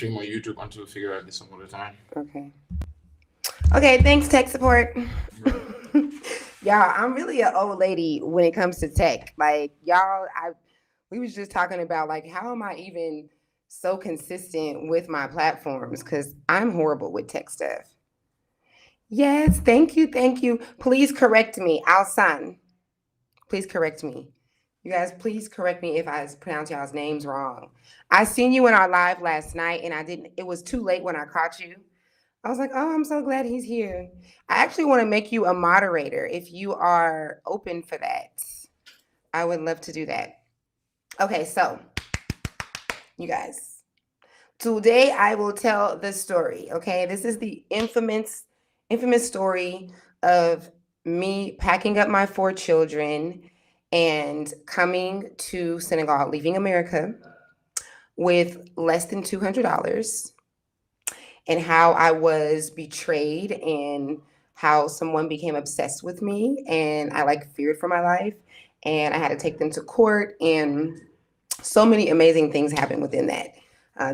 stream on YouTube until we figure out this some other time. Okay. Okay, thanks, tech support. Right. Y'all, I'm really an old lady when it comes to tech. Like, y'all, we was just talking about like how am I even so consistent with my platforms? Because I'm horrible with tech stuff. Yes, thank you, thank you. Please correct me. Alsan. Please correct me. You guys, please correct me if I pronounce y'all's names wrong. I seen you in our live last night and I didn't, it was too late when I caught you. I was like, oh, I'm so glad he's here. I actually want to make you a moderator if you are open for that. I would love to do that. Okay, so you guys, today I will tell the story. Okay, this is the infamous story of me packing up my 4 children and coming to Senegal, leaving America with less than $200, and how I was betrayed and how someone became obsessed with me and I like feared for my life and I had to take them to court and so many amazing things happened within that.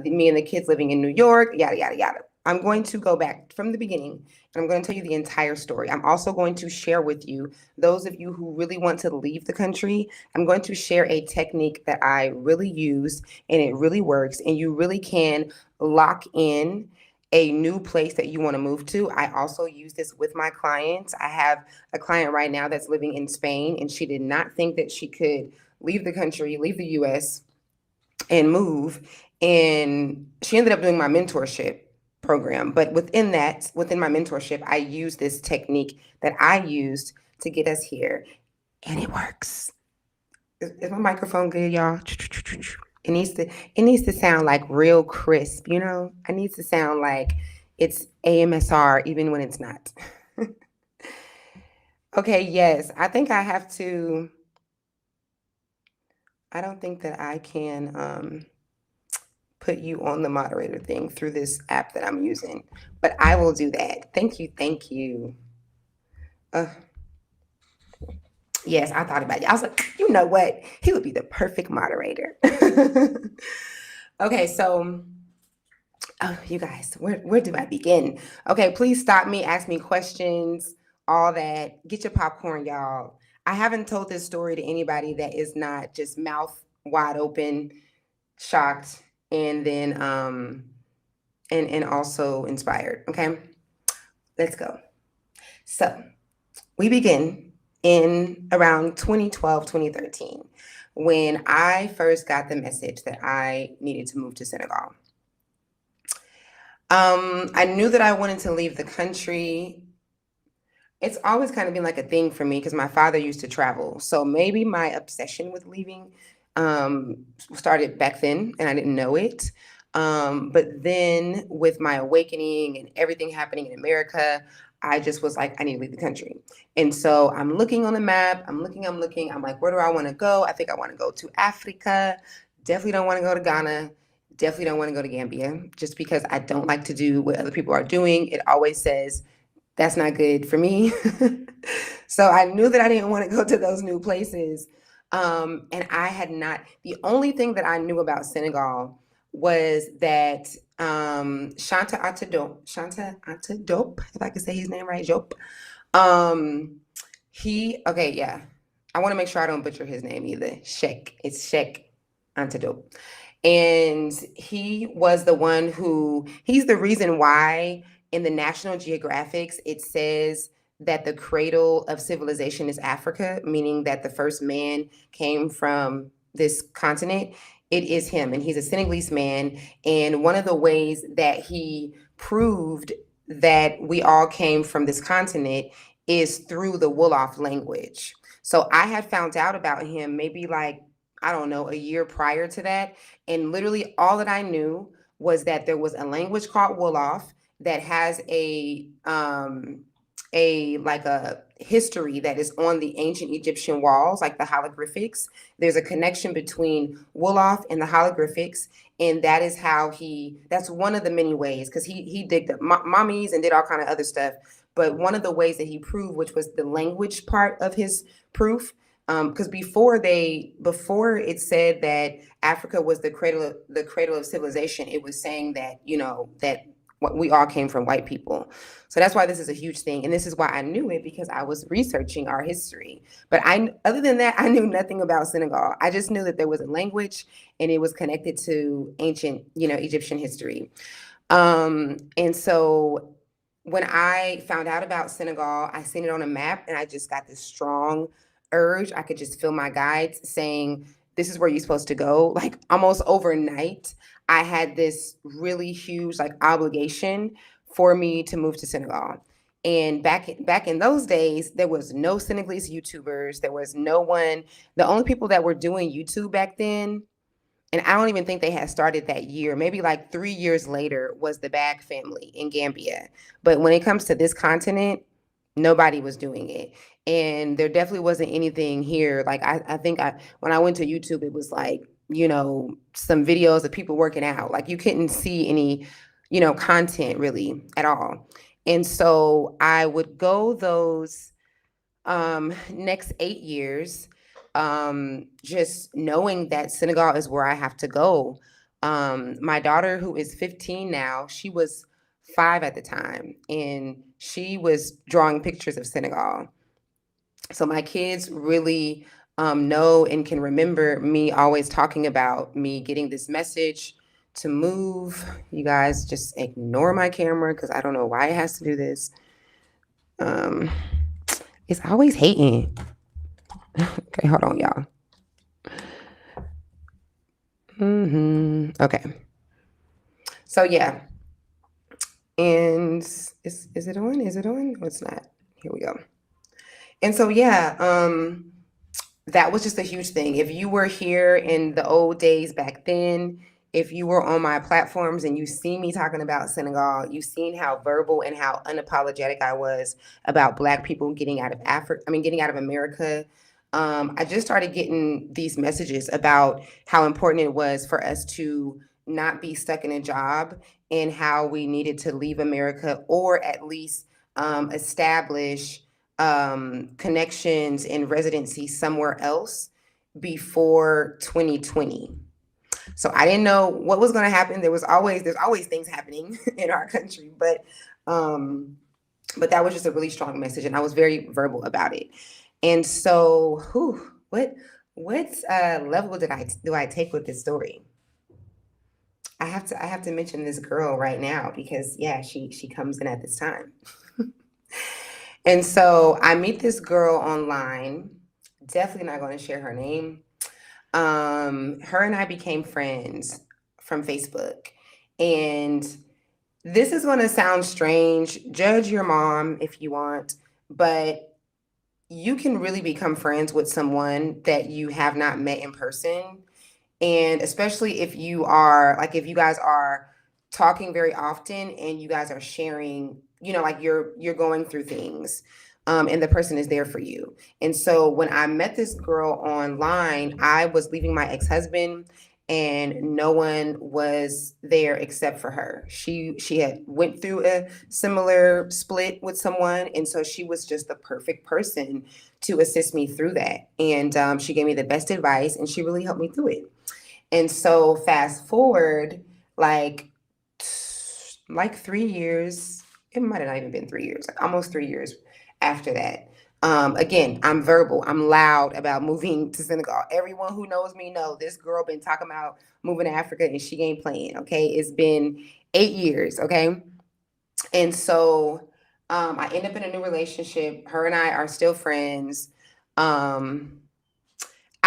Me and the kids living in New York, yada, yada, yada. I'm going to go back from the beginning and I'm going to tell you the entire story. I'm also going to share with you, those of you who really want to leave the country, I'm going to share a technique that I really use and it really works. And you really can lock in a new place that you want to move to. I also use this with my clients. I have a client right now that's living in Spain and she did not think that she could leave the country, leave the US and move. And she ended up doing my mentorship program. But within my mentorship, I use this technique that I used to get us here. And it works. Is my microphone good, y'all? It needs to sound like real crisp, you know? It needs to sound like it's AMSR even when it's not. Okay, yes. I don't think that I can put you on the moderator thing through this app that I'm using, but I will do that. Thank you, thank you. Uh, yes, I thought about it. I was like, you know what? He would be the perfect moderator. Okay, so you guys, where do I begin? Okay, please stop me, ask me questions, all that. Get your popcorn, y'all. I haven't told this story to anybody that is not just mouth wide open, shocked, and then and also inspired. Okay, let's go. So we begin in around 2012, 2013, when I first got the message that I needed to move to Senegal. I knew that I wanted to leave the country. It's always kind of been like a thing for me because my father used to travel. So maybe my obsession with leaving started back then and I didn't know it. But then with my awakening and everything happening in America, I just was like, I need to leave the country. And so I'm looking on the map. I'm looking. I'm like, where do I want to go? I think I want to go to Africa. Definitely don't want to go to Ghana. Definitely don't want to go to Gambia just because I don't like to do what other people are doing. It always says, that's not good for me. So I knew that I didn't want to go to those new places. And I had not, the only thing that I knew about Senegal was that Shanta Atadop, if I can say his name right, Jope. Okay, yeah. I want to make sure I don't butcher his name either. It's Sheikh Antidote. And he was the one he's the reason why in the National Geographics it says that the cradle of civilization is Africa, meaning that the first man came from this continent. It is him, and he's a Senegalese man. And one of the ways that he proved that we all came from this continent is through the Wolof language. So I had found out about him maybe like, I don't know, a year prior to that. And literally all that I knew was that there was a language called Wolof that has a like a history that is on the ancient Egyptian walls, like the hieroglyphics. There's a connection between Wolof and the hieroglyphics, and that is how that's one of the many ways, because he digged up mummies and did all kind of other stuff. But one of the ways that he proved, which was the language part of his proof, Because before it said that Africa was the cradle of civilization, it was saying that that we all came from white people. So that's why this is a huge thing, and this is why I knew it, because I was researching our history. But other than that, I knew nothing about Senegal. I just knew that there was a language, and it was connected to ancient, Egyptian history. And so when I found out about Senegal, I seen it on a map, and I just got this strong urge. I could just feel my guides saying, this is where you're supposed to go. Like almost overnight, I had this really huge like obligation for me to move to Senegal. And back in those days, there was no Senegalese YouTubers. There was no one. The only people that were doing YouTube back then, and I don't even think they had started that year. Maybe like 3 years later was the Bag family in Gambia. But when it comes to this continent, nobody was doing it. And there definitely wasn't anything here. Like I think when I went to YouTube, it was like, some videos of people working out. Like you couldn't see any, content really at all. And so I would go those next 8 years, just knowing that Senegal is where I have to go. My daughter, who is 15 now, she was 5 at the time, and she was drawing pictures of Senegal. So my kids really know and can remember me always talking about me getting this message to move. You guys just ignore my camera because I don't know why it has to do this. It's always hating. Okay, hold on, y'all. Okay. So yeah. And is it on? Is it on? No, it's not. Here we go. And so yeah, that was just a huge thing. If you were here in the old days back then, if you were on my platforms and you see me talking about Senegal, you've seen how verbal and how unapologetic I was about Black people getting out of getting out of America. I just started getting these messages about how important it was for us to not be stuck in a job, and how we needed to leave America, or at least establish connections and residency somewhere else before 2020. So I didn't know what was going to happen. There's always things happening in our country, but that was just a really strong message, and I was very verbal about it. And so, what level do I take with this story? I have to mention this girl right now because yeah, she comes in at this time. And so I meet this girl online. Definitely not going to share her name. Her and I became friends from Facebook. And this is going to sound strange. Judge your mom if you want, but you can really become friends with someone that you have not met in person. And especially if you guys are talking very often and you guys are sharing, like you're going through things, and the person is there for you. And so when I met this girl online, I was leaving my ex-husband, and no one was there except for her. She had went through a similar split with someone, and so she was just the perfect person to assist me through that. And she gave me the best advice, and she really helped me through it. And so fast forward, like 3 years, it might have not even been 3 years, like almost 3 years after that. Again, I'm verbal, I'm loud about moving to Senegal. Everyone who knows me know this girl been talking about moving to Africa and she ain't playing, okay? It's been 8 years, okay? And so I end up in a new relationship. Her and I are still friends.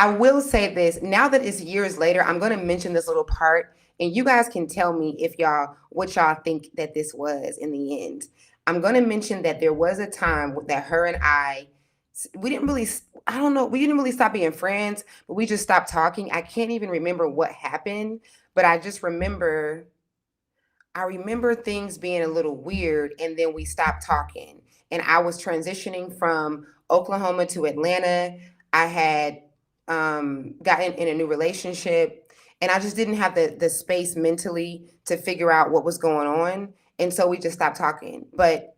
I will say this, now that it's years later, I'm going to mention this little part, and you guys can tell me what y'all think that this was in the end. I'm going to mention that there was a time that her and we didn't really stop being friends, but we just stopped talking. I can't even remember what happened, but I remember things being a little weird, and then we stopped talking. And I was transitioning from Oklahoma to Atlanta. I had gotten in a new relationship, and I just didn't have the space mentally to figure out what was going on. And so we just stopped talking. But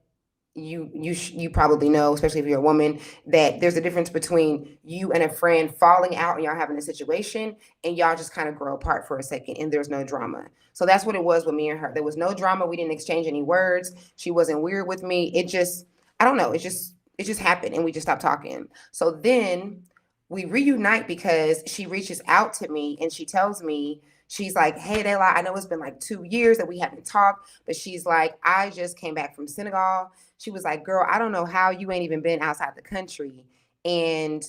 you probably know, especially if you're a woman, that there's a difference between you and a friend falling out and y'all having a situation and y'all just kind of grow apart for a second and there's no drama. So that's what it was with me and her. There was no drama. We didn't exchange any words. She wasn't weird with me. It just, I don't know. It just happened and we just stopped talking. So then we reunite because she reaches out to me and she tells me, she's like, hey, Dayla, I know it's been like 2 years that we haven't talked, but she's like, I just came back from Senegal. She was like, girl, I don't know how you ain't even been outside the country. And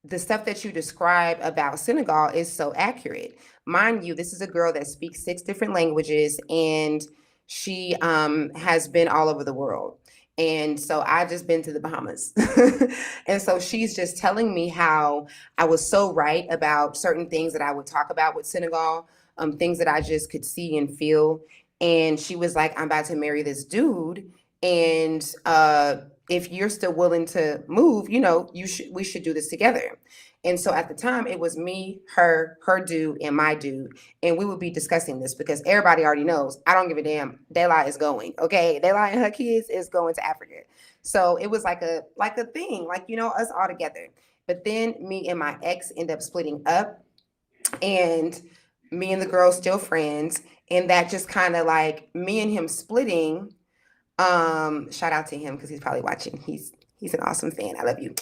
the stuff that you describe about Senegal is so accurate. Mind you, this is a girl that speaks 6 different languages and she has been all over the world. And so I just been to the Bahamas. And so she's just telling me how I was so right about certain things that I would talk about with Senegal, things that I just could see and feel. And she was like, I'm about to marry this dude. And if you're still willing to move, we should do this together. And so at the time, it was me, her dude, and my dude. And we would be discussing this because everybody already knows I don't give a damn. Dayla is going. Okay. Dayla and her kids is going to Africa. So it was like a thing, like, us all together. But then me and my ex end up splitting up and me and the girl still friends. And that just kind of like me and him splitting. Shout out to him because he's probably watching. He's an awesome fan. I love you.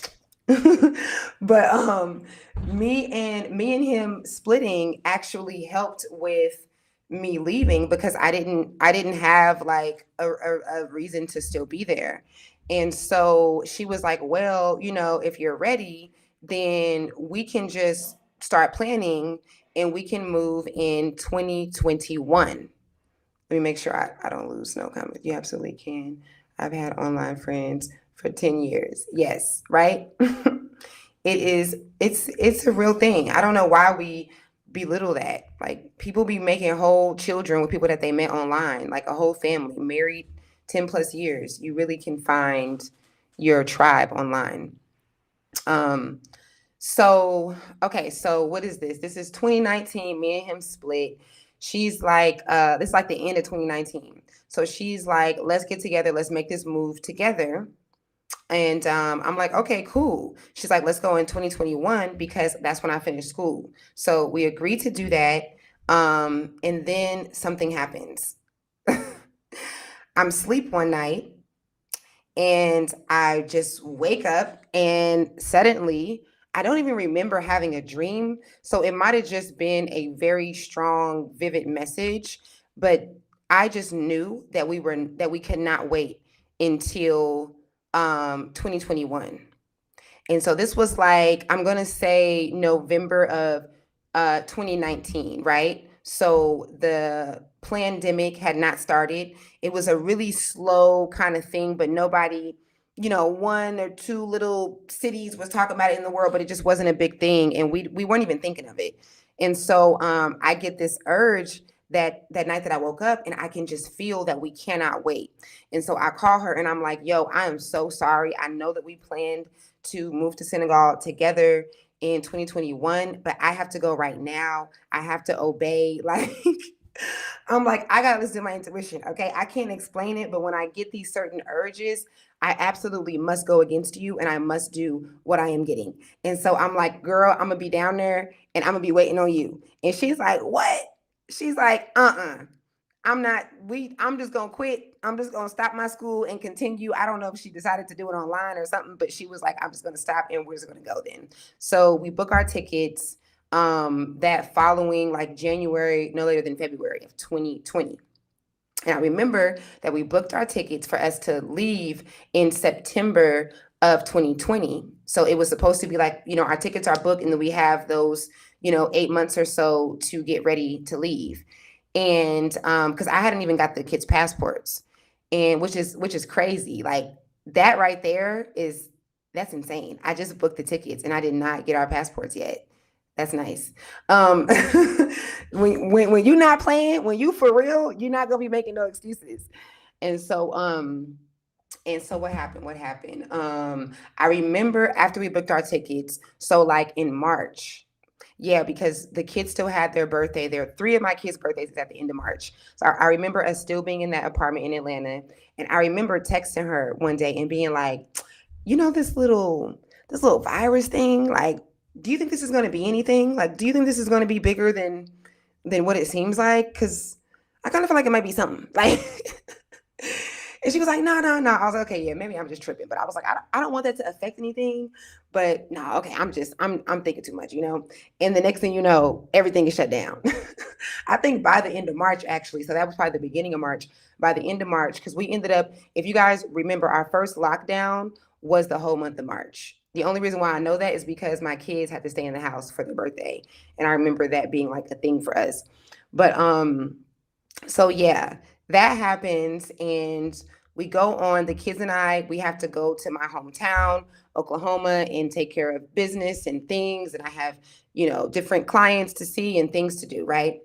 But me and him splitting actually helped with me leaving because I didn't have like a reason to still be there. And so she was like, well, if you're ready, then we can just start planning and we can move in 2021. Let me make sure I don't lose no comment. You absolutely can. I've had online friends for 10 years. Yes, right? It's a real thing. I don't know why we belittle that. Like people be making whole children with people that they met online, like a whole family, married 10 plus years. You really can find your tribe online. Um, so, okay, so what is this? This is 2019. Me and him split. She's like, this is like the end of 2019. So she's like, let's get together. Let's make this move together. And I'm like, okay, cool. She's like, let's go in 2021 because that's when I finished school. So we agreed to do that. And then something happens. I'm asleep one night and I just wake up and suddenly I don't even remember having a dream. So it might have just been a very strong, vivid message, but I just knew that we could not wait until 2021. And so this was like, I'm going to say November of 2019, right? So the pandemic had not started. It was a really slow kind of thing, but nobody, one or two little cities was talking about it in the world, but it just wasn't a big thing. And we weren't even thinking of it. And so I get this urge that night that I woke up and I can just feel that we cannot wait. And so I call her and I'm like, yo, I am so sorry. I know that we planned to move to Senegal together in 2021, but I have to go right now. I have to obey. Like, I'm like, I gotta listen to my intuition. Okay. I can't explain it, but when I get these certain urges, I absolutely must go against you and I must do what I am getting. And so I'm like, girl, I'm gonna be down there and I'm gonna be waiting on you. And she's like, what? She's like, I'm just gonna quit. I'm just gonna stop my school and continue. I don't know if she decided to do it online or something, but she was like, I'm just gonna stop and we're just gonna go then. So we book our tickets that following like January, no later than February of 2020. And I remember that we booked our tickets for us to leave in September of 2020. So it was supposed to be like, our tickets are booked and then we have those, 8 months or so to get ready to leave. And because I hadn't even got the kids' passports, and which is crazy. Like that right there that's insane. I just booked the tickets and I did not get our passports yet. That's nice. When you're not playing, when you for real, you're not gonna be making no excuses. And so what happened? What happened? I remember after we booked our tickets, so like in March, Yeah, because the kids still had their birthday. There are three of my kids' birthdays is at the end of March. So I remember us still being in that apartment in Atlanta. And I remember texting her one day and being like, you know, this little virus thing, like, do you think this is gonna be anything? Like, do you think this is gonna be bigger than what it seems like? Cause I kind of feel like it might be something. Like and she was like, no, no, no. I was like, okay, yeah, maybe I'm just tripping. But I was like, I don't want that to affect anything. But no, okay, I'm thinking too much, you know? And the next thing you know, everything is shut down. I think by the end of March, actually. So that was probably the beginning of March. By the end of March, because we ended up, if you guys remember, our first lockdown was the whole month of March. The only reason why I know that is because my kids had to stay in the house for their birthday. And I remember that being like a thing for us. But so yeah, that happens and we go on, the kids and I, we have to go to my hometown, Oklahoma, and take care of business and things. And I have, you know, different clients to see and things to do, right?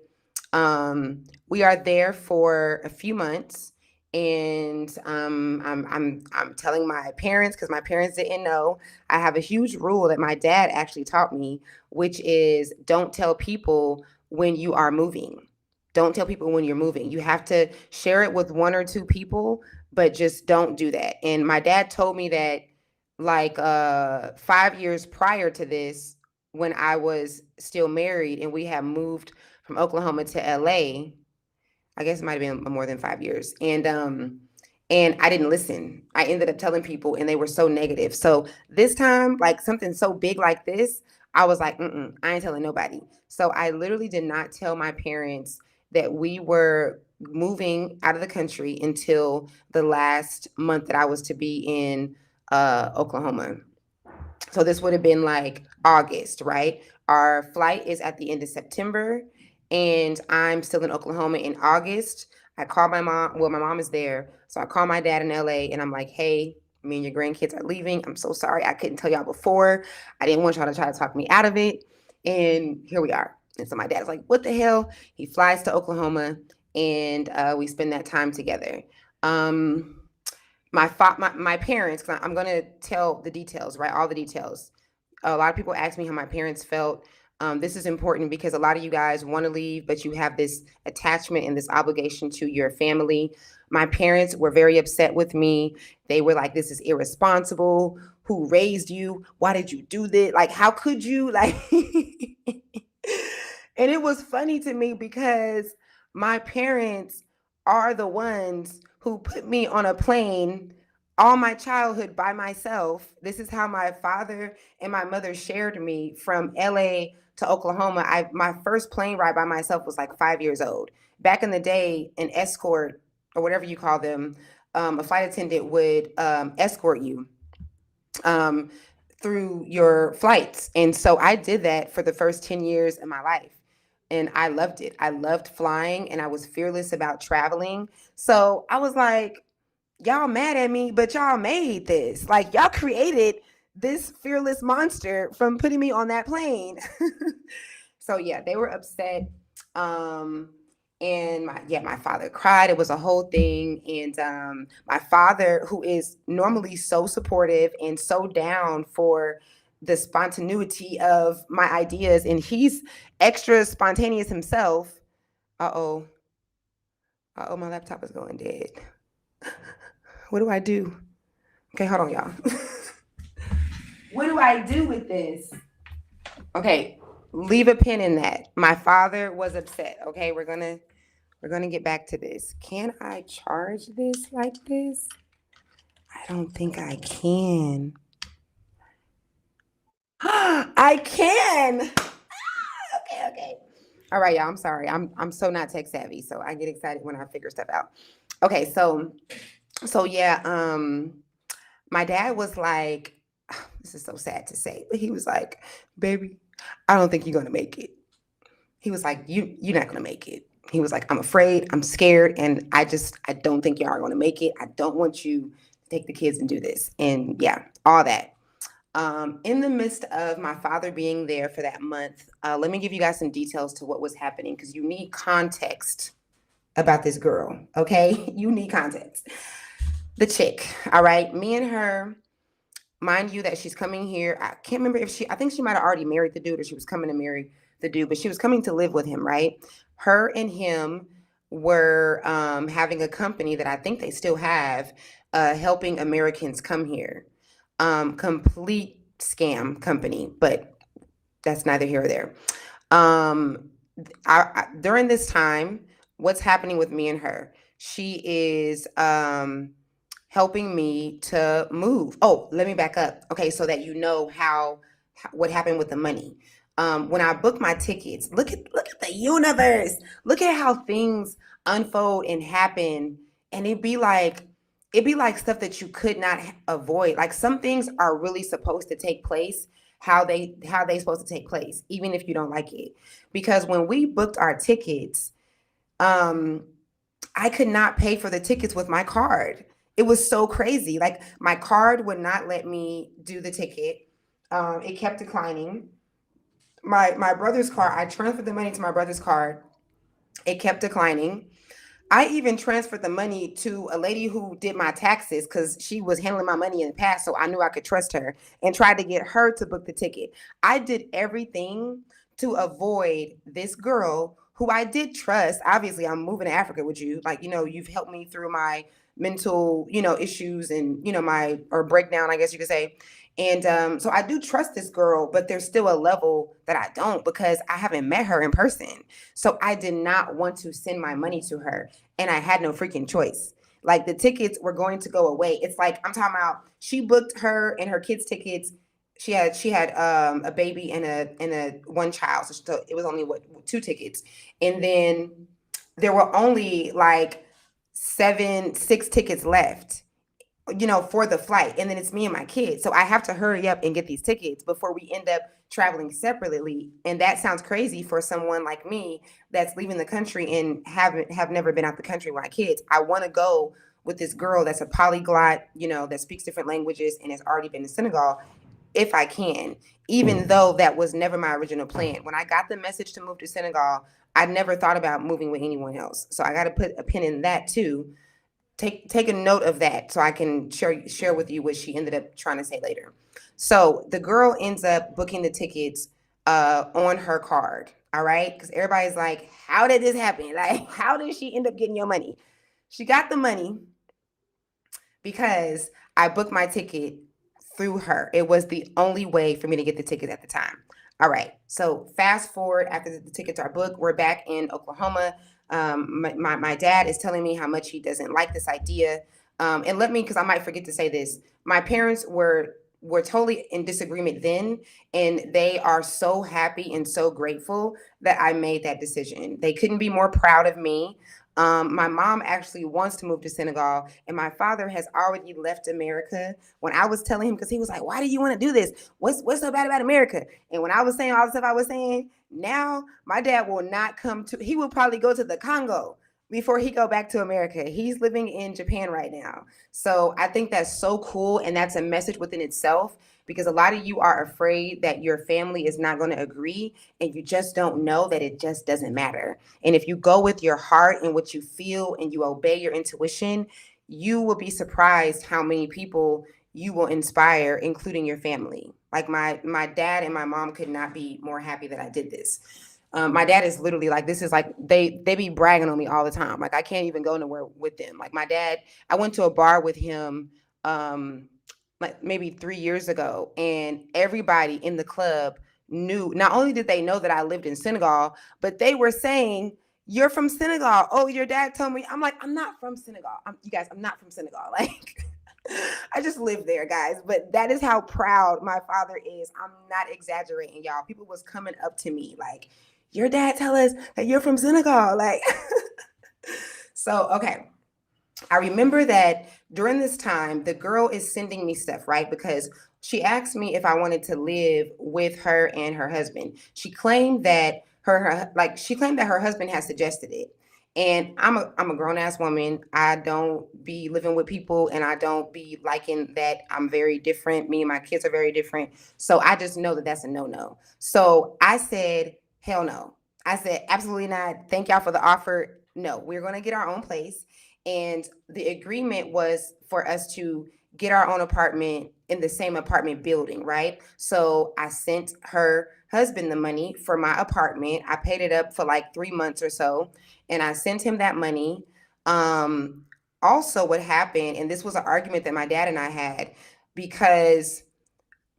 We are there for a few months, and I'm telling my parents because my parents didn't know. I have a huge rule that my dad actually taught me, which is don't tell people when you are moving. Don't tell people when you're moving. You have to share it with one or two people, but just don't do that. And my dad told me that like 5 years prior to this, when I was still married and we had moved from Oklahoma to LA. I guess it might have been more than 5 years. And I didn't listen. I ended up telling people and they were so negative. So this time, like something so big like this, I was like, I ain't telling nobody. So I literally did not tell my parents that we were moving out of the country until the last month that I was to be in Oklahoma. So this would have been like August, right? Our flight is at the end of September, and I'm still in Oklahoma in August. I call my mom. Well, my mom is there. So I call my dad in LA and I'm like, hey, me and your grandkids are leaving. I'm so sorry. I couldn't tell y'all before. I didn't want y'all to try to talk me out of it. And here we are. And so my dad's like, what the hell? He flies to Oklahoma and we spend that time together. Um, my parents, because I'm going to tell the details, right? All the details. A lot of people ask me how my parents felt. This is important because a lot of you guys want to leave, but you have this attachment and this obligation to your family. My parents were very upset with me. They were like, this is irresponsible. Who raised you? Why did you do this? Like, how could you? Like, and it was funny to me because my parents are the ones who put me on a plane all my childhood by myself. This is how my father and my mother shared me from LA to Oklahoma. My first plane ride by myself was like 5 years old. Back in the day, an escort or whatever you call them, a flight attendant would escort you um, through your flights. And so I did that for the first 10 years of my life. And I loved it. I loved flying and I was fearless about traveling. So I was like, y'all mad at me, but y'all made this. Like y'all created this fearless monster from putting me on that plane. So yeah, they were upset. Um, and my father cried. It was a whole thing. And my father, who is normally so supportive and so down for the spontaneity of my ideas, and he's extra spontaneous himself. Uh-oh. Uh-oh, my laptop is going dead. What do I do? Okay, hold on, y'all. What do I do with this? Okay, leave a pin in that. My father was upset. Okay, we're gonna get back to this. Can I charge this like this? I don't think I can. I can. Okay. All right, y'all. I'm sorry. I'm so not tech savvy, so I get excited when I figure stuff out. Okay, so yeah, my dad was like, this is so sad to say, but he was like, baby, I don't think you're gonna make it. He was like, you're not gonna make it. He was like, I'm afraid, I'm scared, and I don't think you are gonna make it. I don't want you to take the kids and do this. And yeah, all that. In the midst of my father being there for that month, let me give you guys some details to what was happening because you need context about this girl, okay? You need context. The chick, all right? Me and her, mind you that she's coming here. I can't remember if I think she might have already married the dude or she was coming to marry the dude, but she was coming to live with him, right? Her and him were having a company that I think they still have, helping Americans come here. Complete scam company, but that's neither here or there. Um, During this time, what's happening with me and her? She is helping me to move. Oh, let me back up. Okay, so that you know what happened with the money. When I booked my tickets, look at the universe. Look at how things unfold and happen, and it'd be like stuff that you could not avoid. Like some things are really supposed to take place how they supposed to take place, even if you don't like it. Because when we booked our tickets, um, I could not pay for the tickets with my card. It was so crazy. Like my card would not let me do the ticket. It kept declining. My brother's card, I transferred the money to my brother's card. It kept declining. I even transferred the money to a lady who did my taxes because she was handling my money in the past, so I knew I could trust her, and tried to get her to book the ticket. I did everything to avoid this girl who I did trust. Obviously, I'm moving to Africa with you. Like, you've helped me through my mental, issues and, my, or breakdown, I guess you could say. And so I do trust this girl, but there's still a level that I don't because I haven't met her in person. So I did not want to send my money to her, and I had no freaking choice. Like the tickets were going to go away. It's like I'm talking about. She booked her and her kids' tickets. She had a baby and a one child, so it was only two tickets, and then there were only like six tickets left, for the flight. And then it's me and my kids. So I have to hurry up and get these tickets before we end up traveling separately. And that sounds crazy for someone like me that's leaving the country and have never been out the country with my kids. I want to go with this girl that's a polyglot, that speaks different languages and has already been to Senegal if I can, even though that was never my original plan. When I got the message to move to Senegal, I never thought about moving with anyone else. So I got to put a pin in that too. Take a note of that so I can share with you what she ended up trying to say later. So the girl ends up booking the tickets on her card. All right, because everybody's like, "How did this happen? Like, how did she end up getting your money?" She got the money because I booked my ticket through her. It was the only way for me to get the ticket at the time. All right. So fast forward after the tickets are booked, we're back in Oklahoma. My dad is telling me how much he doesn't like this idea. And let me, because I might forget to say this, my parents were totally in disagreement then, and they are so happy and so grateful that I made that decision. They couldn't be more proud of me. My mom actually wants to move to Senegal, and my father has already left America. When I was telling him, because he was like, "Why do you want to do this? What's so bad about America?" And when I was saying all the stuff I was saying, now my dad will not come to. He will probably go to the Congo before he go back to America. He's living in Japan right now. So I think that's so cool, and that's a message within itself, because a lot of you are afraid that your family is not going to agree, and you just don't know that it just doesn't matter. And if you go with your heart and what you feel and you obey your intuition, you will be surprised how many people you will inspire, including your family. Like my dad and my mom could not be more happy that I did this. My dad is literally like, this is like, they be bragging on me all the time. Like I can't even go nowhere with them. Like my dad, I went to a bar with him like maybe 3 years ago, and everybody in the club knew. Not only did they know that I lived in Senegal, but they were saying, "You're from Senegal. Oh, your dad told me." I'm like, "I'm not from Senegal. You guys, I'm not from Senegal." Like I just live there, guys. But that is how proud my father is. I'm not exaggerating, y'all. People was coming up to me like, "Your dad tell us that you're from Senegal." Like so okay. I remember that during this time, the girl is sending me stuff, right? Because she asked me if I wanted to live with her and her husband. She claimed that she claimed that her husband had suggested it. And I'm a grown ass woman. I don't be living with people, and I don't be liking that I'm very different. Me and my kids are very different. So I just know that that's a no-no. So I said, hell no. I said, absolutely not. Thank y'all for the offer. No, we're going to get our own place. And the agreement was for us to get our own apartment in the same apartment building, right? So I sent her husband the money for my apartment. I paid it up for like 3 months or so, and I sent him that money. Um, Also, what happened, and this was an argument that my dad and I had, because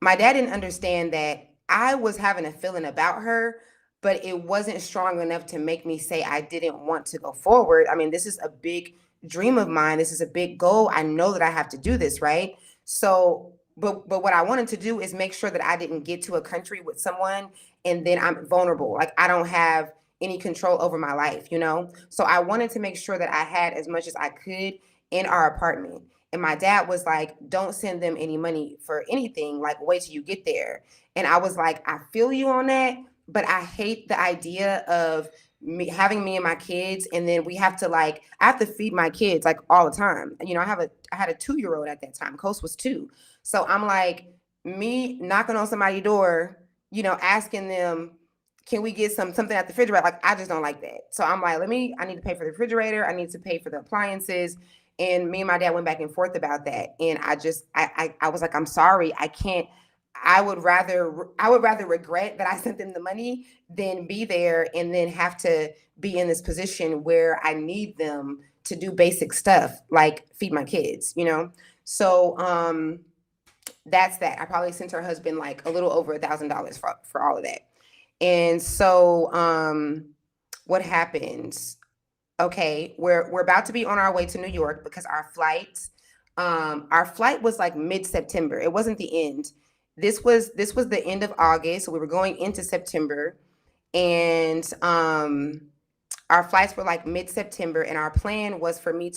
my dad didn't understand that I was having a feeling about her, but it wasn't strong enough to make me say I didn't want to go forward. I mean, this is a big dream of mine. This is a big goal. I know that I have to do this, right? So, but what I wanted to do is make sure that I didn't get to a country with someone and then I'm vulnerable. Like I don't have any control over my life, you know? So I wanted to make sure that I had as much as I could in our apartment. And my dad was like, don't send them any money for anything. Like, wait till you get there. And I was like, I feel you on that, but I hate the idea of having me and my kids, and then we have to like, I have to feed my kids like all the time. You know, I had a 2-year-old at that time. Coast was 2. So I'm like, me knocking on somebody's door, you know, asking them, can we get something at the refrigerator? Like, I just don't like that. So I'm like, I need to pay for the refrigerator. I need to pay for the appliances. And me and my dad went back and forth about that. And I was like, I'm sorry, I can't. I would rather regret that I sent them the money than be there and then have to be in this position where I need them to do basic stuff like feed my kids, you know? So that's that. I probably sent her husband like a little over $1,000 for all of that. And so what happens? Okay, we're about to be on our way to New York because our flight was like mid-September. It wasn't the end. This was the end of August, so we were going into September, and our flights were like mid-September, and our plan was for me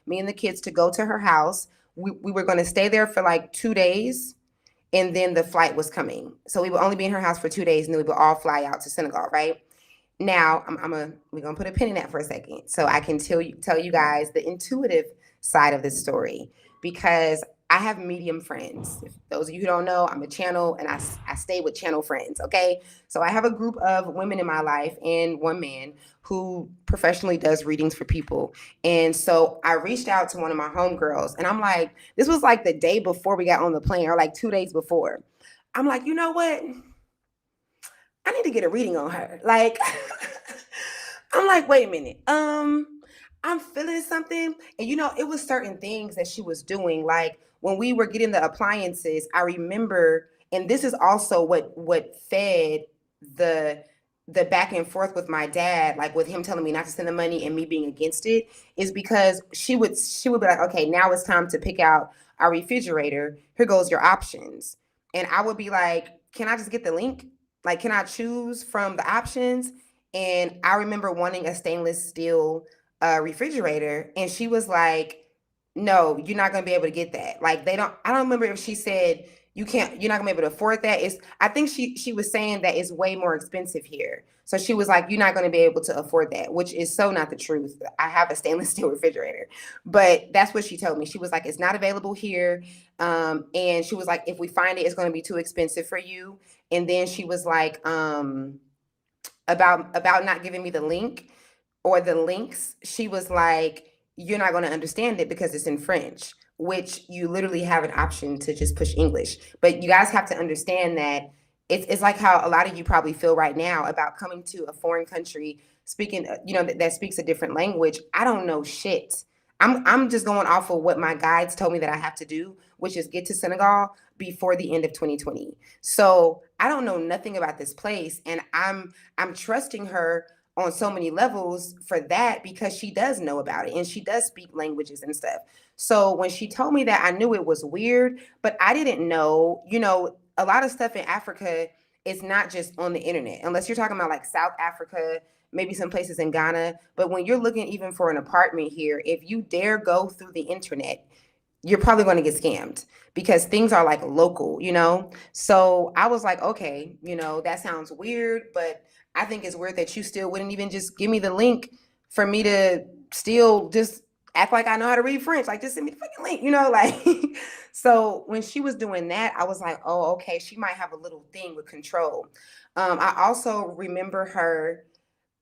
and the kids to go to her house. We were going to stay there for like 2 days, and then the flight was coming. So we would only be in her house for 2 days, and then we would all fly out to Senegal, right? Now, we're gonna put a pin in that for a second, so I can tell you guys the intuitive side of this story, because I have medium friends. If those of you who don't know, I'm a channel, and I stay with channel friends. Okay, so I have a group of women in my life and one man who professionally does readings for people, and so I reached out to one of my homegirls, and I'm like, this was like the day before we got on the plane, or like 2 days before. I'm like, you know what? I need to get a reading on her. Like, I'm like, wait a minute. I'm feeling something. And you know, it was certain things that she was doing. Like when we were getting the appliances, I remember, and this is also what fed the the back and forth with my dad, like with him telling me not to send the money and me being against it, is because she would be like, okay, now it's time to pick out our refrigerator. Here goes your options. And I would be like, can I just get the link? Like, can I choose from the options? And I remember wanting a stainless steel refrigerator, and she was like, "No, you're not gonna be able to get that. Like, they don't." I don't remember if she said you can't. You're not gonna be able to afford that. It's. I think she was saying that it's way more expensive here. So she was like, "You're not going to be able to afford that," which is so not the truth. I have a stainless steel refrigerator, but that's what she told me. She was like, "It's not available here," and she was like, "If we find it, it's going to be too expensive for you." And then she was like, about not giving me the link or the links. She was like, you're not going to understand it because it's in French, which you literally have an option to just push English. But you guys have to understand that it's like how a lot of you probably feel right now about coming to a foreign country speaking, that speaks a different language. I don't know shit. I'm just going off of what my guides told me that I have to do, which is get to Senegal before the end of 2020. So I don't know nothing about this place, and I'm trusting her on so many levels for that because she does know about it and she does speak languages and stuff. So when she told me that, I knew it was weird, but I didn't know, a lot of stuff in Africa is not just on the internet, unless you're talking about like South Africa, maybe some places in Ghana. But when you're looking even for an apartment here, if you dare go through the internet, you're probably going to get scammed because things are like local. So I was like, okay, that sounds weird, but I think it's weird that you still wouldn't even just give me the link for me to still just act like I know how to read French. Like, just send me the fucking link, like. So when she was doing that, I was like, oh, okay, she might have a little thing with control. I also remember her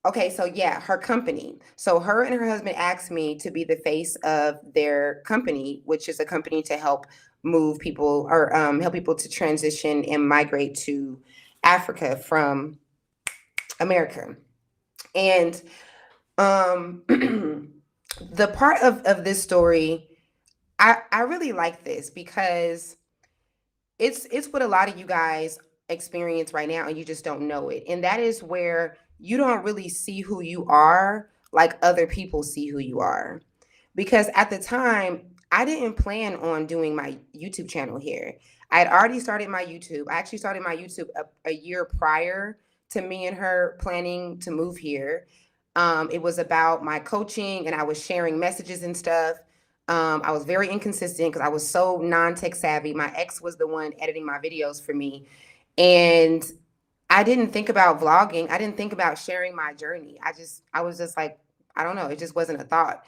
Okay, so yeah, her company. So her and her husband asked me to be the face of their company, which is a company to help move people or help people to transition and migrate to Africa from America. And the part of this story, I really like this because it's what a lot of you guys experience right now and you just don't know it. And that is where you don't really see who you are like other people see who you are. Because at the time, I didn't plan on doing my YouTube channel here. I had already started my YouTube. I actually started my YouTube a year prior to me and her planning to move here. It was about my coaching and I was sharing messages and stuff. I was very inconsistent because I was so non-tech savvy. My ex was the one editing my videos for me. And I didn't think about vlogging. I didn't think about sharing my journey. I was just like, I don't know. It just wasn't a thought.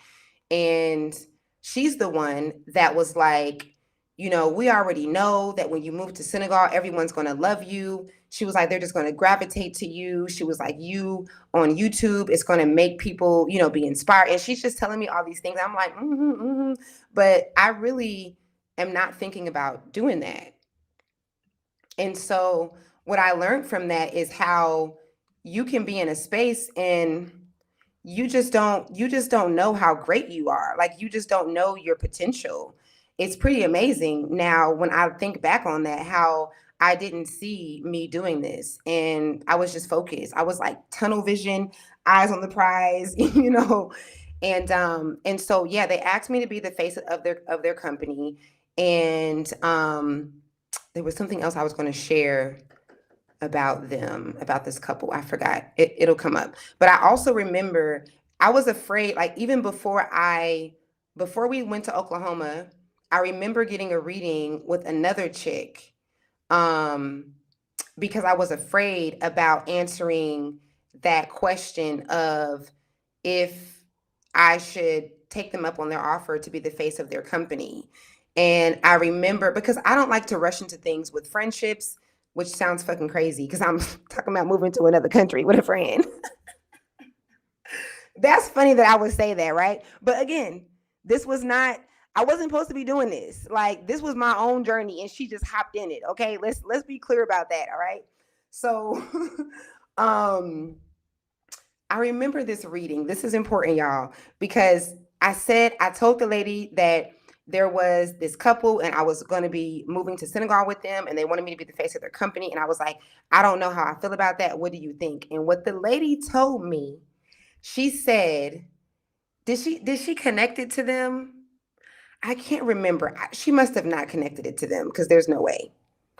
And she's the one that was like, we already know that when you move to Senegal, everyone's going to love you. She was like, they're just going to gravitate to you. She was like, you on YouTube, it's going to make people, be inspired. And she's just telling me all these things. I'm like, but I really am not thinking about doing that. And so what I learned from that is how you can be in a space and you just don't know how great you are. Like you just don't know your potential. It's pretty amazing now when I think back on that, how I didn't see me doing this and I was just focused. I was like tunnel vision, eyes on the prize, and so yeah, they asked me to be the face of their company. And there was something else I was going to share about them, about this couple. I forgot. It'll come up. But I also remember I was afraid, like even before we went to Oklahoma, I remember getting a reading with another chick. Um, because I was afraid about answering that question of if I should take them up on their offer to be the face of their company. And I remember because I don't like to rush into things with friendships, which sounds fucking crazy because I'm talking about moving to another country with a friend. That's funny that I would say that, right? But again, this was not I wasn't supposed to be doing this. Like this was my own journey and she just hopped in it. Okay? Let's be clear about that, all right? So um I remember this reading. This is important, y'all, because I told the lady that there was this couple and I was going to be moving to Senegal with them and they wanted me to be the face of their company. And I was like, I don't know how I feel about that. What do you think? And what the lady told me, she said, did she connect it to them? I can't remember. She must have not connected it to them because there's no way.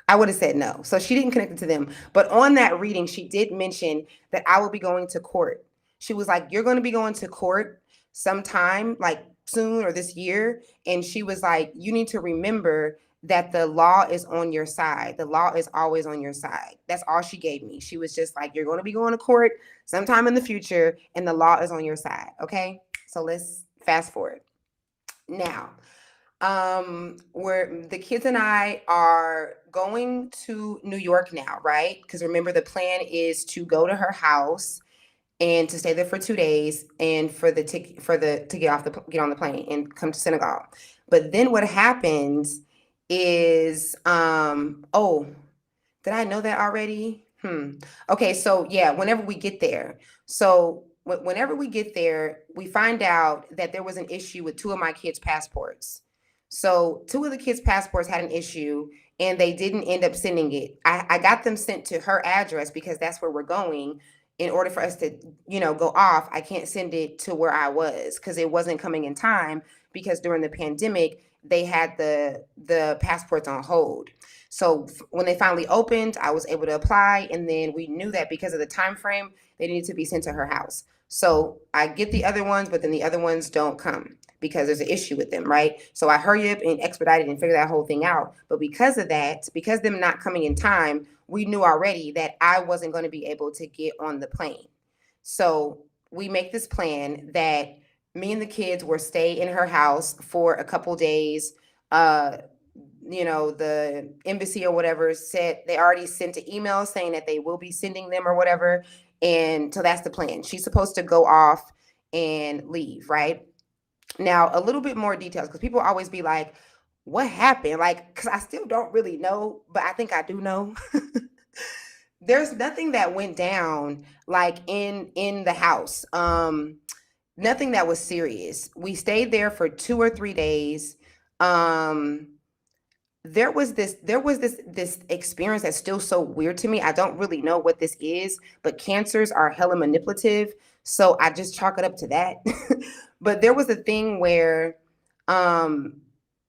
I would have said no. So she didn't connect it to them. But on that reading, she did mention that I will be going to court. She was like, you're going to be going to court sometime, like soon or this year. And she was like, you need to remember that the law is on your side. The law is always on your side. That's all she gave me. She was just like, you're going to be going to court sometime in the future, and the law is on your side. Okay. So let's fast forward. Now, where the kids and I are going to New York now, right? Because remember, the plan is to go to her house and to stay there for 2 days, and for the to get on the plane and come to Senegal. But then what happens is, oh, did I know that already? Okay, so yeah, whenever we get there, whenever we get there, we find out that there was an issue with two of my kids' passports. So two of the kids' passports had an issue, and they didn't end up sending it. I got them sent to her address because that's where we're going. In order for us to, go off, I can't send it to where I was because it wasn't coming in time because during the pandemic they had the passports on hold. So when they finally opened, I was able to apply, and then we knew that because of the time frame, they needed to be sent to her house. So I get the other ones, but then the other ones don't come because there's an issue with them, right? So I hurry up and expedited and figure that whole thing out. But because of that, because them not coming in time, we knew already that I wasn't going to be able to get on the plane. So we make this plan that me and the kids will stay in her house for a couple days. The embassy or whatever said they already sent an email saying that they will be sending them or whatever. And so that's the plan. She's supposed to go off and leave, right? Now, a little bit more details, because people always be like, what happened? Like, because I still don't really know, but I think I do know. There's nothing that went down like in the house. Nothing that was serious. We stayed there for 2 or 3 days. Um, there was this experience that's still so weird to me. I don't really know what this is, but cancers are hella manipulative, so I just chalk it up to that. But there was a thing where um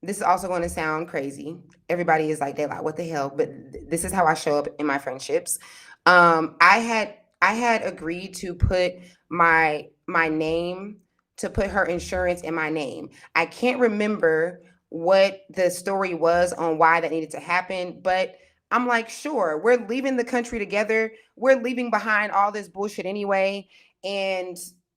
this is also going to sound crazy. Everybody is like, they're like, what the hell? But this is how I show up in my friendships. I had agreed to put my name, to put her insurance in my name. I can't remember what the story was on why that needed to happen, but I'm like, sure, we're leaving the country together. We're leaving behind all this bullshit anyway. And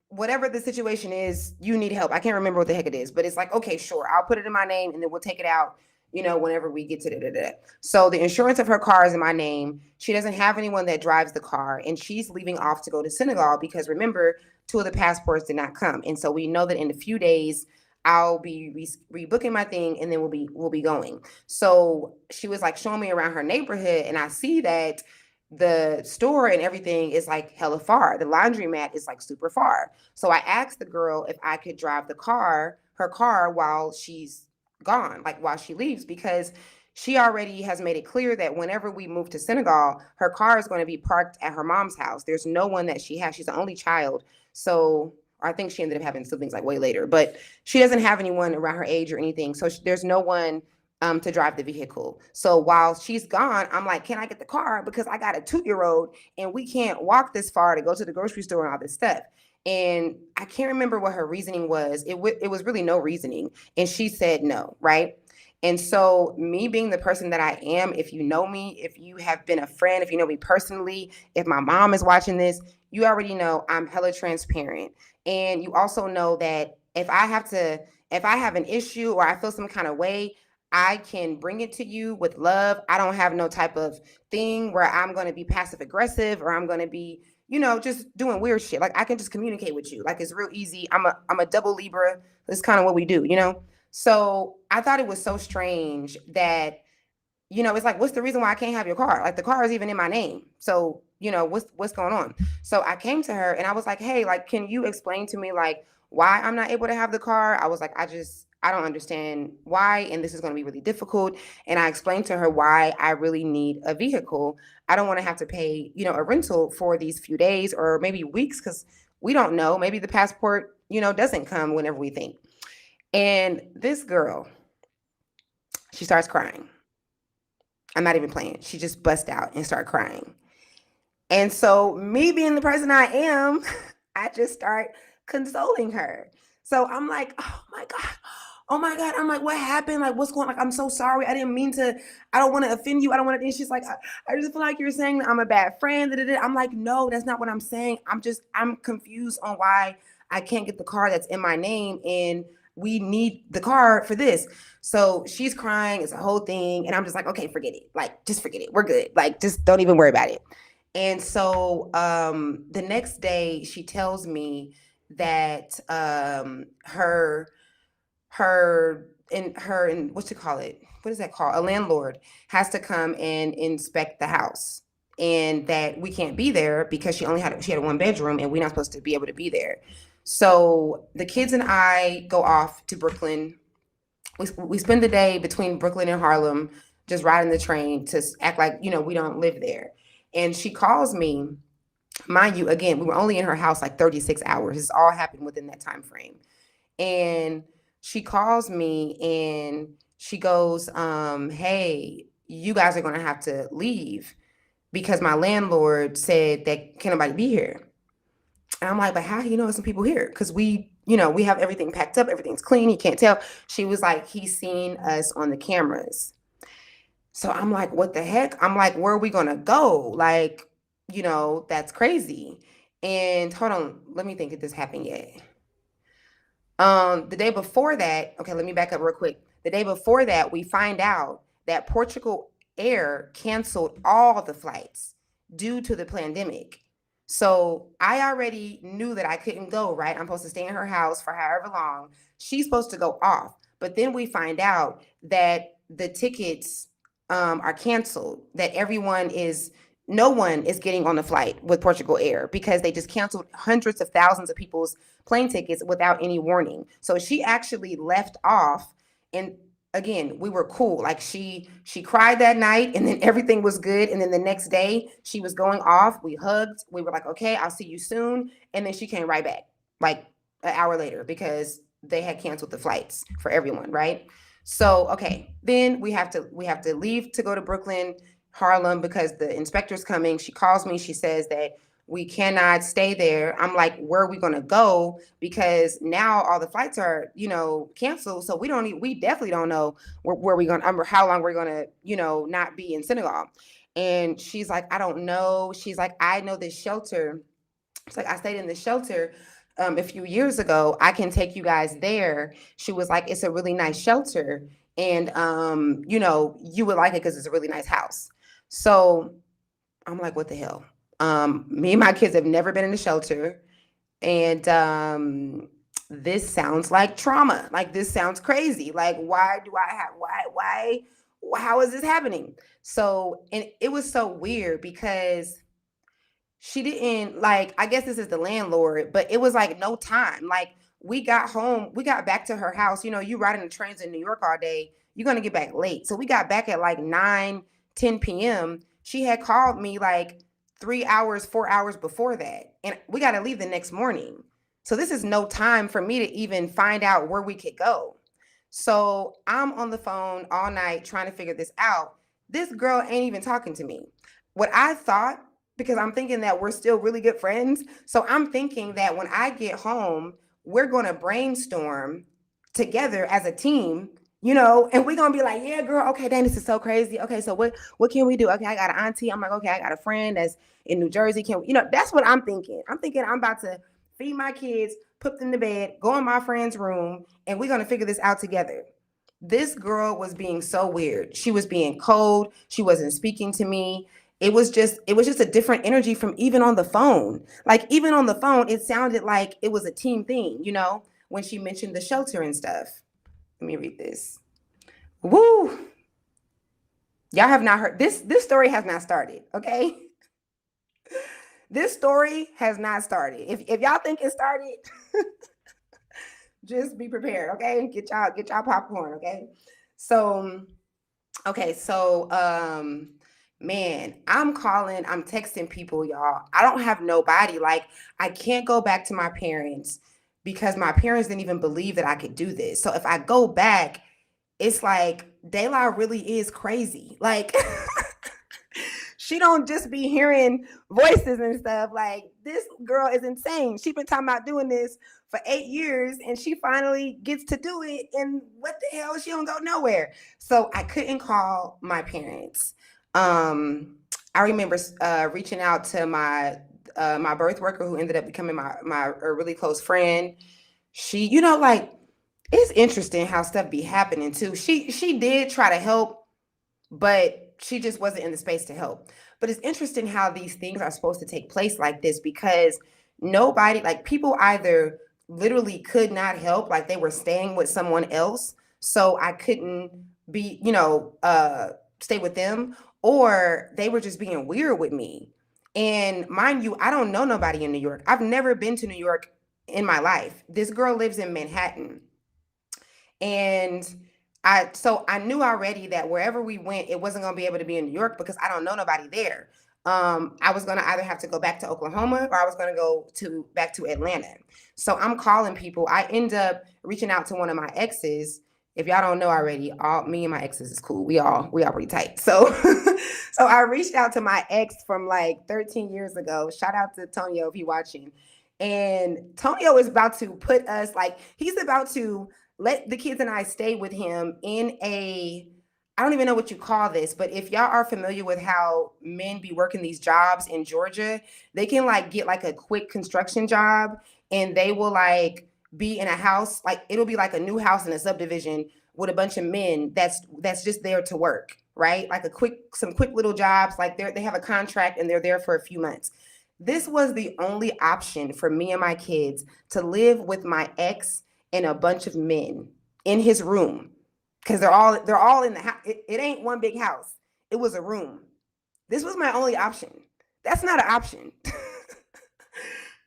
whatever the situation is, you need help. I can't remember what the heck it is, but it's like, okay, sure, I'll put it in my name and then we'll take it out, whenever we get to da. So the insurance of her car is in my name. She doesn't have anyone that drives the car, and she's leaving off to go to Senegal because remember, two of the passports did not come. And so we know that in a few days I'll be rebooking my thing, and then we'll be going. So she was like showing me around her neighborhood, and I see that the store and everything is like hella far. The laundromat is like super far. So I asked the girl if I could drive her car while she's gone, like while she leaves, because she already has made it clear that whenever we move to Senegal, her car is going to be parked at her mom's house. There's no one that she has. She's the only child. So I think she ended up having siblings like way later, but she doesn't have anyone around her age or anything. So there's no one to drive the vehicle. So while she's gone, I'm like, can I get the car? Because I got a 2-year-old and we can't walk this far to go to the grocery store and all this stuff. And I can't remember what her reasoning was. It was really no reasoning. And she said no, right? And so me being the person that I am, if you know me, if you have been a friend, if you know me personally, if my mom is watching this, you already know I'm hella transparent. And you also know that if I have an issue or I feel some kind of way, I can bring it to you with love. I don't have no type of thing where I'm going to be passive aggressive or I'm going to be, just doing weird shit. Like I can just communicate with you. Like it's real easy. I'm a double Libra. That's kind of what we do. So I thought it was so strange that, it's like, what's the reason why I can't have your car? Like the car is even in my name. So, what's going on? So I came to her and I was like, hey, like, can you explain to me like why I'm not able to have the car? I was like, I don't understand why, and this is going to be really difficult. And I explained to her why I really need a vehicle. I don't want to have to pay, a rental for these few days or maybe weeks, because we don't know. Maybe the passport, doesn't come whenever we think. And this girl, she starts crying. I'm not even playing. She just bust out and start crying. And so me being the person I am, I just start consoling her. So I'm like, oh my God. Oh my God. I'm like, what happened? Like, what's going on? Like, I'm so sorry. I didn't mean to, I don't want to offend you. I don't want to. And she's like, I just feel like you're saying that I'm a bad friend. I'm like, no, that's not what I'm saying. I'm confused on why I can't get the car that's in my name. And we need the car for this. So she's crying. It's a whole thing. And I'm just like, okay, forget it. Like, just forget it. We're good. Like, just don't even worry about it. And so the next day she tells me that her what you call it? What is that called? A landlord has to come and inspect the house. And that we can't be there because she had a 1 bedroom and we're not supposed to be able to be there. So the kids and I go off to Brooklyn. We spend the day between Brooklyn and Harlem, just riding the train to act like, we don't live there. And she calls me, mind you, again, we were only in her house like 36 hours. This all happened within that time frame. And she calls me and she goes, hey, you guys are going to have to leave because my landlord said that can nobody be here. And I'm like, but how do you know there's some people here? Because we have everything packed up. Everything's clean. You can't tell. She was like, he's seen us on the cameras. So I'm like, what the heck? I'm like, where are we going to go? Like, that's crazy. And hold on, let me think if this happened yet. The day before that, okay, let me back up real quick. The day before that, we find out that Portugal Air canceled all the flights due to the pandemic. So I already knew that I couldn't go, right? I'm supposed to stay in her house for however long. She's supposed to go off. But then we find out that the tickets are canceled, that no one is getting on the flight with Portugal Air because they just canceled hundreds of thousands of people's plane tickets without any warning. So she actually left off, and again, we were cool. Like she cried that night, and then everything was good, and then the next day she was going off. We hugged. We were like, "Okay, I'll see you soon." And then she came right back like an hour later because they had canceled the flights for everyone, right? So, okay, then we have to leave to go to Brooklyn, Harlem, because the inspector's coming. She calls me. She says that we cannot stay there. I'm like, where are we going to go? Because now all the flights are, canceled. So we definitely don't know where we going to, how long we're going to, not be in Senegal. And she's like, I don't know. She's like, I know this shelter. It's like, I stayed in the shelter a few years ago. I can take you guys there. She was like, it's a really nice shelter. And, you would like it because it's a really nice house. So I'm like, what the hell? Me and my kids have never been in a shelter. And this sounds like trauma. Like, this sounds crazy. Like, how is this happening? So, and it was so weird because she didn't, like, I guess this is the landlord, but it was like no time. Like, we got home, we got back to her house. You riding the trains in New York all day, you're gonna get back late. So we got back at like 9, 10 p.m. She had called me like 3 hours, 4 hours before that. And we got to leave the next morning. So this is no time for me to even find out where we could go. So I'm on the phone all night trying to figure this out. This girl ain't even talking to me. What I thought, because I'm thinking that we're still really good friends. So I'm thinking that when I get home, we're going to brainstorm together as a team, and we're going to be like, yeah, girl, okay, dang, this is so crazy. Okay, so what can we do? Okay, I got an auntie. I'm like, okay, I got a friend that's in New Jersey. That's what I'm thinking. I'm thinking I'm about to feed my kids, put them to bed, go in my friend's room, and we're going to figure this out together. This girl was being so weird. She was being cold. She wasn't speaking to me. It was just a different energy from even on the phone. Like, even on the phone, it sounded like it was a team thing, when she mentioned the shelter and stuff. Let me read this. Woo! Y'all have not heard this. This story has not started, okay? This story has not started. If y'all think it started, just be prepared, okay? Get y'all popcorn, okay? So, okay, so man, I'm texting people, y'all. I don't have nobody. Like, I can't go back to my parents because my parents didn't even believe that I could do this. So if I go back, it's like Dayla really is crazy. Like, she don't just be hearing voices and stuff. Like, this girl is insane. She's been talking about doing this for 8 years, and she finally gets to do it. And what the hell? She don't go nowhere. So I couldn't call my parents. I remember reaching out to my birth worker, who ended up becoming my a really close friend. She, like, it's interesting how stuff be happening too. She did try to help, but she just wasn't in the space to help. But it's interesting how these things are supposed to take place like this, because nobody, like, people either literally could not help, like they were staying with someone else, so I couldn't be, stay with them, or they were just being weird with me. And mind you, I don't know nobody in New York. I've never been to New York in my life. This girl lives in Manhattan. And I knew already that wherever we went, it wasn't going to be able to be in New York because I don't know nobody there. I was going to either have to go back to Oklahoma, or I was going to go back to Atlanta. So I'm calling people. I end up reaching out to one of my exes. If y'all don't know already, me and my exes is cool. We all pretty tight. So so I reached out to my ex from like 13 years ago. Shout out to Tonio if he's watching. And Tonio is about to put us, like, he's about to let the kids and I stay with him in I don't even know what you call this, but if y'all are familiar with how men be working these jobs in Georgia, they can like get like a quick construction job, and they will like be in a house, like it'll be like a new house in a subdivision with a bunch of men that's just there to work, right? Like some quick little jobs, like they have a contract and they're there for a few months. This was the only option for me and my kids to live with my ex and a bunch of men in his room because they're all in the house. It ain't one big house. It was a room. This was my only option. That's not an option.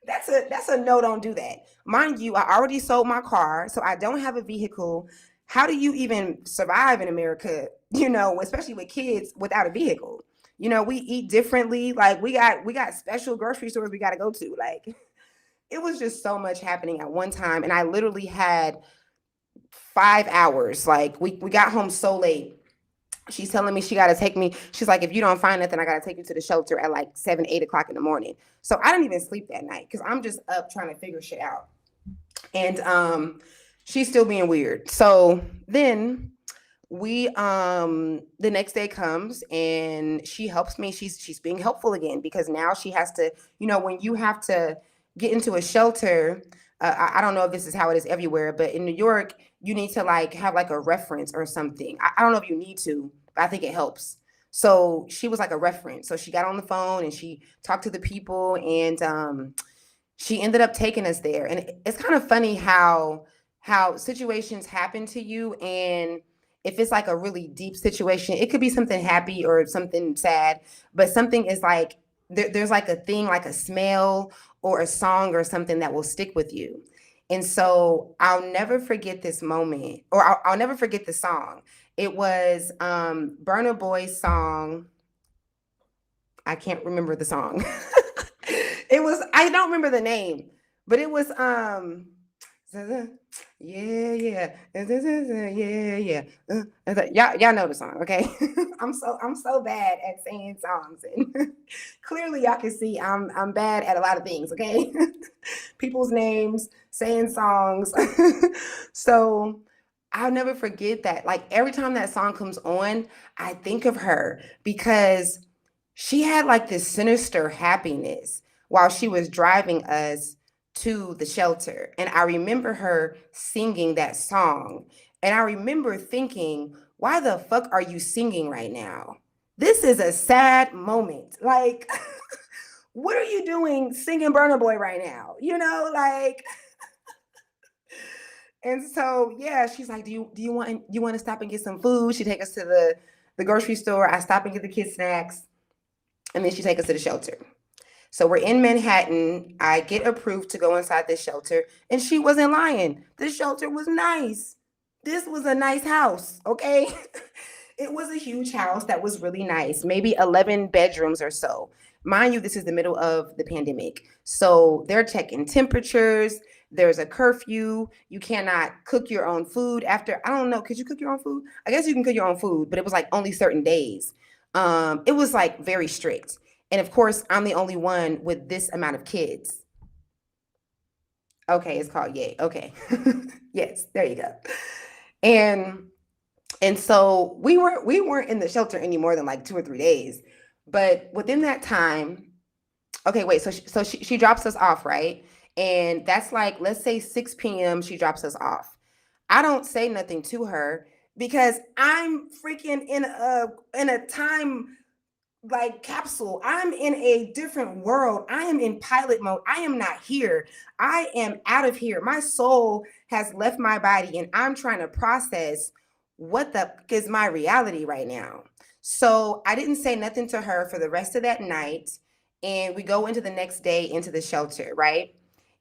That's a no, don't do that. Mind you, I already sold my car, so I don't have a vehicle. How do you even survive in America, especially with kids without a vehicle? We eat differently. Like we got special grocery stores we got to go to. Like it was just so much happening at one time, and I literally had 5 hours. Like we got home so late. She's telling me she got to take me. She's like, if you don't find nothing, I got to take you to the shelter at like 7, 8 o'clock in the morning. So I didn't even sleep that night because I'm just up trying to figure shit out. And she's still being weird. So then we the next day comes and she helps me. She's being helpful again because now she has to, when you have to get into a shelter, I don't know if this is how it is everywhere, but in New York, you need to like have like a reference or something. I don't know if you need to, but I think it helps. So she was like a reference. So she got on the phone and she talked to the people, and she ended up taking us there. And it's kind of funny how situations happen to you, and if it's like a really deep situation, it could be something happy or something sad, but something is like there's like a thing, like a smell or a song or something that will stick with you. And so I'll never forget this moment, or I'll never forget the song. It was Burna Boy's song. I can't remember the song. I don't remember the name, but it was yeah, yeah, yeah, yeah. Y'all know the song, okay? I'm so bad at saying songs, and clearly y'all can see I'm bad at a lot of things, okay? People's names, saying songs. So I'll never forget that. Like every time that song comes on, I think of her because she had like this sinister happiness while she was driving us to the shelter. And I remember her singing that song. And I remember thinking, why the fuck are you singing right now? This is a sad moment. Like, what are you doing singing Burna Boy right now? Like, and so yeah, she's like, do you want to stop and get some food? She take us to the grocery store. I stop and get the kids snacks, and then she take us to the shelter. So we're in Manhattan. I get approved to go inside this shelter, and she wasn't lying. This shelter was nice. This was a nice house, okay? It was a huge house that was really nice, maybe 11 bedrooms or so. Mind you, this is the middle of the pandemic. So they're checking temperatures. There's a curfew. You cannot cook your own food after, I don't know, could you cook your own food? I guess you can cook your own food, but it was like only certain days. It was like very strict. And of course, I'm the only one with this amount of kids. Okay, it's called Yay. Okay. Yes, there you go. And so we weren't in the shelter any more than like 2 or 3 days. But within that time, okay, wait, so she drops us off, right? And that's like, let's say 6 p.m. she drops us off. I don't say nothing to her because I'm freaking in a time like capsule. I'm in a different world. I am in pilot mode. I am not here. I am out of here. My soul has left my body, and I'm trying to process what the fuck is my reality right now. So I didn't say nothing to her for the rest of that night. And we go into the next day into the shelter, right?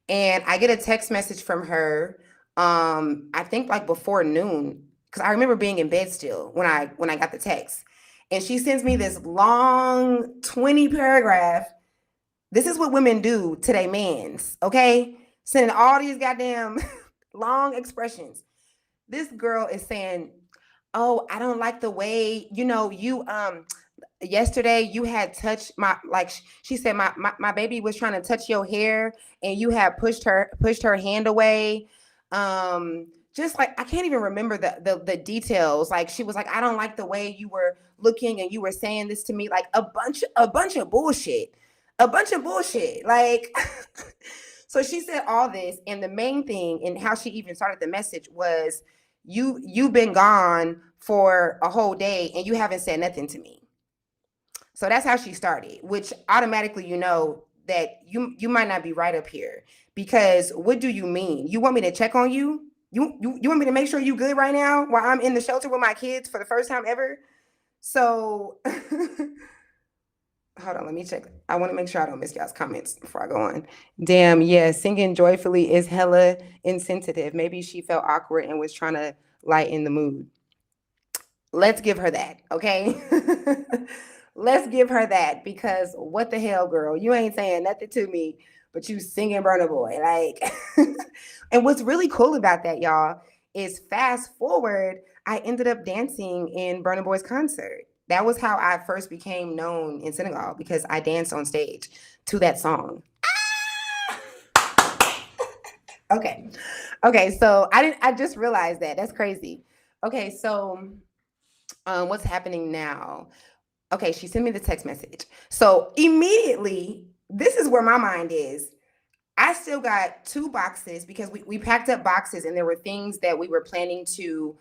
And I get a text message from her. I think like before noon, because I remember being in bed still when I got the text. And she sends me this long 20 paragraph. This is what women do to their mans, okay? Sending all these goddamn long expressions. This girl is saying, "Oh, I don't like the way, you yesterday you had touched my, like she said, my baby was trying to touch your hair and you had pushed her hand away." Just like, I can't even remember the details. Like she was like, "I don't like the way you were looking and you were saying this to me," like a bunch of bullshit. A bunch of bullshit. Like so she said all this, and the main thing and how she even started the message was, you've been gone for a whole day and you haven't said nothing to me. So that's how she started, which automatically, that you might not be right up here. Because what do you mean? You want me to check on you? You want me to make sure you good right now while I'm in the shelter with my kids for the first time ever? So hold on, let me check. I want to make sure I don't miss y'all's comments before I go on. Damn, yeah, singing joyfully is hella insensitive. Maybe she felt awkward and was trying to lighten the mood. Let's give her that, okay? Let's give her that, because what the hell, girl? You ain't saying nothing to me, but you singing Burna Boy. Like, and what's really cool about that, y'all, is fast forward, I ended up dancing in Burna Boy's concert. That was how I first became known in Senegal, because I danced on stage to that song. Okay. Okay, so I just realized that. That's crazy. Okay, so what's happening now? Okay, she sent me the text message. So immediately, this is where my mind is. I still got 2 boxes, because we packed up boxes and there were things that we were planning to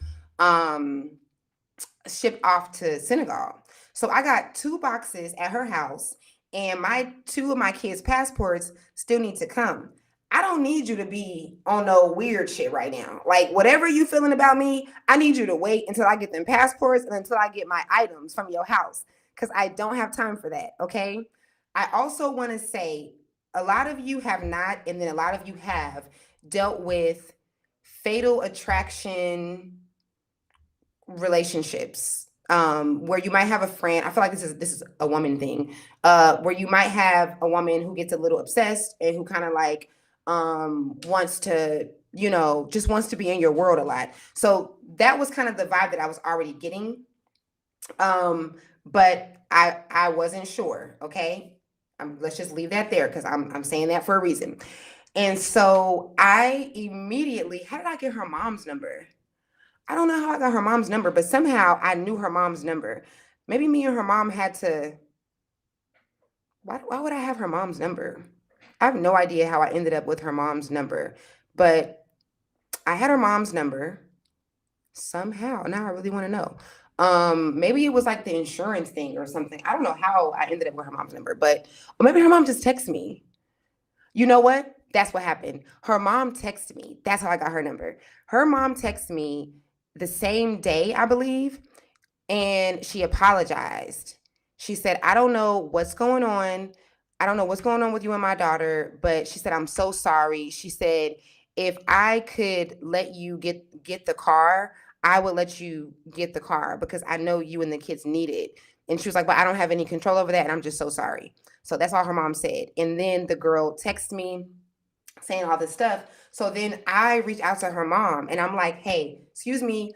ship off to Senegal. So I got 2 boxes at her house, and my 2 of my kids' passports still need to come. I don't need you to be on no weird shit right now. Like, whatever you feeling about me, I need you to wait until I get them passports and until I get my items from your house, because I don't have time for that, okay? I also want to say, a lot of you have not, and then a lot of you have dealt with fatal attraction relationships, where you might have a friend. I feel like this is a woman thing, where you might have a woman who gets a little obsessed and who kind of like wants to, just wants to be in your world a lot. So that was kind of the vibe that I was already getting, but I wasn't sure. Okay, let's just leave that there, because I'm saying that for a reason. And so I immediately, how did I get her mom's number? I don't know how I got her mom's number, but somehow I knew her mom's number. Maybe me and her mom had to. Why would I have her mom's number? I have no idea how I ended up with her mom's number, but I had her mom's number somehow. Now I really want to know. Maybe it was like the insurance thing or something. I don't know how I ended up with her mom's number, but or maybe her mom just texted me. You know what? That's what happened. Her mom texted me. That's how I got her number. Her mom texted me the same day, I believe, and she apologized. She said, I don't know what's going on. I don't know what's going on with you and my daughter, but she said, I'm so sorry. She said, if I could let you get the car, I would let you get the car, because I know you and the kids need it. And she was like, but I don't have any control over that, and I'm just so sorry. So that's all her mom said. And then the girl texted me saying all this stuff. So then I reached out to her mom and I'm like, hey, excuse me,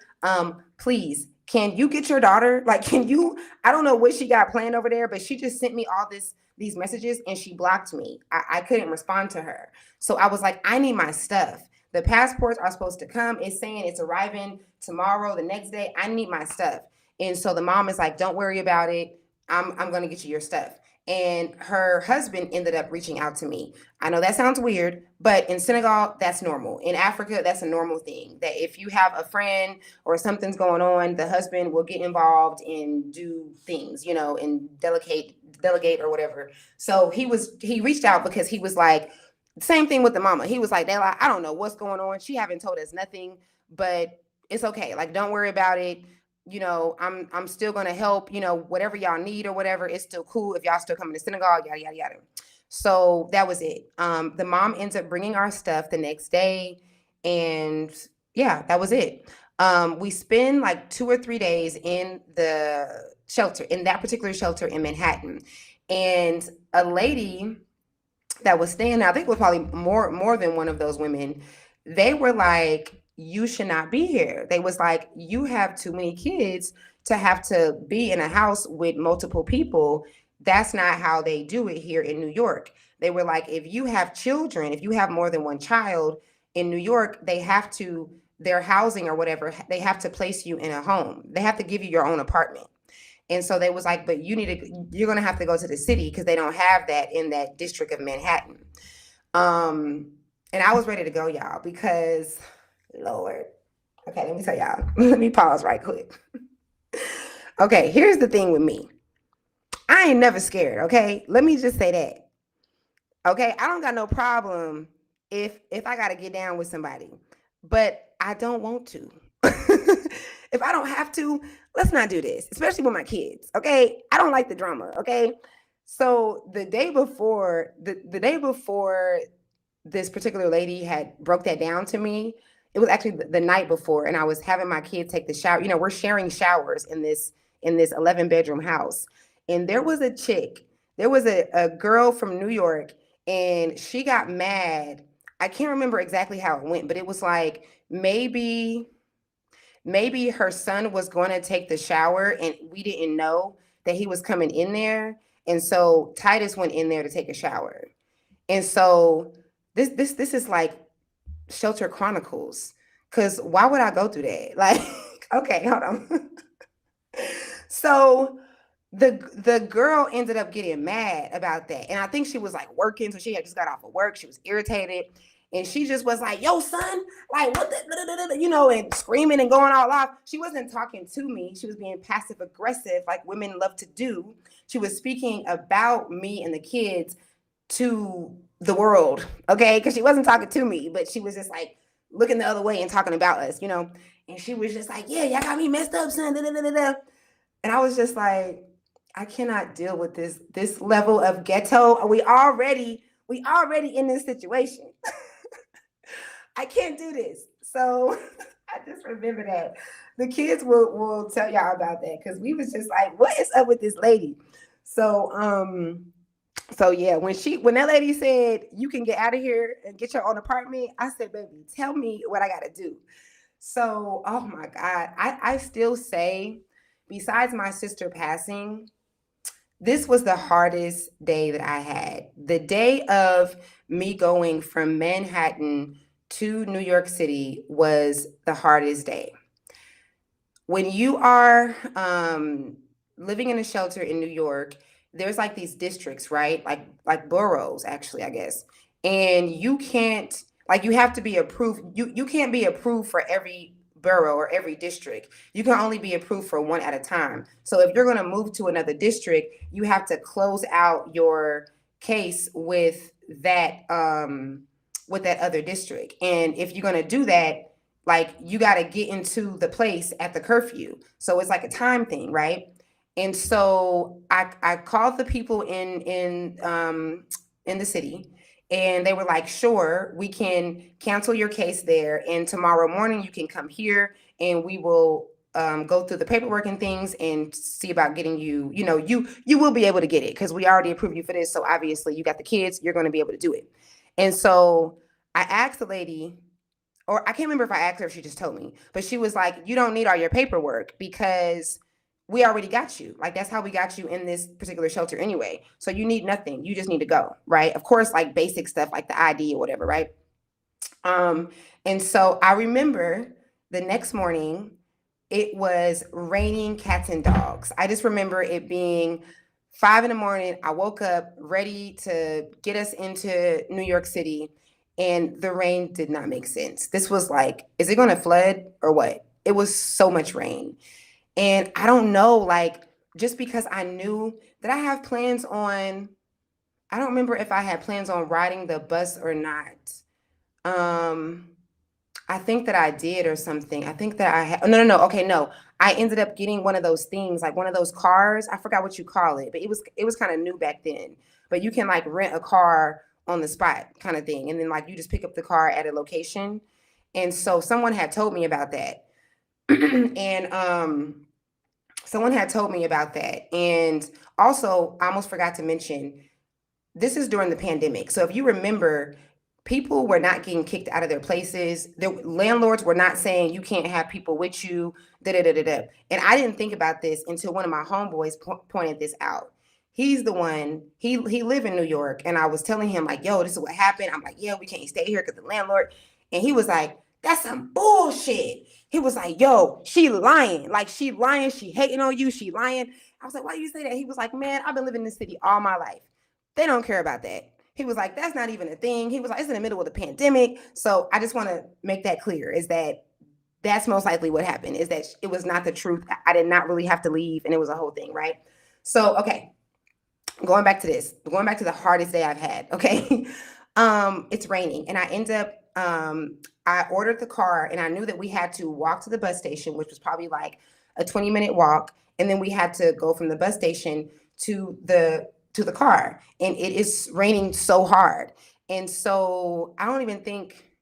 please, can you get your daughter? Like, can you, I don't know what she got planned over there, but she just sent me all these messages and she blocked me. I couldn't respond to her. So I was like, I need my stuff. The passports are supposed to come. It's saying it's arriving tomorrow, the next day. I need my stuff. And so the mom is like, don't worry about it. I'm going to get you your stuff. And her husband ended up reaching out to me. I know that sounds weird, but in Senegal, that's normal. In Africa, that's a normal thing. That if you have a friend or something's going on, the husband will get involved and do things, and delegate or whatever. So he reached out because he was like, same thing with the mama. He was like, I don't know what's going on. She haven't told us nothing, but it's okay. Like, don't worry about it. I'm still going to help, whatever y'all need or whatever. It's still cool if y'all still coming to Senegal, yada, yada, yada. So that was it. The mom ends up bringing our stuff the next day. And yeah, that was it. We spend like 2 or 3 days in the shelter, in that particular shelter in Manhattan. And a lady that was staying there, I think it was probably more than one of those women, they were like, you should not be here. They was like, you have too many kids to have to be in a house with multiple people. That's not how they do it here in New York. They were like, if you have children, if you have more than one child in New York, they have to, their housing or whatever, they have to place you in a home. They have to give you your own apartment. And so they was like, but you're going to have to go to the city because they don't have that in that district of Manhattan. And I was ready to go, y'all, because Lord. Okay, let me tell y'all. Let me pause right quick. Okay, here's the thing with me. I ain't never scared, okay? Let me just say that. Okay, I don't got no problem if I gotta get down with somebody, but I don't want to. If I don't have to, let's not do this, especially with my kids. Okay, I don't like the drama. Okay, so the day before this particular lady had broke that down to me, it was actually the night before, and I was having my kids take the shower. You know, we're sharing showers in this 11-bedroom house, and there was a chick. There was a girl from New York, and she got mad. I can't remember exactly how it went, but it was like maybe her son was going to take the shower and we didn't know that he was coming in there. And so Titus went in there to take a shower. And so this is like Shelter Chronicles. Cause why would I go through that? Like, okay, hold on. So the girl ended up getting mad about that. And I think she was like working, so she had just got off of work. She was irritated. And she just was like, yo, son, like what the, you know, and screaming and going all off. She wasn't talking to me. She was being passive aggressive, like women love to do. She was speaking about me and the kids to the world, okay? Because she wasn't talking to me, but she was just like looking the other way and talking about us, you know? And she was just like, yeah, y'all got me messed up, son. Da, da, da, da, da. And I was just like, I cannot deal with this level of ghetto. We already in this situation. I can't do this. So I just remember that. The kids will tell y'all about that because we was just like, what is up with this lady? So yeah, when that lady said you can get out of here and get your own apartment, I said, baby, tell me what I gotta do. So oh my God, I still say, besides my sister passing, this was the hardest day that I had. The day of me going from Manhattan to New York City was the hardest day. When you are living in a shelter in New York, there's like these districts, right? Like boroughs, actually, I guess. And you can't like you have to be approved. You can't be approved for every borough or every district. You can only be approved for one at a time. So if you're going to move to another district, you have to close out your case with that other district. And if you're going to do that, like you got to get into the place at the curfew. So it's like a time thing, right? And so I called the people in the city, and they were like, sure, we can cancel your case there, and tomorrow morning you can come here and we will go through the paperwork and things and see about getting you, you know, you will be able to get it because we already approved you for this. So obviously you got the kids, you're going to be able to do it. And so I asked the lady, or I can't remember if I asked her if she just told me, but she was like, you don't need all your paperwork because we already got you. Like that's how we got you in this particular shelter anyway. So you need nothing. You just need to go, right? Of course, like basic stuff like the ID or whatever, right? Um, and so I remember the next morning it was raining cats and dogs. I just remember it being 5 in the morning. I woke up ready to get us into New York City, and the rain did not make sense. This was like, is it going to flood or what? It was so much rain. And I don't know, like, just because I knew that I have plans on, I don't remember if I had plans on riding the bus or not. Um, I think that I did or something. I think that I had, oh, no. Okay, no. I ended up getting one of those things, like one of those cars. I forgot what you call it, but it was kind of new back then. But you can like rent a car on the spot kind of thing. And then like you just pick up the car at a location. And so someone had told me about that. And someone had told me about that. And also, I almost forgot to mention, this is during the pandemic. So if you remember, people were not getting kicked out of their places. The landlords were not saying you can't have people with you. Da, da, da, da, da. And I didn't think about this until one of my homeboys pointed this out. He's the one, he lived in New York, and I was telling him like, yo, this is what happened. I'm like, yeah, we can't stay here because the landlord. And he was like, that's some bullshit. He was like, yo, she lying. Like she lying. She hating on you. She lying. I was like, why do you say that? He was like, man, I've been living in this city all my life. They don't care about that. He was like, that's not even a thing. He was like, it's in the middle of the pandemic. So I just want to make that clear, is that that's most likely what happened, is that it was not the truth. I did not really have to leave, and it was a whole thing, right? So, okay. going back to the hardest day I've had. Okay. It's raining and I end up, I ordered the car and I knew that we had to walk to the bus station, which was probably like a 20-minute walk. And then we had to go from the bus station to the car. And it is raining so hard. And so I don't even think,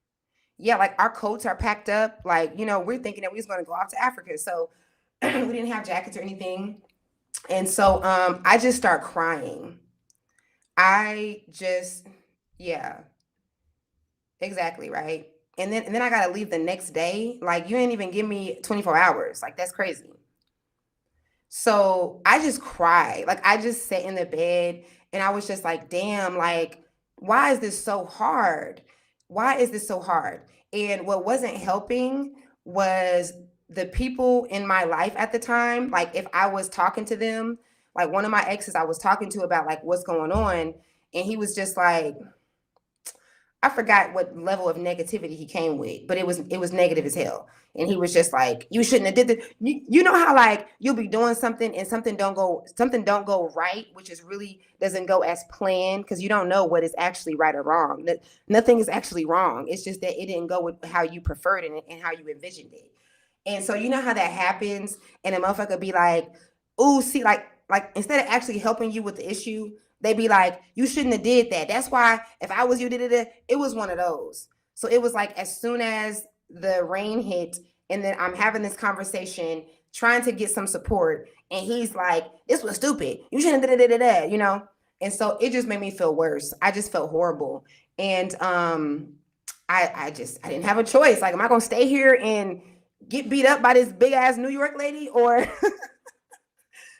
yeah, like our coats are packed up. Like, we're thinking that we was gonna go out to Africa. So we didn't have jackets or anything. And so I just start crying. I just, yeah, exactly, right. And then I gotta leave the next day. Like you ain't even give me 24 hours. Like that's crazy. So I just cried. Like I just sat in the bed and I was just like, damn, like, why is this so hard? Why is this so hard? And what wasn't helping was the people in my life at the time. Like if I was talking to them, like one of my exes I was talking to about like what's going on, and he was just like, I forgot what level of negativity he came with, but it was negative as hell. And he was just like, "You shouldn't have did this." You know how like you'll be doing something and something don't go right, which is really doesn't go as planned because you don't know what is actually right or wrong. Nothing is actually wrong. It's just that it didn't go with how you preferred it and how you envisioned it. And so you know how that happens, and a motherfucker be like, "Ooh, see, like instead of actually helping you with the issue, they be like, you shouldn't have did that. That's why if I was you, did it. It was one of those. So it was like as soon as the rain hit, and then I'm having this conversation, trying to get some support, and he's like, "This was stupid. You shouldn't have did it." And so it just made me feel worse. I just felt horrible, and I didn't have a choice. Like, am I gonna stay here and get beat up by this big ass New York lady, or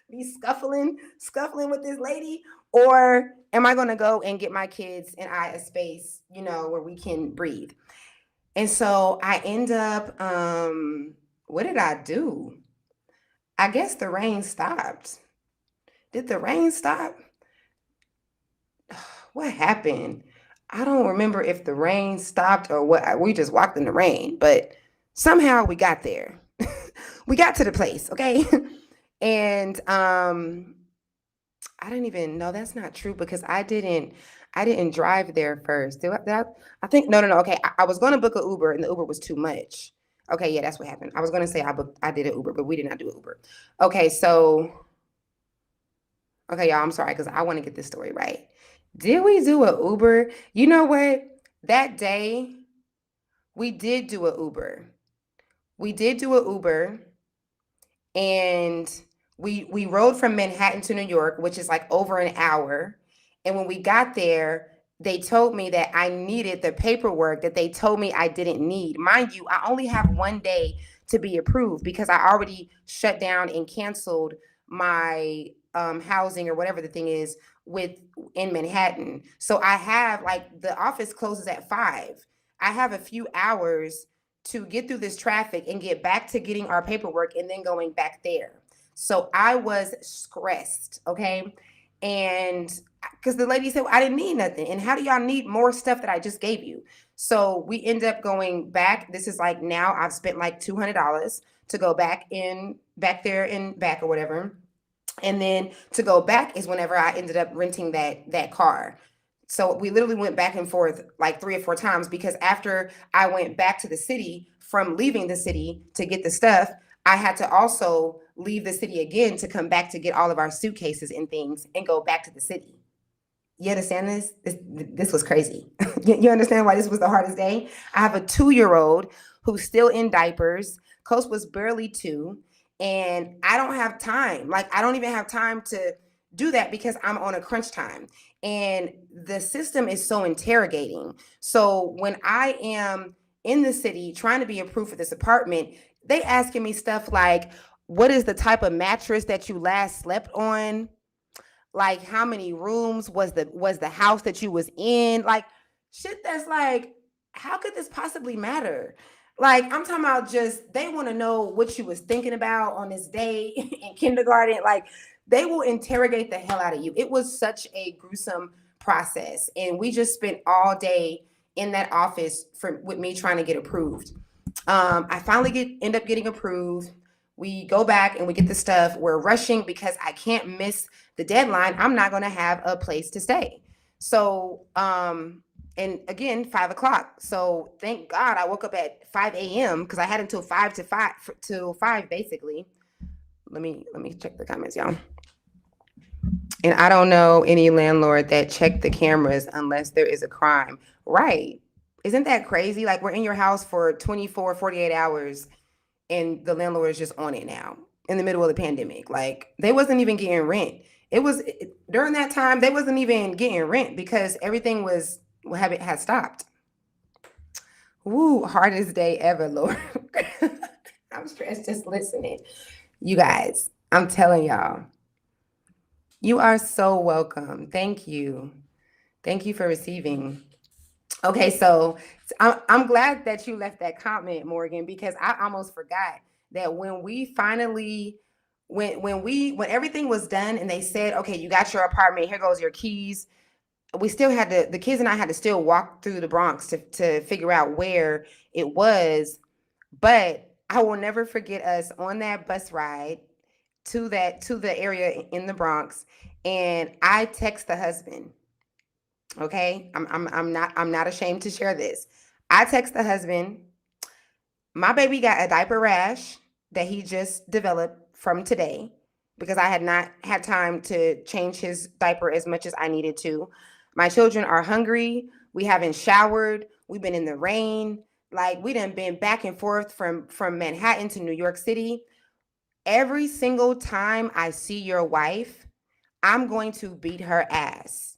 be scuffling with this lady, or am I going to go and get my kids and I a space, where we can breathe? And so I end up, what did I do? I guess the rain stopped. Did the rain stop? What happened? I don't remember if the rain stopped or what. We just walked in the rain, but somehow we got there. We got to the place, okay? And I didn't even know that's not true because I didn't drive there first. I think no. Okay, I was gonna book an Uber and the Uber was too much. Okay, yeah, that's what happened. I was gonna say I did an Uber, but we did not do an Uber. Okay, so okay, y'all, I'm sorry because I want to get this story right. Did we do an Uber? You know what? That day we did do an Uber. We did do an Uber, and we rode from Manhattan to New York, which is like over an hour. And when we got there, they told me that I needed the paperwork that they told me I didn't need. Mind you, I only have one day to be approved because I already shut down and canceled my housing or whatever the thing is with in Manhattan. So I have like the office closes at 5. I have a few hours to get through this traffic and get back to getting our paperwork and then going back there. So I was stressed, okay? And because the lady said, "Well, I didn't need nothing. And how do y'all need more stuff that I just gave you?" So we end up going back. This is like now I've spent like $200 to go back there and back or whatever. And then to go back is whenever I ended up renting that car. So we literally went back and forth like 3 or 4 times because after I went back to the city from leaving the city to get the stuff, I had to also leave the city again to come back to get all of our suitcases and things and go back to the city. You understand this? This was crazy. You understand why this was the hardest day? I have a 2-year-old who's still in diapers. Coach was barely 2, and I don't have time. Like, I don't even have time to do that because I'm on a crunch time. And the system is so interrogating. So when I am in the city trying to be approved for this apartment, they asking me stuff like, what is the type of mattress that you last slept on? Like how many rooms was the house that you was in? Like shit that's like, how could this possibly matter? Like I'm talking about just they want to know what you was thinking about on this day in kindergarten. Like they will interrogate the hell out of you. It was such a gruesome process. And we just spent all day in that office with me trying to get approved. I finally end up getting approved. We go back and we get the stuff. We're rushing because I can't miss the deadline. I'm not going to have a place to stay. So, and again, 5 o'clock. So thank God I woke up at 5 a.m. because I had until 5 basically. Let me check the comments, y'all. And I don't know any landlord that checked the cameras unless there is a crime. Right. Isn't that crazy? Like we're in your house for 24, 48 hours and the landlord is just on it now in the middle of the pandemic. Like they wasn't even getting rent. During that time, they wasn't even getting rent because everything had stopped. Woo, hardest day ever, Lord. I'm stressed just listening. You guys, I'm telling y'all, you are so welcome. Thank you. Thank you for receiving. Okay, so I'm glad that you left that comment, Morgan, because I almost forgot that when we finally when everything was done and they said, okay, you got your apartment, here goes your keys. We still had the kids and I had to still walk through the Bronx to figure out where it was. But I will never forget us on that bus ride to the area in the Bronx, and I text the husband. Okay, I'm not ashamed to share this. I text the husband. My baby got a diaper rash that he just developed from today because I had not had time to change his diaper as much as I needed to. My children are hungry. We haven't showered. We've been in the rain. Like we done been back and forth from Manhattan to New York City. Every single time I see your wife, I'm going to beat her ass.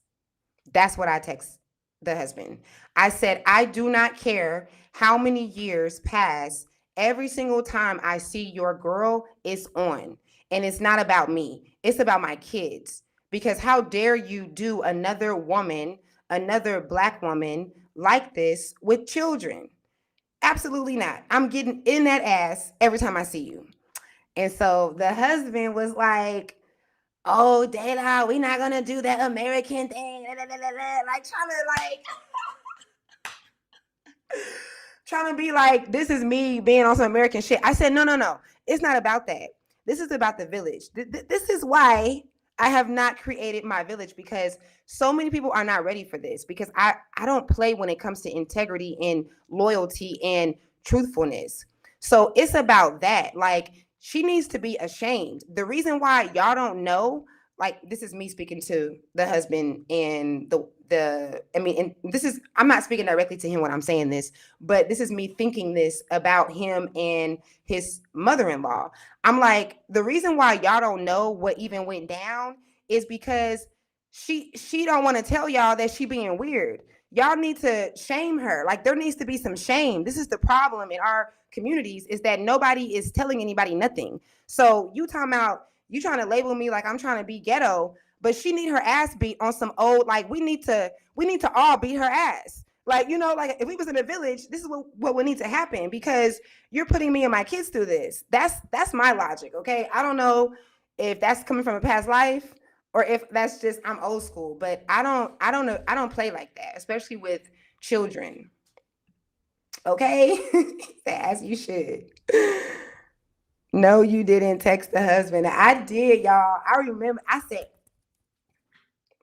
That's what I text the husband. I said, I do not care how many years pass. Every single time I see your girl, it's on. And it's not about me, it's about my kids. Because how dare you do another woman, another Black woman like this with children? Absolutely not. I'm getting in that ass every time I see you. And so the husband was like, oh, Dayla, we're not gonna do that American thing. Like trying to be like, this is me being on some American shit. I said, no. It's not about that. This is about the village. This is why I have not created my village, because so many people are not ready for this, because I don't play when it comes to integrity and loyalty and truthfulness. So it's about that. Like, she needs to be ashamed. The reason why y'all don't know, like, this is me speaking to the husband and and this is, I'm not speaking directly to him when I'm saying this, but this is me thinking this about him and his mother-in-law. I'm like, the reason why y'all don't know what even went down is because she don't want to tell y'all that she being weird. Y'all need to shame her. Like, there needs to be some shame. This is the problem in our communities, is that nobody is telling anybody nothing. So you talking about, you trying to label me like I'm trying to be ghetto, but she need her ass beat on some old, like, we need to all beat her ass. Like, like if we was in a village, this is what would need to happen, because you're putting me and my kids through this. That's my logic. Okay. I don't know if that's coming from a past life or if that's just, I'm old school, but I don't know. I don't play like that, especially with children. Okay. As you should. No, you didn't text the husband. I did, y'all. I remember I said,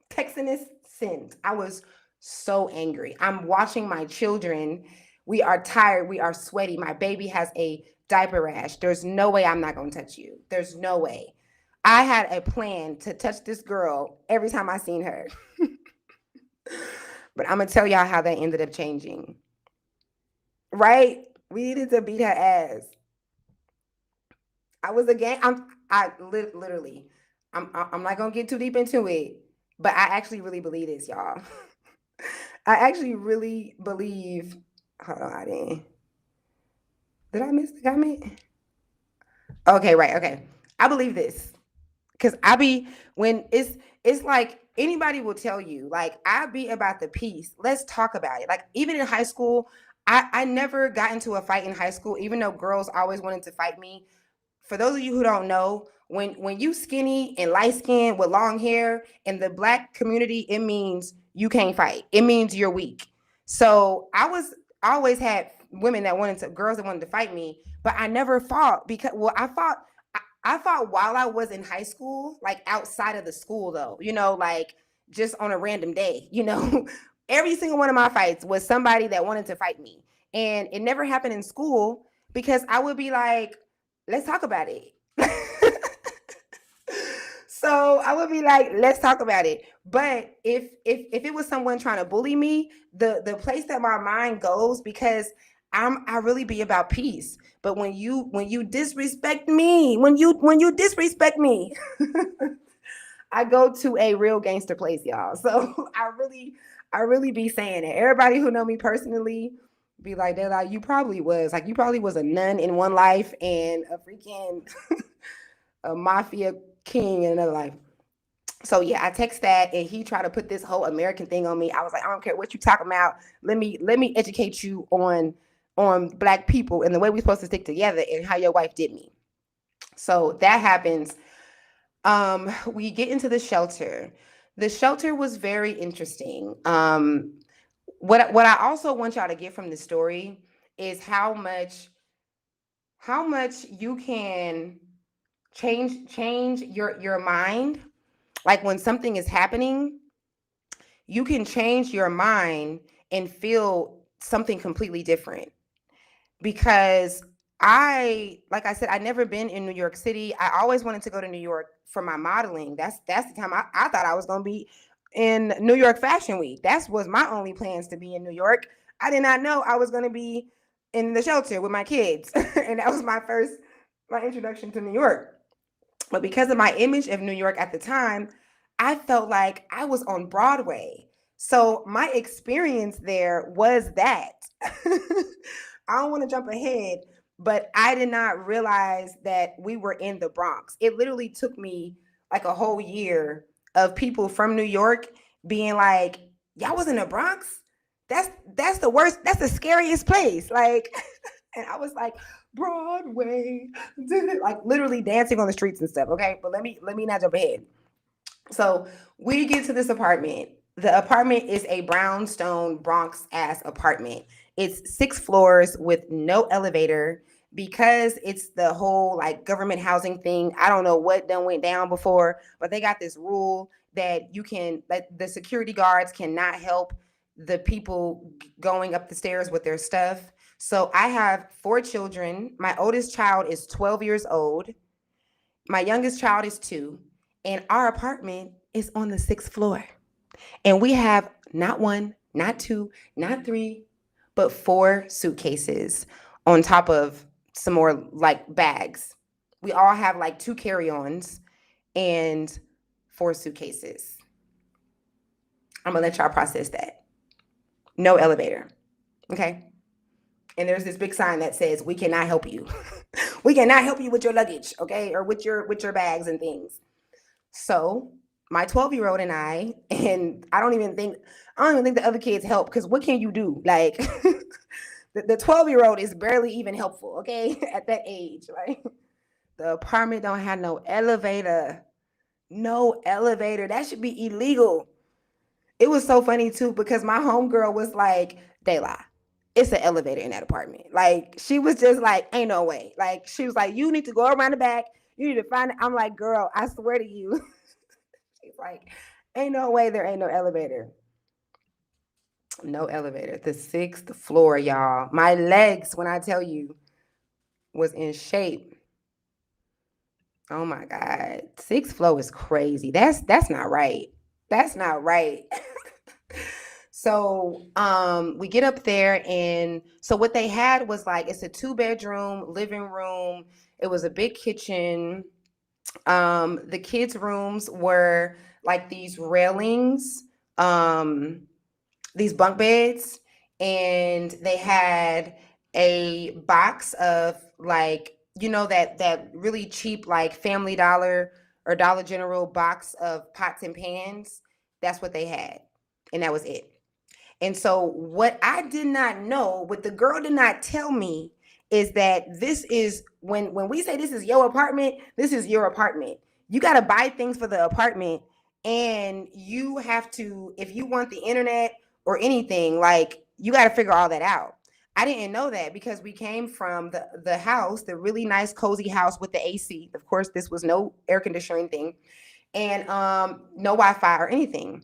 texting is sent. I was so angry. I'm watching my children. We are tired. We are sweaty. My baby has a diaper rash. There's no way I'm not going to touch you. There's no way. I had a plan to touch this girl every time I seen her. But I'm going to tell y'all how that ended up changing. Right? We needed to beat her ass. I was literally, I'm not going to get too deep into it, but I actually really believe this, y'all. I actually really believe, hold on, did I miss the comment? Okay, right, okay. I believe this. Cause when it's like, anybody will tell you, like, I be about the peace. Let's talk about it. Like, even in high school, I never got into a fight in high school, even though girls always wanted to fight me. For those of you who don't know, when you skinny and light skinned with long hair in the Black community, it means you can't fight. It means you're weak. So I always had girls that wanted to fight me, but I never fought because, well, I fought while I was in high school, like outside of the school though, like just on a random day, every single one of my fights was somebody that wanted to fight me. And it never happened in school because I would be like, let's talk about it. So I would be like, let's talk about it. But if it was someone trying to bully me, the place that my mind goes, because I really be about peace. But when you disrespect me, when you disrespect me, I go to a real gangster place, y'all. So I really be saying it. Everybody who know me personally be like, they're like, you probably was a nun in one life and a freaking a mafia king in another life. So yeah, I text that and he tried to put this whole American thing on me. I was like, I don't care what you talking about. Let me educate you on black people and the way we're supposed to stick together and how your wife did me. So that happens. We get into the shelter. The shelter was very interesting. What I also want y'all to get from the story is how much you can change your mind. Like when something is happening, you can change your mind and feel something completely different. Because like I said, I never been in New York City. I always wanted to go to New York for my modeling. That's the time I thought I was gonna be in New York Fashion Week. That was my only plans, to be in New York. I did not know I was gonna be in the shelter with my kids. And that was my introduction to New York. But because of my image of New York at the time, I felt like I was on Broadway. So my experience there was that. I don't want to jump ahead, but I did not realize that we were in the Bronx. It literally took me like a whole year of people from New York being like, y'all was in the Bronx? That's the worst, that's the scariest place. Like, and I was like, Broadway, like literally dancing on the streets and stuff. Okay, but let me not jump ahead. So we get to this apartment. The apartment is a brownstone Bronx ass apartment. It's 6 floors with no elevator because it's the whole like government housing thing. I don't know what done went down before, but they got this rule that the security guards cannot help the people going up the stairs with their stuff. So I have 4 children. My oldest child is 12 years old. My youngest child is 2, and our apartment is on the 6th floor. And we have not one, not two, not three, but 4 suitcases on top of some more like bags. We all have like 2 carry-ons and 4 suitcases. I'm gonna let y'all process that. No elevator. Okay. And there's this big sign that says, we cannot help you. We cannot help you with your luggage, okay, or with your bags and things. So my 12-year-old and I don't even think the other kids help, because what can you do? Like the 12-year-old is barely even helpful, okay, at that age. Like the apartment don't have no elevator. No elevator. That should be illegal. It was so funny too, because my homegirl was like, they lie. It's an elevator in that apartment. Like, she was just like, ain't no way. Like, she was like, you need to go around the back. You need to find it. I'm like, girl, I swear to you. She's like, ain't no way there ain't no elevator. No elevator. The 6th floor, y'all. My legs, when I tell you, was in shape. Oh my God. 6th floor is crazy. That's not right. That's not right. So we get up there, and so what they had was like, it's a 2-bedroom living room. It was a big kitchen. The kids' rooms were like these railings, these bunk beds, and they had a box of like, that really cheap like Family Dollar or Dollar General box of pots and pans. That's what they had, and that was it. And so what I did not know, what the girl did not tell me, is that this is when we say this is your apartment, this is your apartment. You got to buy things for the apartment, and you have to, if you want the internet or anything, like, you got to figure all that out. I didn't know that because we came from the house, the really nice cozy house with the AC. Of course, this was no air conditioning thing, and no Wi-Fi or anything.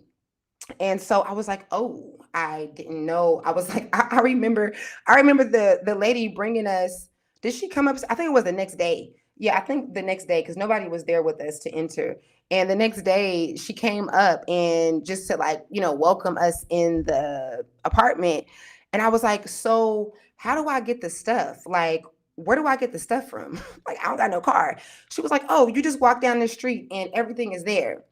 And so I was like, oh, I didn't know. I was like, I remember the lady bringing us. Did she come up? I think it was the next day. Yeah, I think the next day because nobody was there with us to enter. And the next day she came up and just to like, welcome us in the apartment. And I was like, so how do I get the stuff? Like, where do I get the stuff from? Like, I don't got no car. She was like, oh, you just walk down the street and everything is there.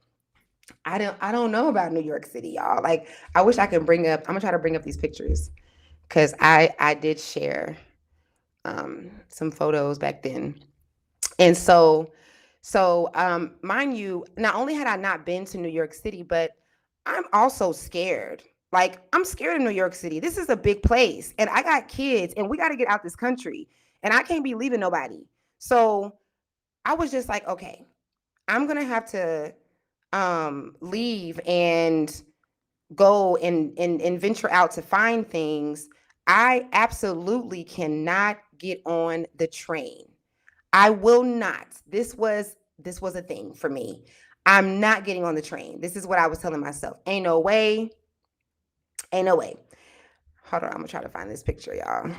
I don't know about New York City, y'all. Like I wish I could bring up. I'm gonna try to bring up these pictures because I did share some photos back then, and so mind you, not only had I not been to New York City, but I'm also scared. Like I'm scared of New York City. This is a big place, and I got kids, and we got to get out this country, and I can't be leaving nobody. So I was just like, okay, I'm gonna have to leave and go and venture out to find things. I absolutely cannot get on the train. I will not. This was a thing for me. I'm not getting on the train. This is what I was telling myself. Ain't no way. Ain't no way. Hold on, I'm gonna try to find this picture, y'all.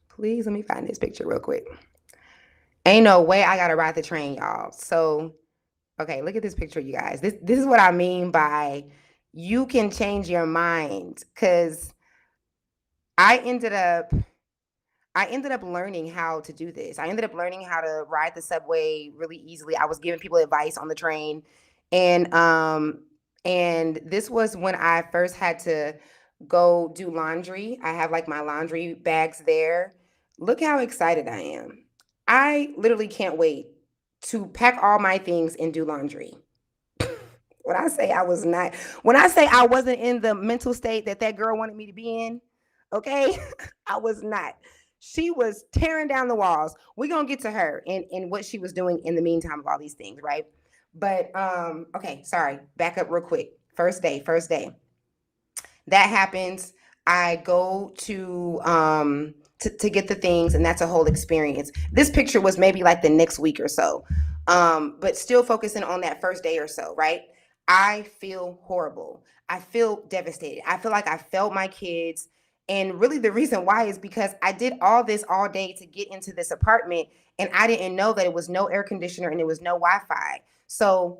Please let me find this picture real quick. Ain't no way I gotta ride the train, y'all. So okay, look at this picture, you guys. This is what I mean by you can change your mind. Cause I ended up I ended up learning how to do this. I ended up learning how to ride the subway really easily. I was giving people advice on the train. And this was when I first had to go do laundry. I have like my laundry bags there. Look how excited I am. I literally can't wait to pack all my things and do laundry. When I say I was not, when I say I wasn't in the mental state that that girl wanted me to be in, okay, I was not. She was tearing down the walls. We're gonna get to her and what she was doing in the meantime of all these things, right? But okay, sorry, back up real quick. First day. That happens. I go to get the things, and that's a whole experience. This picture was maybe like the next week or so. But still focusing on that first day or so, right? I feel horrible. I feel devastated. I feel like I failed my kids. And really the reason why is because I did all this all day to get into this apartment, and I didn't know that it was no air conditioner and it was no Wi-Fi. So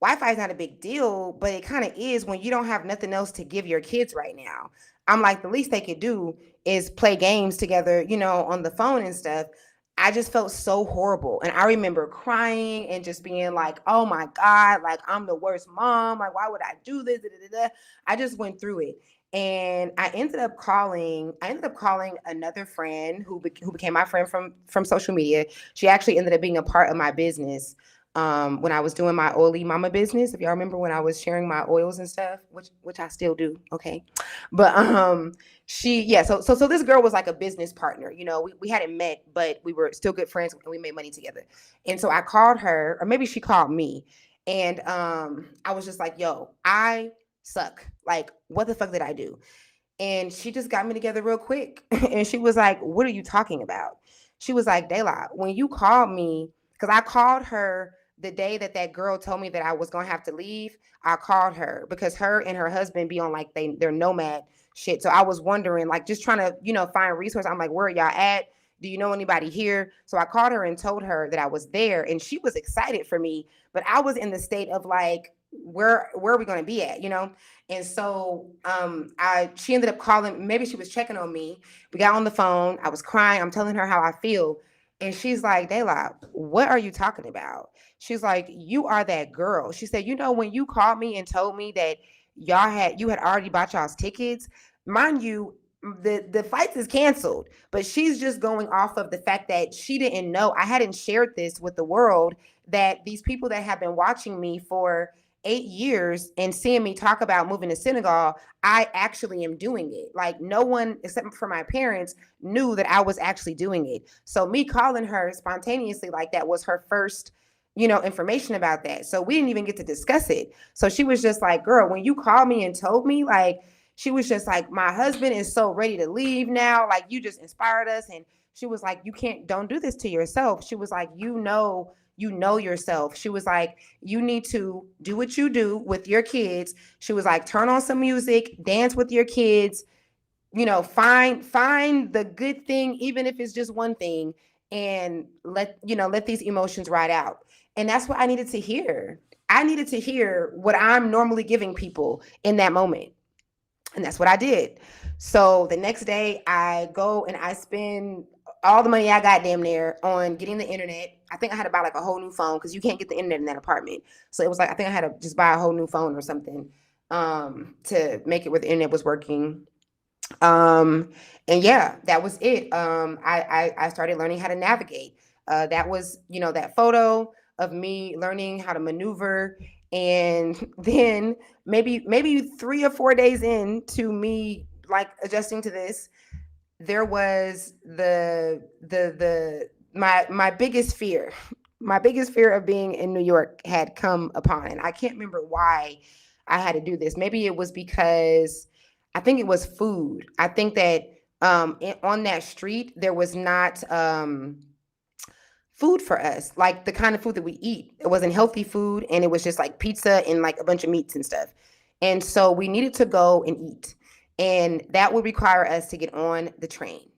Wi-Fi is not a big deal, but it kind of is when you don't have nothing else to give your kids right now. I'm like, the least they could do is play games together, on the phone and stuff. I just felt so horrible. And I remember crying and just being like, oh my God, like I'm the worst mom. Like, why would I do this? Da, da, da, da. I just went through it. And I ended up calling another friend who became my friend from social media. She actually ended up being a part of my business when I was doing my oily mama business. If y'all remember when I was sharing my oils and stuff, which I still do, okay. But so this girl was like a business partner. We hadn't met, but we were still good friends and we made money together. And so I called her, or maybe she called me, and I was just like, yo, I suck. Like, what the fuck did I do? And she just got me together real quick. And she was like, what are you talking about? She was like, Dayla, when you called me, because I called her the day that that girl told me that I was going to have to leave. I called her because her and her husband be on like they're nomad shit. So I was wondering, like, just trying to, find resources. I'm like, where are y'all at? Do you know anybody here? So I called her and told her that I was there, and she was excited for me, but I was in the state of like, where are we going to be at? And so she ended up calling. Maybe she was checking on me. We got on the phone. I was crying. I'm telling her how I feel. And she's like, Dayla, what are you talking about? She's like, you are that girl. She said, when you called me and told me that you had already bought y'all's tickets, mind you, the flights is canceled. But she's just going off of the fact that she didn't know. I hadn't shared this with the world, that these people that have been watching me for 8 years and seeing me talk about moving to Senegal, I actually am doing it. Like, no one except for my parents knew that I was actually doing it. So me calling her spontaneously like that was her first, information about that. So we didn't even get to discuss it. So she was just like, girl, when you called me and told me, like, She was just like, my husband is so ready to leave now. Like, you just inspired us. And she was like, don't do this to yourself. She was like, you know yourself. She was like, you need to do what you do with your kids. She was like, turn on some music, dance with your kids, find the good thing, even if it's just one thing, and let these emotions ride out. And that's what I needed to hear. I needed to hear what I'm normally giving people in that moment. And that's what I did. So the next day I go and I spend all the money I got damn near on getting the internet. I think I had to buy like a whole new phone because you can't get the internet in that apartment. So it was like, I think I had to just buy a whole new phone or something to make it where the internet was working. And yeah, that was it. I started learning how to navigate. That was, that photo of me learning how to maneuver. And then maybe 3 or 4 days into me like adjusting to this, there was my biggest fear. My biggest fear of being in New York had come upon, and I can't remember why I had to do this. Maybe it was because I think it was food. I think that on that street there was not food for us, like the kind of food that we eat. It wasn't healthy food, and it was just like pizza and like a bunch of meats and stuff. And so we needed to go and eat, and that would require us to get on the train.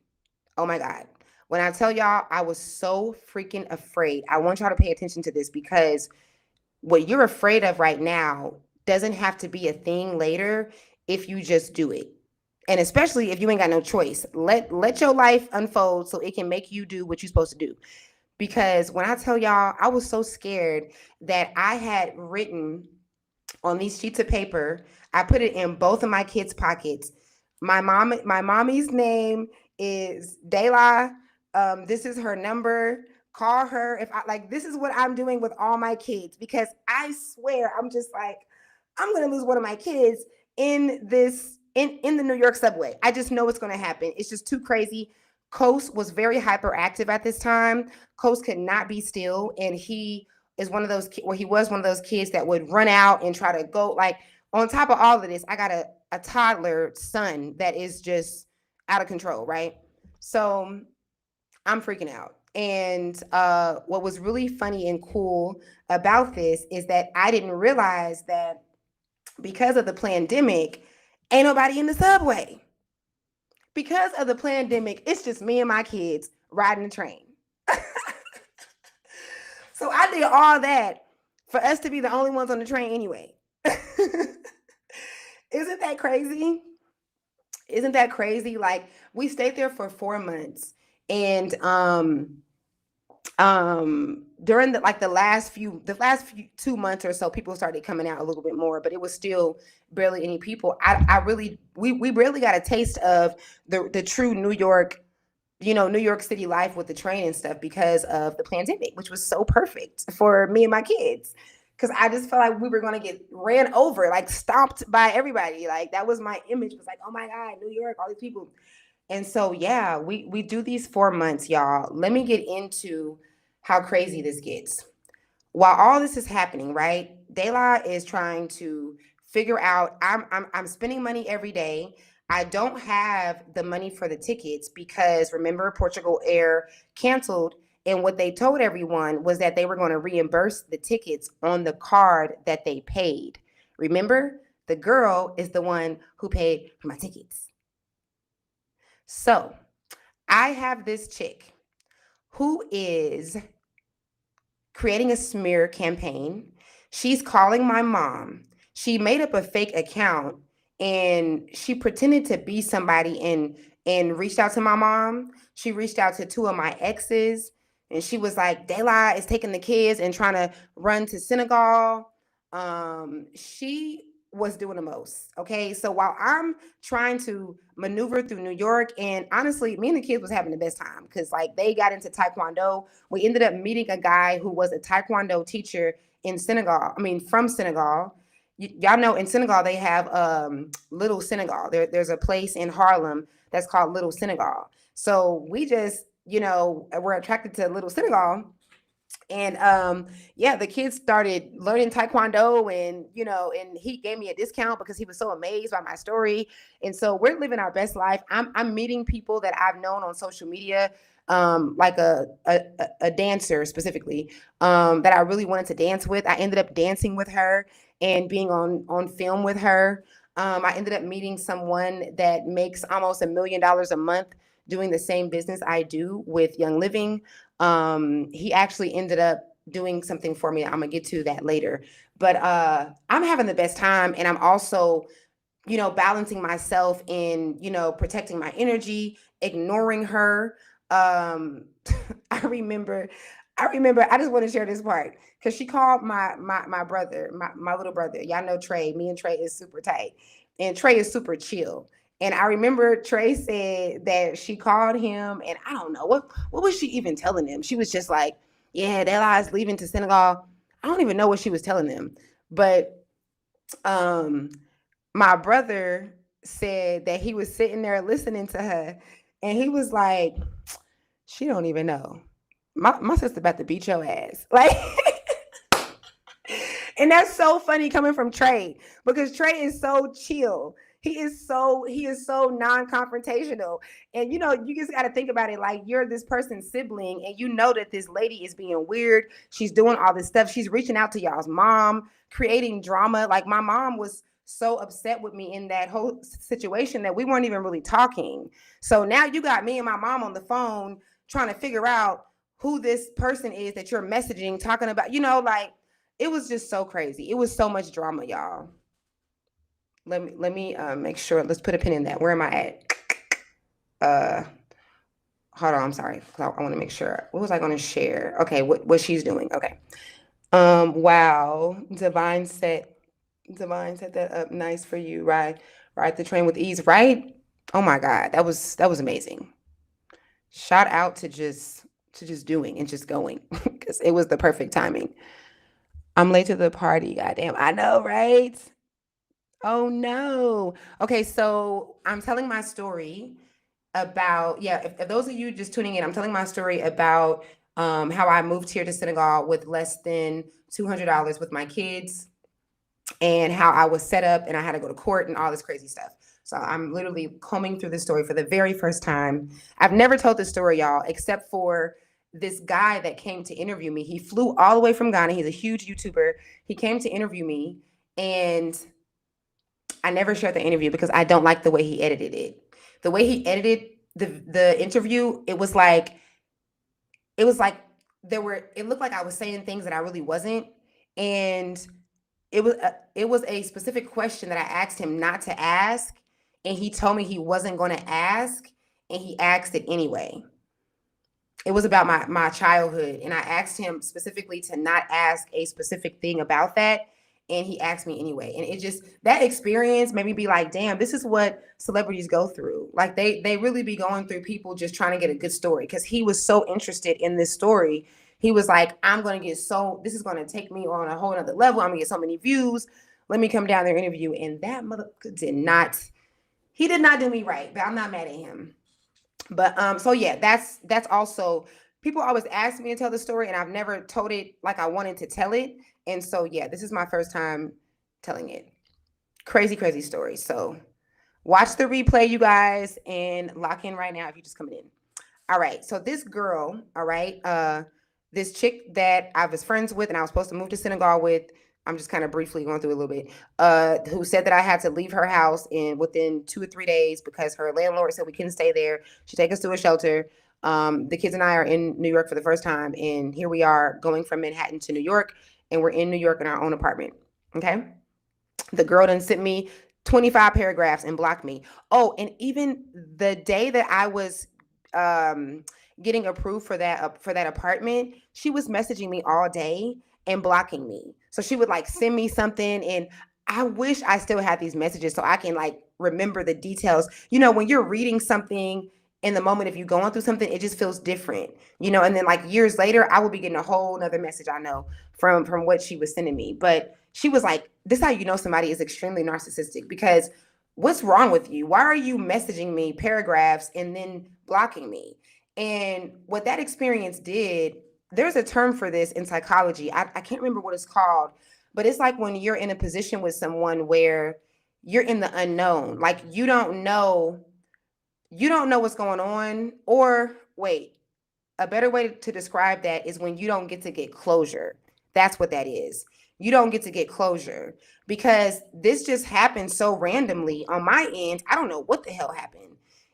Oh my God. When I tell y'all, I was so freaking afraid. I want y'all to pay attention to this, because what you're afraid of right now doesn't have to be a thing later if you just do it. And especially if you ain't got no choice. Let your life unfold so it can make you do what you're supposed to do. Because when I tell y'all, I was so scared that I had written on these sheets of paper, I put it in both of my kids' pockets. My mommy's name is Dayla. This is her number. Call her if I like. This is what I'm doing with all my kids, because I swear I'm just like, I'm gonna lose one of my kids in the New York subway. I just know it's gonna happen. It's just too crazy. Coast was very hyperactive at this time. Coast could not be still, and he is one of those. Well, he was one of those kids that would run out and try to go. Like, on top of all of this, I got a toddler son that is just out of control, right? So I'm freaking out. And what was really funny and cool about this is that I didn't realize that because of the pandemic, ain't nobody in the subway. Because of the pandemic, it's just me and my kids riding the train. So I did all that for us to be the only ones on the train anyway. Isn't that crazy? Isn't that crazy? Like, we stayed there for 4 months, and during the last few 2 months or so, people started coming out a little bit more, but it was still barely any people. We really got a taste of the true New York, New York City life with the train and stuff, because of the pandemic, which was so perfect for me and my kids. Because I just felt like we were going to get ran over, like stomped by everybody. Like, that was my image, was like, oh my God, New York, all these people. And so, yeah, we do these 4 months, y'all. Let me get into how crazy this gets. While all this is happening, right? Dela is trying to figure out. I'm spending money every day. I don't have the money for the tickets because, remember, Portugal Air canceled, and what they told everyone was that they were going to reimburse the tickets on the card that they paid. Remember, the girl is the one who paid for my tickets. So I have this chick who is creating a smear campaign. She's calling my mom. She made up a fake account, and she pretended to be somebody and reached out to my mom. She reached out to two of my exes, and she was like, Dayla is taking the kids and trying to run to Senegal. She was doing the most. Okay. So while I'm trying to maneuver through New York, and honestly, me and the kids was having the best time, because like they got into Taekwondo. We ended up meeting a guy who was a Taekwondo teacher in Senegal. I mean, from Senegal. Y'all know in Senegal, they have Little Senegal. There's a place in Harlem that's called Little Senegal. So we just, we're attracted to Little Senegal. And yeah, the kids started learning taekwondo, and and he gave me a discount because he was so amazed by my story. And so we're living our best life. I'm meeting people that I've known on social media, like a dancer specifically, that I really wanted to dance with. I ended up dancing with her and being on film with her. I ended up meeting someone that makes almost $1 million a month doing the same business I do with Young Living. He actually ended up doing something for me. I'm gonna get to that later. But I'm having the best time, and I'm also, balancing myself in, protecting my energy, ignoring her. Um, I remember, I just want to share this part because she called my brother, my little brother. Y'all know Trey. Me and Trey is super tight, and Trey is super chill. And I remember Trey said that she called him, and I don't know what was she even telling him. She was just like, "Yeah, that guy's leaving to Senegal." I don't even know what she was telling them, but um my brother said that he was sitting there listening to her, and he was like, she don't even know. My sister about to beat your ass. Like, and that's so funny coming from Trey, because Trey is so chill. He is so non-confrontational. And you just got to think about it, like you're this person's sibling, and you know that this lady is being weird. She's doing all this stuff. She's reaching out to y'all's mom, creating drama. Like my mom was so upset with me in that whole situation that we weren't even really talking. So now you got me and my mom on the phone trying to figure out who this person is that you're messaging, talking about, like it was just so crazy. It was so much drama, y'all. Let me make sure. Let's put a pin in that. Where am I at? Uh, Hold on. I'm sorry. I want to make sure. What was I going to share? Okay, what she's doing. Okay. Wow. Divine set that up nice for you. Ride the train with ease. Right. Oh my God, that was amazing. Shout out to just doing and just going because it was the perfect timing. I'm late to the party. Goddamn. I know, right? Oh no. Okay, so I'm telling my story about, yeah, if those of you just tuning in, I'm telling my story about how I moved here to Senegal with less than $200 with my kids, and how I was set up and I had to go to court and all this crazy stuff. So I'm literally combing through this story for the very first time. I've never told this story, y'all, except for this guy that came to interview me. He flew all the way from Ghana. He's a huge YouTuber. He came to interview me, and I never shared the interview because I don't like the way he edited it. The way he edited the interview, it was like it looked like I was saying things that I really wasn't. And it was a specific question that I asked him not to ask, and he told me he wasn't going to ask, and he asked it anyway. It was about my childhood, and I asked him specifically to not ask a specific thing about that, and he asked me anyway. And it just, that experience made me be like, damn, this is what celebrities go through. Like they really be going through people just trying to get a good story, because he was so interested in this story. He was like, this is going to take me on a whole nother level. I'm gonna get so many views. Let me come down there and interview. And that motherfucker he did not do me right, but I'm not mad at him. But so yeah, that's also, people always ask me to tell the story, and I've never told it like I wanted to tell it. And so yeah, this is my first time telling it. Crazy, crazy story. So watch the replay, you guys, and lock in right now if you're just coming in. All right. So this girl, all right, this chick that I was friends with and I was supposed to move to Senegal with, I'm just kind of briefly going through a little bit, who said that I had to leave her house within 2 or 3 days because her landlord said we couldn't stay there. She'd take us to a shelter. The kids and I are in New York for the first time, and here we are going from Manhattan to New York, and we're in New York in our own apartment. Okay. The girl done sent me 25 paragraphs and blocked me. Oh, and even the day that I was um, getting approved for that apartment, she was messaging me all day and blocking me. So she would like send me something, and I wish I still had these messages so I can like remember the details. When you're reading something in the moment, if you're going through something, it just feels different. And then like years later, I will be getting a whole nother message I know from what she was sending me. But she was like, this is how you know somebody is extremely narcissistic, because what's wrong with you? Why are you messaging me paragraphs and then blocking me? And what that experience did, there's a term for this in psychology. I can't remember what it's called, but it's like when you're in a position with someone where you're in the unknown, like you don't know what's going on. Or wait, a better way to describe that is when you don't get closure. That's what that is. You don't get closure because this just happened so randomly on my end. I don't know what the hell happened.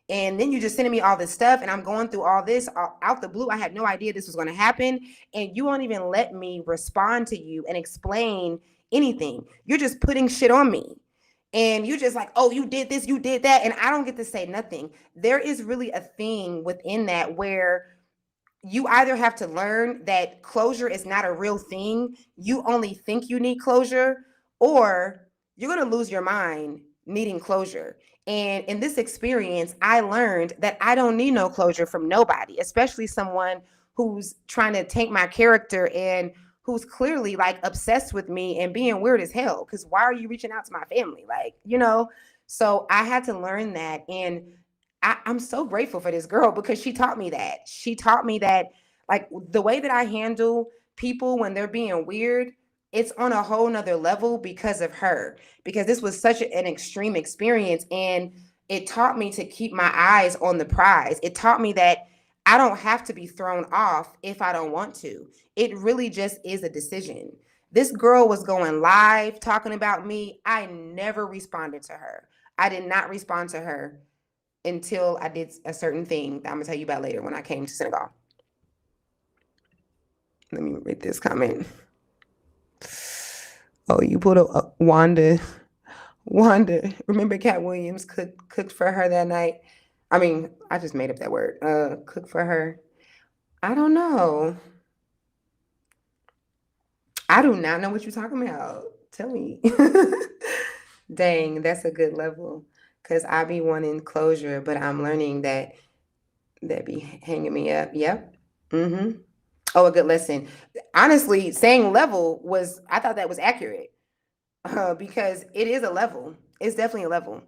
And then you just sending me all this stuff, and I'm going through all this out the blue. I had no idea this was going to happen. And you won't even let me respond to you and explain anything. You're just putting shit on me. And you just like, oh, you did this, you did that. And I don't get to say nothing. There is really a thing within that where you either have to learn that closure is not a real thing, you only think you need closure, or you're going to lose your mind needing closure. And in this experience, I learned that I don't need no closure from nobody, especially someone who's trying to tank my character and who's clearly like obsessed with me and being weird as hell. Because why are you reaching out to my family? Like. So I had to learn that. And I'm so grateful for this girl because she taught me that. She taught me that, like, the way that I handle people when they're being weird, it's on a whole nother level because of her. Because this was such an extreme experience. And it taught me to keep my eyes on the prize. It taught me that I don't have to be thrown off if I don't want to. It really just is a decision. This girl was going live talking about me. I never responded to her. I did not respond to her until I did a certain thing that I'm gonna tell you about later when I came to Senegal. Let me read this comment. Oh, you put a Wanda. Wanda, remember Cat Williams cooked for her that night? I mean, I just made up that word. Cook for her. I don't know. I do not know what you're talking about. Tell me. Dang, that's a good level. Cause I be wanting closure, but I'm learning that be hanging me up. Yep. Mm-hmm. Oh, a good lesson. Honestly, saying level was, I thought that was accurate, because it is a level. It's definitely a level.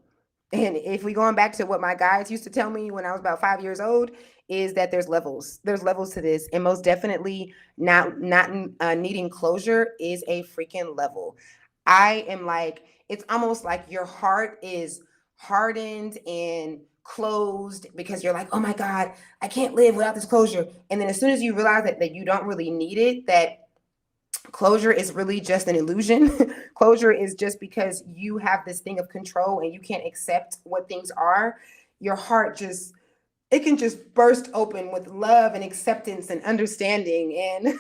And if we going back to what my guides used to tell me when I was about 5 years old, is that there's levels. There's levels to this, and most definitely not needing closure is a freaking level. I am like, it's almost like your heart is hardened and closed because you're like, oh my God, I can't live without this closure. And then as soon as you realize that you don't really need it, that closure is really just an illusion. Closure is just because you have this thing of control and you can't accept what things are. Your heart just, it can just burst open with love and acceptance and understanding. And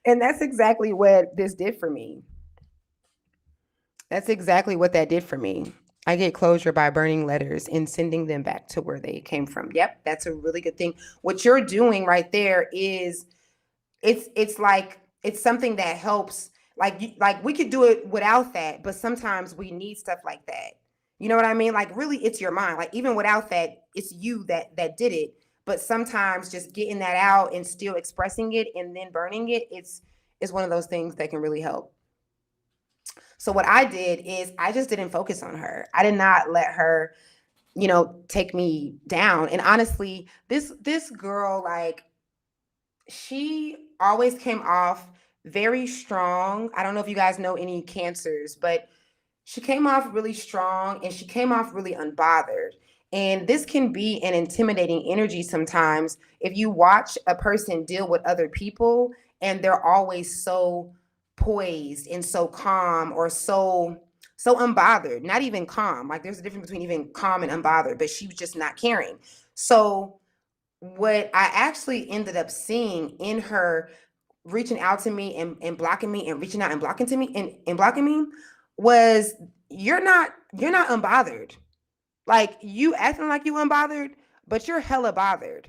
and that's exactly what this did for me. That's exactly what that did for me. I get closure by burning letters and sending them back to where they came from. Yep, that's a really good thing. What you're doing right there is, it's like, it's something that helps. Like we could do it without that, but sometimes we need stuff like that. You know what I mean? Like, really, it's your mind. Like, even without that, it's you that did it. But sometimes just getting that out and still expressing it and then burning it, it's one of those things that can really help. So what I did is I just didn't focus on her. I did not let her, take me down. And honestly, this girl, like, she always came off very strong. I don't know if you guys know any cancers, but she came off really strong and she came off really unbothered. And this can be an intimidating energy sometimes if you watch a person deal with other people and they're always so poised and so calm, or so unbothered, not even calm. Like, there's a difference between even calm and unbothered, but she was just not caring. So what I actually ended up seeing in her reaching out to me and blocking me and reaching out and blocking to me and blocking me was, you're not unbothered. Like, you acting like you unbothered, but you're hella bothered.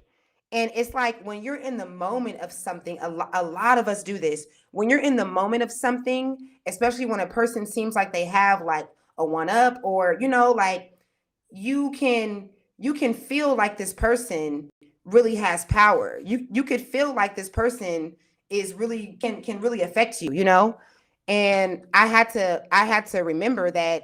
And it's like when you're in the moment of something, a lot of us do this. When you're in the moment of something, especially when a person seems like they have like a one up, or like, you can you can feel like this person really has power. You could feel like this person is really can really affect you. And I had to remember that,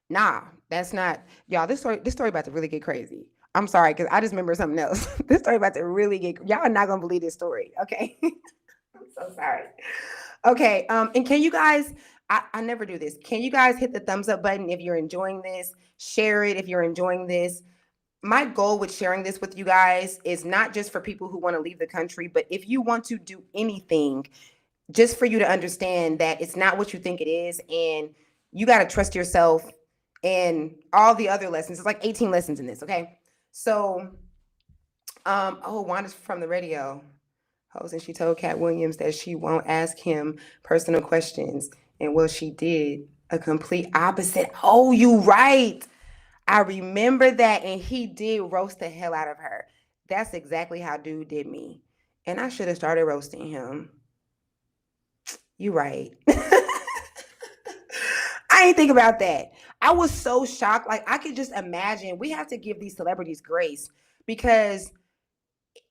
nah, that's not, y'all, this story about to really get crazy. I'm sorry, because I just remember something else. This story about to really get, y'all are not gonna believe this story. Okay. I'm so sorry. Okay. And can you guys, I never do this. Can you guys hit the thumbs up button if you're enjoying this? Share it if you're enjoying this. My goal with sharing this with you guys is not just for people who want to leave the country, but if you want to do anything, just for you to understand that it's not what you think it is, and you got to trust yourself, and all the other lessons. It's like 18 lessons in this, okay? So, oh, Wanda's from the radio host, and she told Cat Williams that she won't ask him personal questions, and well, she did a complete opposite. Oh, you right. I remember that, and he did roast the hell out of her. That's exactly how dude did me, and I should have started roasting him. You right. I ain't think about that. I was so shocked. Like, I could just imagine. We have to give these celebrities grace, because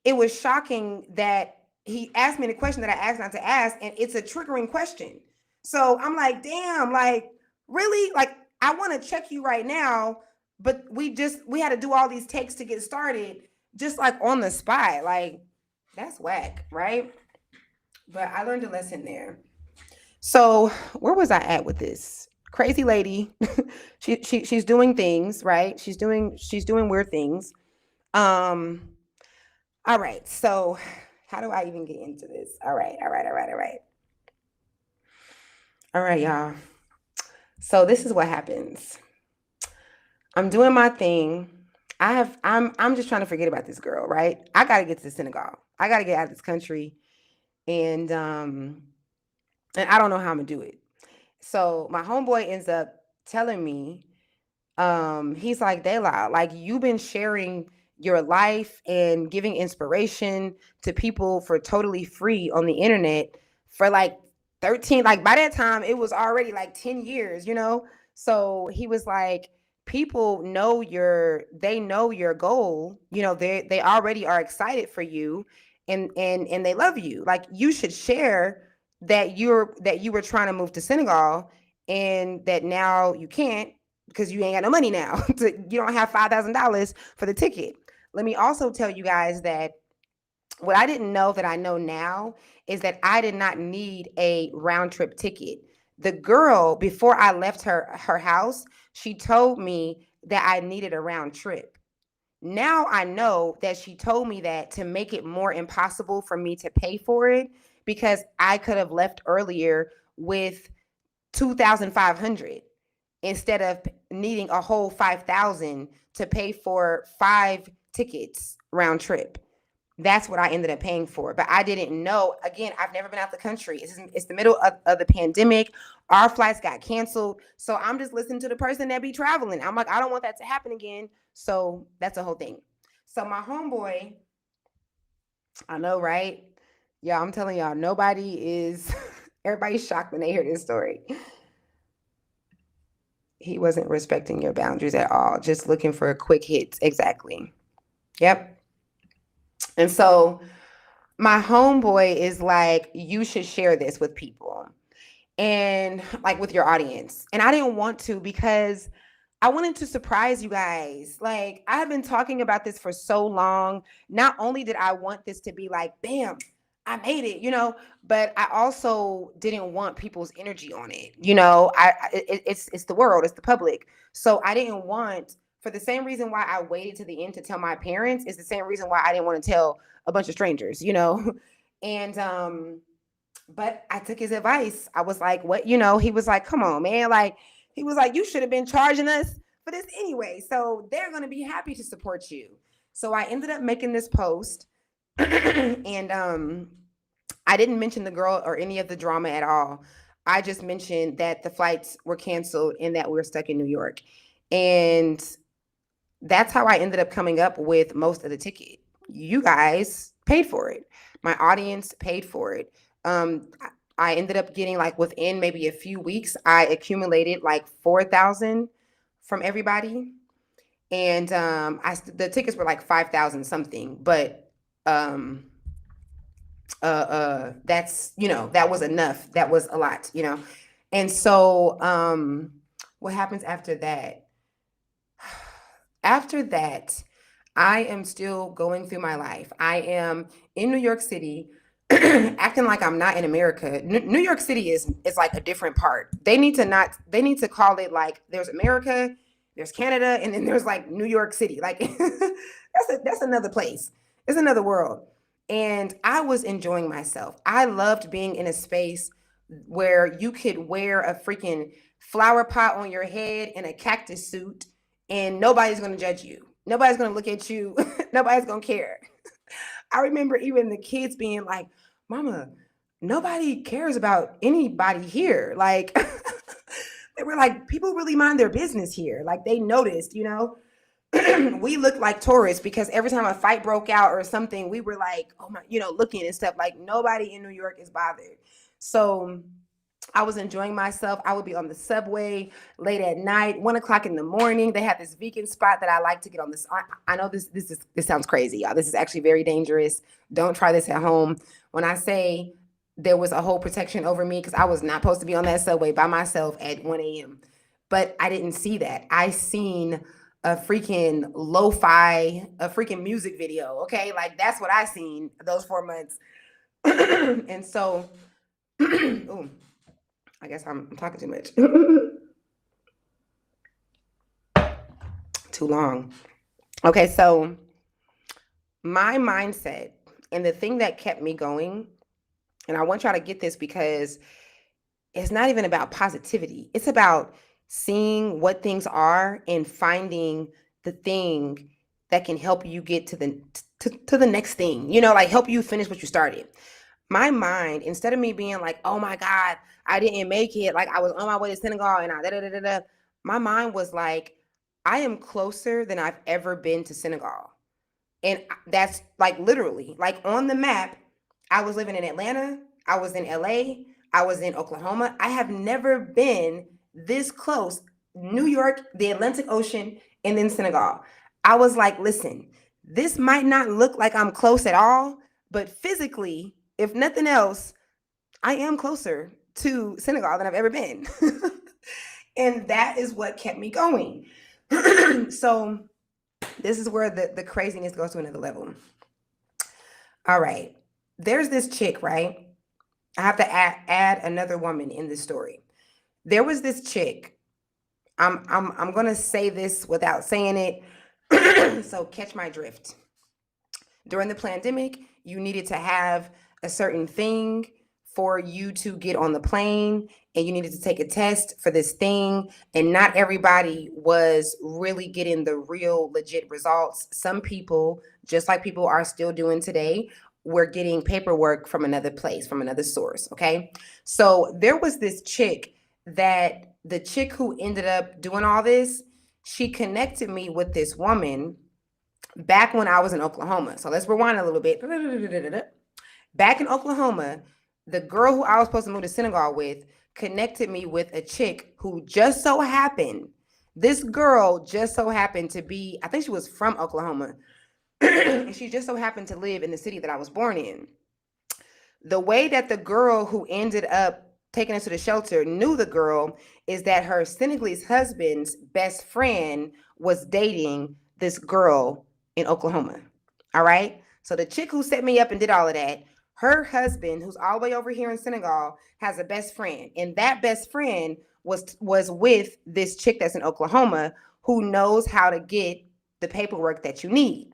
it was shocking that he asked me the question that I asked not to ask, and it's a triggering question. So I'm like, damn, like, really? Like, I want to check you right now, but we had to do all these takes to get started, just like on the spot. Like, that's whack, right? But I learned a lesson there. So where was I at with this? Crazy lady. She's doing things, right? She's doing weird things. Um, all right. So how do I even get into this? All right, all right, all right, all right. All right, y'all. So this is what happens. I'm doing my thing. I'm just trying to forget about this girl, right? I gotta get to Senegal. I gotta get out of this country. And I don't know how I'm gonna do it. So my homeboy ends up telling me, he's like, Dayla, like, you've been sharing your life and giving inspiration to people for totally free on the internet for like 13, like by that time it was already like 10 years, you know? So he was like, people know your goal, they already are excited for you, and they love you. Like, you should share that you were trying to move to Senegal, and that now you can't, because you ain't got no money now. You don't have $5,000 for the ticket. Let me also tell you guys that what I didn't know that I know now is that I did not need a round trip ticket. The girl, before I left her house, she told me that I needed a round trip. Now I know that she told me that to make it more impossible for me to pay for it, because I could have left earlier with 2,500 instead of needing a whole 5,000 to pay for 5 tickets round trip. That's what I ended up paying for. But I didn't know. Again, I've never been out the country. It's the middle of the pandemic. Our flights got canceled. So I'm just listening to the person that be traveling. I'm like, I don't want that to happen again. So that's a whole thing. So my homeboy, I know, right? Yeah, I'm telling y'all, everybody's shocked when they hear this story. He wasn't respecting your boundaries at all, just looking for quick hits. Exactly. Yep. And so my homeboy is like, you should share this with people, and like with your audience. And I didn't want to, because I wanted to surprise you guys. Like, I have been talking about this for so long. Not only did I want this to be like, bam, I made it, but I also didn't want people's energy on it. It's the world, it's the public. So I didn't want, for the same reason why I waited to the end to tell my parents, is the same reason why I didn't want to tell a bunch of strangers. And but I took his advice. I was like, what, he was like, come on, man. Like, he was like, you should have been charging us for this anyway. So they're going to be happy to support you. So I ended up making this post. And I didn't mention the girl or any of the drama at all. I just mentioned that the flights were canceled and that we were stuck in New York. And that's how I ended up coming up with most of the ticket. You guys paid for it. My audience paid for it. I ended up getting, like, within maybe a few weeks, I accumulated like 4,000 from everybody. And the tickets were like 5,000 something, but that's, that was enough. That was a lot. And so what happens after that? After that, I am still going through my life. I am in New York City, acting like I'm not in America. New York City is like a different part. They need to call it like there's America, there's Canada, and then there's like New York City. Like that's another place. It's another world. And I was enjoying myself. I loved being in a space where you could wear a freaking flower pot on your head and a cactus suit and nobody's going to judge you. Nobody's going to look at you. Nobody's going to care. I remember even the kids being like, Mama, nobody cares about anybody here. Like, they were like, people really mind their business here. Like, they noticed, you know? We looked like tourists because every time a fight broke out or something, we were like, oh my, you know, looking and stuff. Like, nobody in New York is bothered. So I was enjoying myself. I would be on the subway late at night, 1 o'clock in the morning. They had this vegan spot that I like to get on this. I know this sounds crazy, y'all. This is actually very dangerous. Don't try this at home. When I say there was a whole protection over me, because I was not supposed to be on that subway by myself at 1 a.m. But I didn't see that. I seen a freaking lo-fi, a freaking music video. Okay, like that's what I seen those 4 months. And so, ooh, I guess I'm talking too much. Too long. Okay, so my mindset and the thing that kept me going, and I want y'all to get this because it's not even about positivity. It's about seeing what things are and finding the thing that can help you get to the next thing. You know, like help you finish what you started. My mind, instead of me being like, oh my God, I didn't make it, like I was on my way to Senegal and my mind was like, I am closer than I've ever been to Senegal. And that's like literally, like on the map, I was living in Atlanta, I was in LA, I was in Oklahoma. I have never been this close. New York, the Atlantic Ocean, and then Senegal. I was like, listen, this might not look like I'm close at all, but physically, if nothing else, I am closer to Senegal than I've ever been. And that is what kept me going. So this is where the craziness goes to another level. All right. There's this chick, right? I have to add another woman in this story. There was this chick. I'm gonna say this without saying it. So catch my drift. During the pandemic, you needed to have a certain thing for you to get on the plane, and you needed to take a test for this thing, and not everybody was really getting the real legit results. Some people, just like people are still doing today, were getting paperwork from another place, from another source. Okay, so there was this chick that the chick who ended up doing all this, she connected me with this woman back when I was in Oklahoma. So let's rewind a little bit. Back in Oklahoma, the girl who I was supposed to move to Senegal with connected me with a chick who just so happened, this girl just so happened to be, I think she was from Oklahoma, and she just so happened to live in the city that I was born in. The way that the girl who ended up taking us to the shelter knew the girl is that her Senegalese husband's best friend was dating this girl in Oklahoma. All right. So the chick who set me up and did all of that, her husband, who's all the way over here in Senegal, has a best friend. And that best friend was with this chick that's in Oklahoma who knows how to get the paperwork that you need.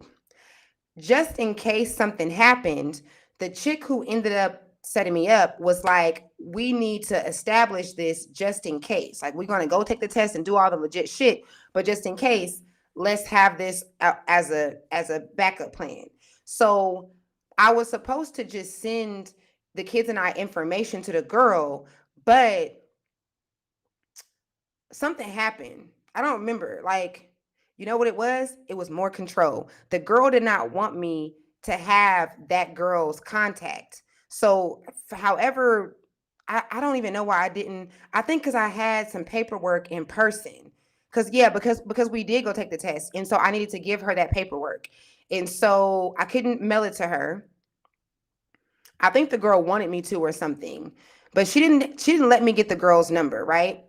Just in case something happened, the chick who ended up setting me up was like, we need to establish this just in case. Like, we're going to go take the test and do all the legit shit, but just in case, let's have this as a backup plan. So I was supposed to just send the kids and I information to the girl, but something happened. I don't remember. Like, you know what it was? It was more control. The girl did not want me to have that girl's contact. So however, I don't even know why I didn't. I think because I had some paperwork in person. Because we did go take the test. And so I needed to give her that paperwork. And so I couldn't mail it to her. I think the girl wanted me to or something. But she didn't let me get the girl's number, right?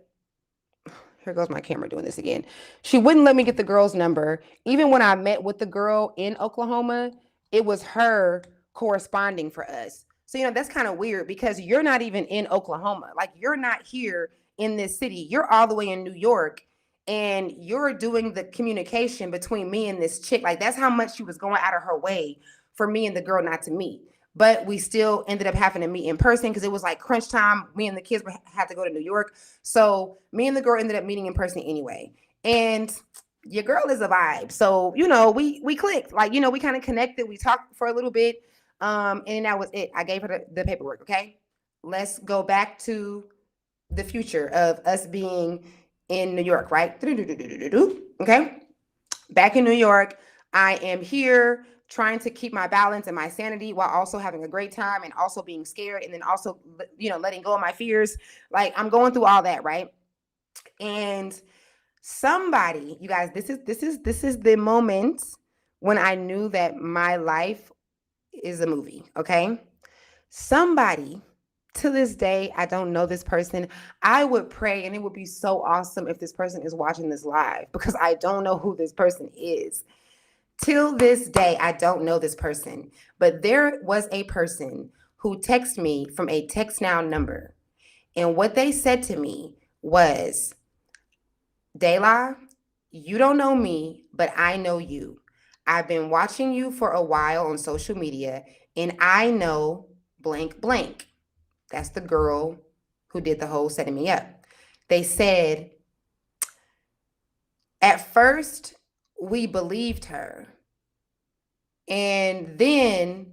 Here goes my camera doing this again. She wouldn't let me get the girl's number. Even when I met with the girl in Oklahoma, it was her corresponding for us. So, that's kind of weird because you're not even in Oklahoma. Like, you're not here in this city. You're all the way in New York, and you're doing the communication between me and this chick. Like, that's how much she was going out of her way for me and the girl not to meet. But we still ended up having to meet in person because it was like crunch time. Me and the kids had to go to New York. So me and the girl ended up meeting in person anyway. And your girl is a vibe. So, we clicked. Like, we kind of connected. We talked for a little bit. And that was it. I gave her the paperwork. Okay. Let's go back to the future of us being in New York, right? Okay. Back in New York, I am here trying to keep my balance and my sanity while also having a great time and also being scared and then also, letting go of my fears. Like, I'm going through all that, right? And somebody, you guys, this is the moment when I knew that my life is a movie, okay? Somebody, to this day, I don't know this person. I would pray, and it would be so awesome if this person is watching this live because I don't know who this person is. Till this day, I don't know this person, but there was a person who texted me from a text now number. And what they said to me was, Dayla, you don't know me, but I know you. I've been watching you for a while on social media, and I know blank blank. That's the girl who did the whole setting me up. They said, at first, we believed her. And then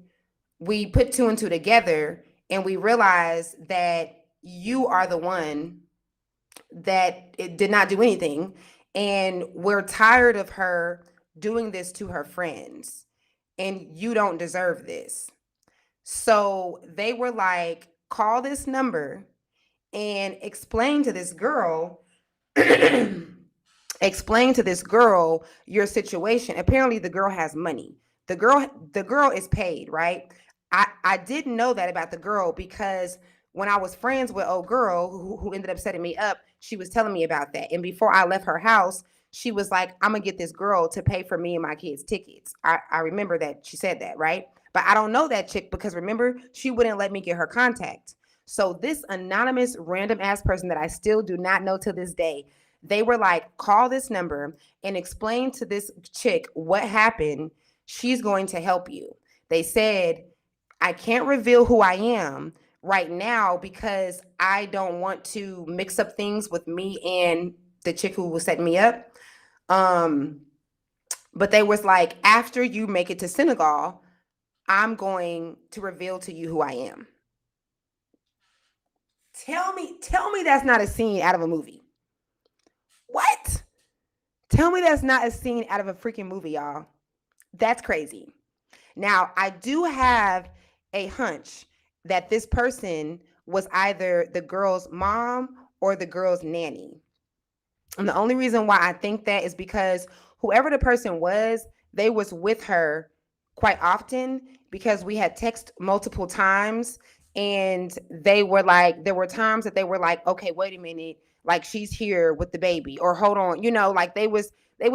we put two and two together and we realized that you are the one that it did not do anything. And we're tired of her doing this to her friends. And you don't deserve this. So they were like, call this number and explain to this girl your situation. Apparently the girl has money. The girl is paid, right? I didn't know that about the girl because when I was friends with old girl who ended up setting me up, she was telling me about that. And before I left her house, she was like, I'm gonna get this girl to pay for me and my kids' tickets. I remember that she said that, right? But I don't know that chick because remember, she wouldn't let me get her contact. So this anonymous random ass person that I still do not know to this day, they were like, call this number and explain to this chick what happened. She's going to help you. They said, I can't reveal who I am right now because I don't want to mix up things with me and the chick who was setting me up. But they was like, after you make it to Senegal, I'm going to reveal to you who I am. Tell me that's not a scene out of a movie. What? Tell me that's not a scene out of a freaking movie, y'all. That's crazy. Now, I do have a hunch that this person was either the girl's mom or the girl's nanny. And the only reason why I think that is because whoever the person was, they was with her quite often because we had text multiple times. And they were like, there were times that they were like, okay, wait a minute, like she's here with the baby, or hold on, like they was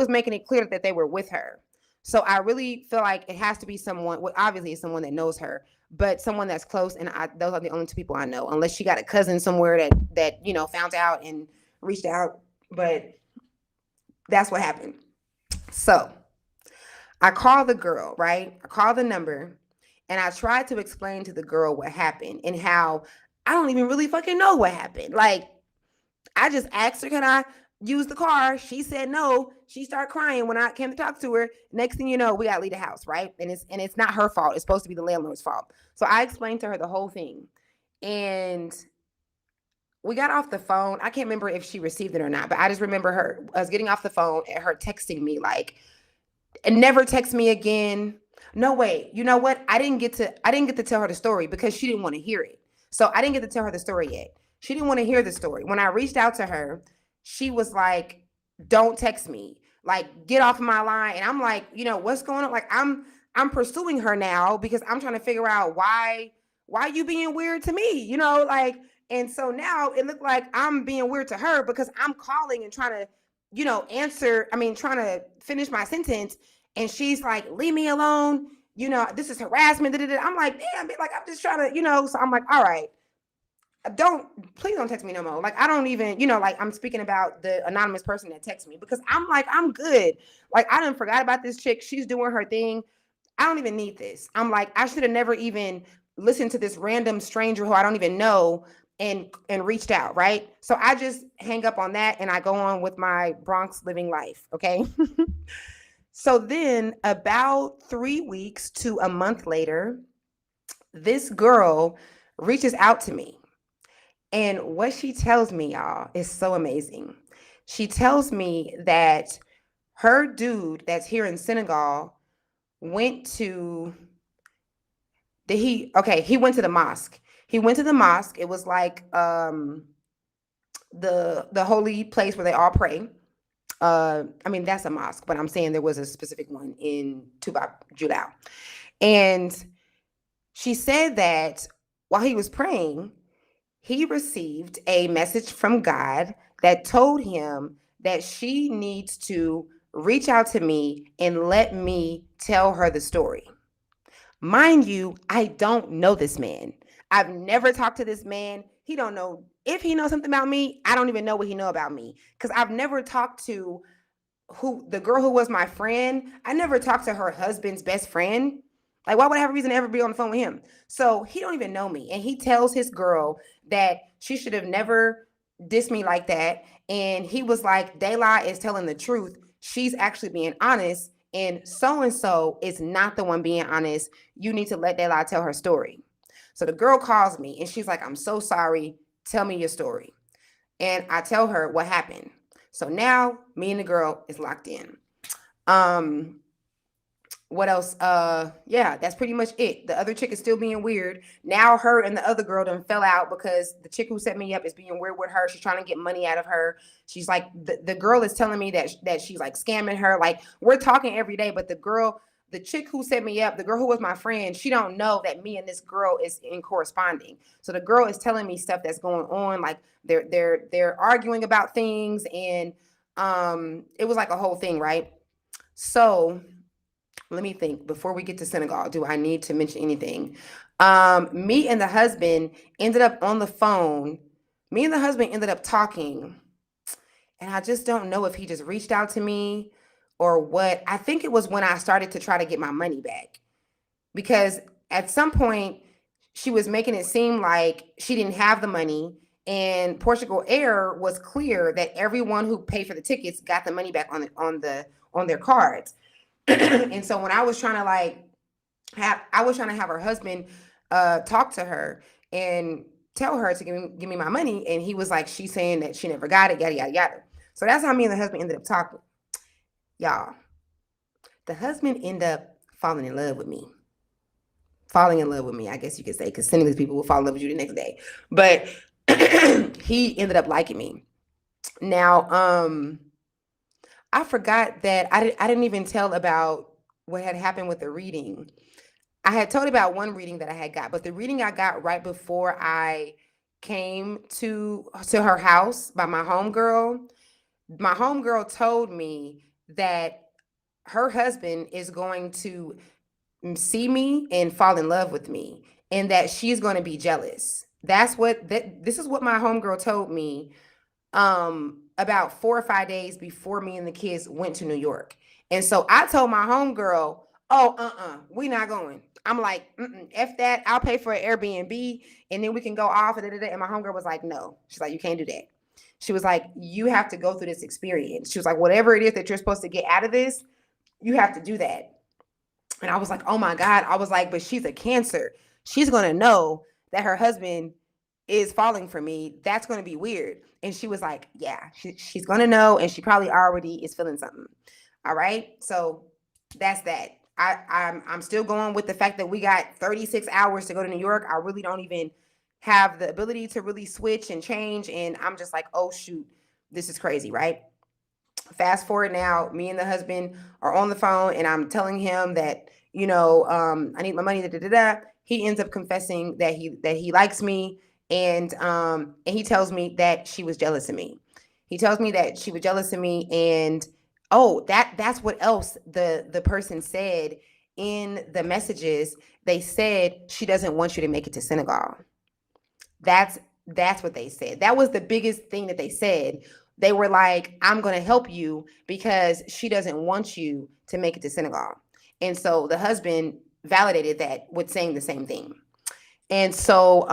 making it clear that they were with her. So I really feel like it has to be someone, well, obviously it's someone that knows her, but someone that's close. And those are the only two people I know, unless she got a cousin somewhere that found out and reached out. But that's what happened. So I call the girl, right? I call the number. And I tried to explain to the girl what happened and how I don't even really fucking know what happened. Like, I just asked her, can I use the car? She said no. She started crying when I came to talk to her. Next thing you know, we got to leave the house, right? And it's not her fault. It's supposed to be the landlord's fault. So I explained to her the whole thing. And we got off the phone. I can't remember if she received it or not, but I just remember us getting off the phone and her texting me like, and never text me again. No, wait, you know what? I didn't get to tell her the story because she didn't want to hear it. So I didn't get to tell her the story yet. She didn't want to hear the story. When I reached out to her, she was like, don't text me. Like, get off of my line. And I'm like, what's going on? Like, I'm pursuing her now because I'm trying to figure out why you being weird to me, like, And so now it looked like I'm being weird to her because I'm calling and trying to, trying to finish my sentence. And she's like, leave me alone. This is harassment. I'm like, damn, like, I'm just trying to, so I'm like, all right, please don't text me no more. Like, I don't even, like, I'm speaking about the anonymous person that texts me because I'm like, I'm good. Like, I done forgot about this chick. She's doing her thing. I don't even need this. I'm like, I should have never even listened to this random stranger who I don't even know and reached out, right? So I just hang up on that and I go on with my Bronx living life, okay? So then about 3 weeks to a month later, this girl reaches out to me. And what she tells me, y'all, is so amazing. She tells me that her dude that's here in Senegal went to he went to the mosque. He went to the mosque. It was like the holy place where they all pray. That's a mosque, but I'm saying there was a specific one in Tuba Julao. And she said that while he was praying, he received a message from God that told him that she needs to reach out to me and let me tell her the story. Mind you, I don't know this man. I've never talked to this man. He don't know if he knows something about me. I don't even know what he know about me because I've never talked to the girl who was my friend. I never talked to her husband's best friend. Like, why would I have a reason to ever be on the phone with him? So he don't even know me. And he tells his girl that she should have never dissed me like that. And he was like, Dayla is telling the truth. She's actually being honest. And so is not the one being honest. You need to let Dayla tell her story. So the girl calls me and she's like, I'm so sorry. Tell me your story. And I tell her what happened. So now me and the girl is locked in. What else? Yeah, that's pretty much it. The other chick is still being weird. Now her and the other girl done fell out because the chick who set me up is being weird with her. She's trying to get money out of her. She's like, the girl is telling me that she's like scamming her. Like, we're talking every day, but the chick who set me up, the girl who was my friend, she don't know that me and this girl is in corresponding. So the girl is telling me stuff that's going on. Like, they're arguing about things, and it was like a whole thing, right? So let me think. Before we get to Senegal, do I need to mention anything? Me and the husband ended up on the phone. Me and the husband ended up talking. And I just don't know if he just reached out to me or what. I think it was when I started to try to get my money back. Because at some point, she was making it seem like she didn't have the money. And Portugal Air was clear that everyone who paid for the tickets got the money back on their cards. And so when I was trying to have her husband talk to her and tell her to give me my money, and he was like, she's saying that she never got it, yada yada yada. So that's how me and the husband ended up talking. Y'all, the husband ended up falling in love with me. Falling in love with me, I guess you could say, because Senegalese people will fall in love with you the next day. But he ended up liking me. Now, I forgot that I didn't even tell about what had happened with the reading. I had told about one reading that I had got, but the reading I got right before I came to her house by my homegirl told me that her husband is going to see me and fall in love with me, and that she's going to be jealous. This is what my homegirl told me about 4 or 5 days before me and the kids went to New York. And so I told my homegirl, we not going. I'm like, F that. I'll pay for an Airbnb and then we can go off. And my homegirl was like, no. She's like, you can't do that. She was like, you have to go through this experience. She was like, whatever it is that you're supposed to get out of this, you have to do that. And I was like, oh my God. I was like, but she's a Cancer. She's going to know that her husband is falling for me. That's going to be weird. And she was like, yeah, she's going to know. And she probably already is feeling something. All right. So that's that. I'm still going with the fact that we got 36 hours to go to New York. I really don't even have the ability to really switch and change. And I'm just like, oh shoot, this is crazy. Right. Fast forward now, me and the husband are on the phone and I'm telling him that, I need my money. He ends up confessing that he likes me And he tells me that she was jealous of me. He tells me that she was jealous of me, and oh, that's what else the person said in the messages. They said she doesn't want you to make it to Senegal. That's that's what they said. That was the biggest thing that they said. They were like, I'm going to help you because she doesn't want you to make it to Senegal. And so the husband validated that with saying the same thing. And so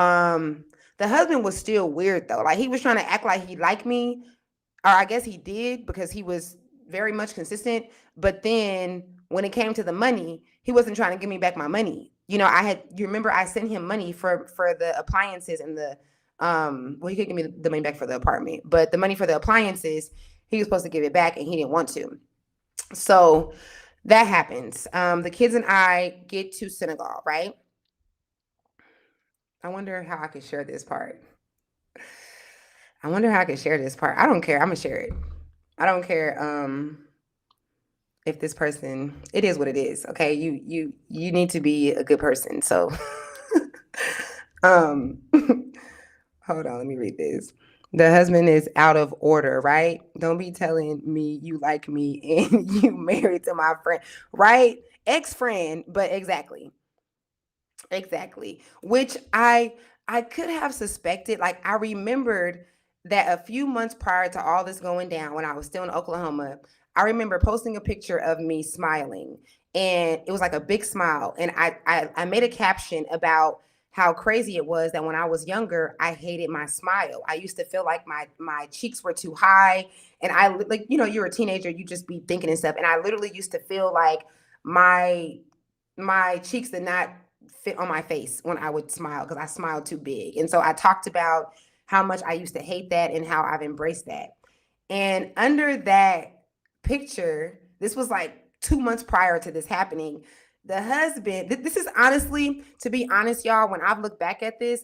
the husband was still weird though. Like he was trying to act like he liked me, or I guess he did because he was very much consistent. But then when it came to the money, he wasn't trying to give me back my money. You know, you remember I sent him money for the appliances and the well, he could give me the money back for the apartment, but the money for the appliances, he was supposed to give it back and he didn't want to. So that happens. The kids and I get to Senegal, right? I wonder how I could share this part. I wonder how I could share this part. I don't care. I'm gonna share it. I don't care. If this person, it is what it is. Okay, you need to be a good person. So, um, hold on. Let me read this. The husband is out of order, right? Don't be telling me you like me and you married to my friend, right? Ex-friend, but exactly. Exactly. Which I could have suspected. Like I remembered that a few months prior to all this going down when I was still in Oklahoma, I remember posting a picture of me smiling. And it was like a big smile. And I made a caption about how crazy it was that when I was younger, I hated my smile. I used to feel like my cheeks were too high. And I like, you know, you're a teenager, you just be thinking and stuff. And I literally used to feel like my my cheeks did not fit on my face when I would smile because I smiled too big. And so I talked about how much I used to hate that and how I've embraced that. And under that picture, this was like 2 months prior to this happening. The husband, this is honestly, to be honest, y'all, when I've looked back at this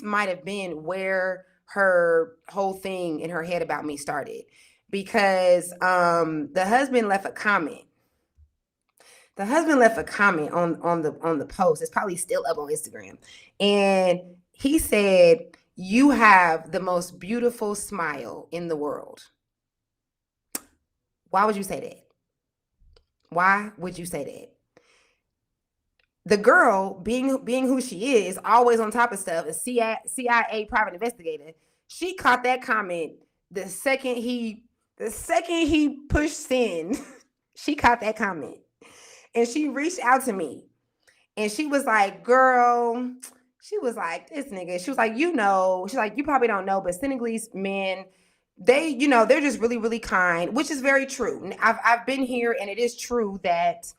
might have been where her whole thing in her head about me started. Because the husband left a comment. The husband left a comment on the post. It's probably still up on Instagram. And he said, "You have the most beautiful smile in the world." Why would you say that? Why would you say that? The girl, being who she is, always on top of stuff, a CIA private investigator, she caught that comment the second he pushed send. She caught that comment. And she reached out to me. And she was like, girl, she was like, this nigga. She was like, you know, she's like, you probably don't know, but Senegalese men, they, you know, they're just really, really kind, which is very true. I've been here, and it is true that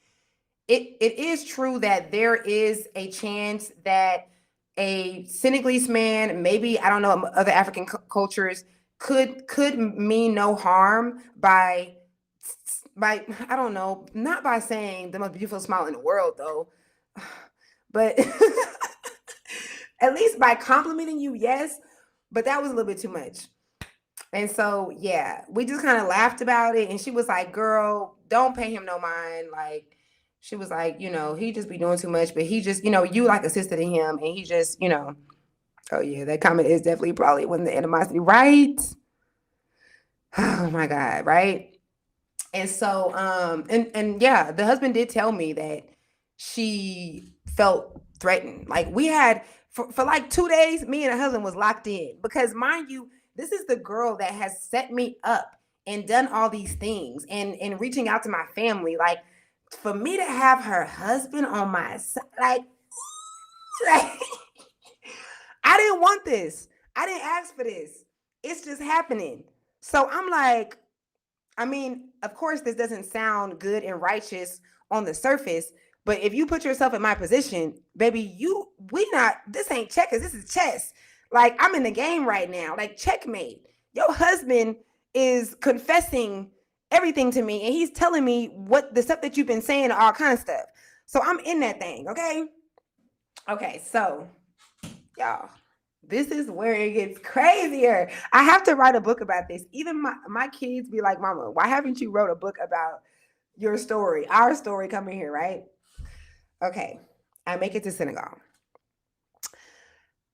it is true that there is a chance that a Senegalese man, maybe I don't know, other African cultures could mean no harm by I don't know, not by saying the most beautiful smile in the world though, but at least by complimenting you, yes. But that was a little bit too much. And so, yeah, we just kind of laughed about it. And she was like, girl, don't pay him no mind. Like, she was like, you know, he just be doing too much, but he just, you know, you like assisted in him and he just, you know, oh yeah, that comment is definitely probably when the animosity, right? Oh my God, right? And so, and yeah, the husband did tell me that she felt threatened. Like we had for like 2 days, me and her husband was locked in because mind you, this is the girl that has set me up and done all these things and reaching out to my family. Like for me to have her husband on my side, like I didn't want this. I didn't ask for this. It's just happening. So I'm like, I mean, of course, this doesn't sound good and righteous on the surface, but if you put yourself in my position, baby, this ain't checkers, this is chess. Like, I'm in the game right now, like, checkmate. Your husband is confessing everything to me, and he's telling me what the stuff that you've been saying, all kind of stuff. So I'm in that thing, okay? Okay, so, y'all. This is where it gets crazier. I have to write a book about this. Even my kids be like, Mama, why haven't you wrote a book about your story, our story coming here, right? Okay. I make it to Senegal.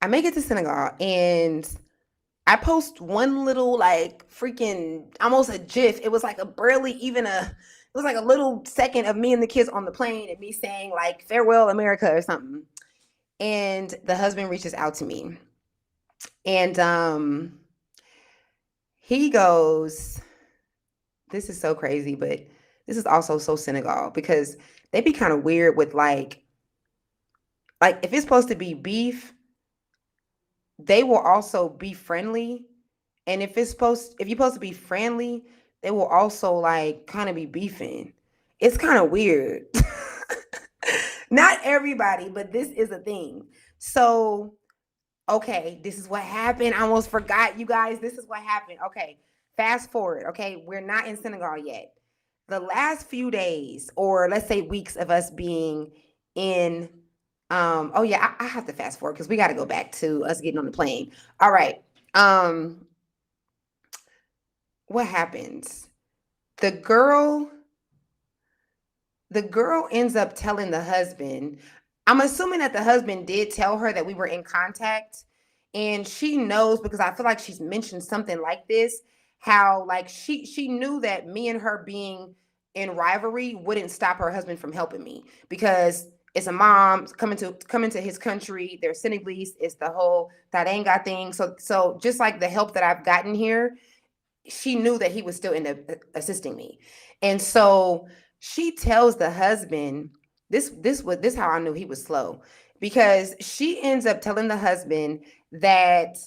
I make it to Senegal and I post one little like freaking almost a GIF. It was like a barely even a it was like a little second of me and the kids on the plane and me saying like farewell America or something. And the husband reaches out to me. And he goes, this is so crazy, but this is also so Senegal because they be kind of weird with like if it's supposed to be beef, they will also be friendly. And if you're supposed to be friendly, they will also like kind of be beefing. It's kind of weird. Not everybody, but this is a thing. So, okay, this is what happened. I almost forgot, you guys. This is what happened. Okay, fast forward. Okay, we're not in Senegal yet. The last few days, or let's say weeks of us being in, oh yeah, I have to fast forward because we got to go back to us getting on the plane. All right. Um, what happens? The girl the girl ends up telling the husband. I'm assuming that the husband did tell her that we were in contact, and she knows because I feel like she's mentioned something like this, how like she knew that me and her being in rivalry wouldn't stop her husband from helping me because it's a mom coming to his country. They're Senegalese. It's the whole Tarenga thing. So just like the help that I've gotten here, she knew that he was still in the assisting me. And so she tells the husband, this how I knew he was slow, because she ends up telling the husband that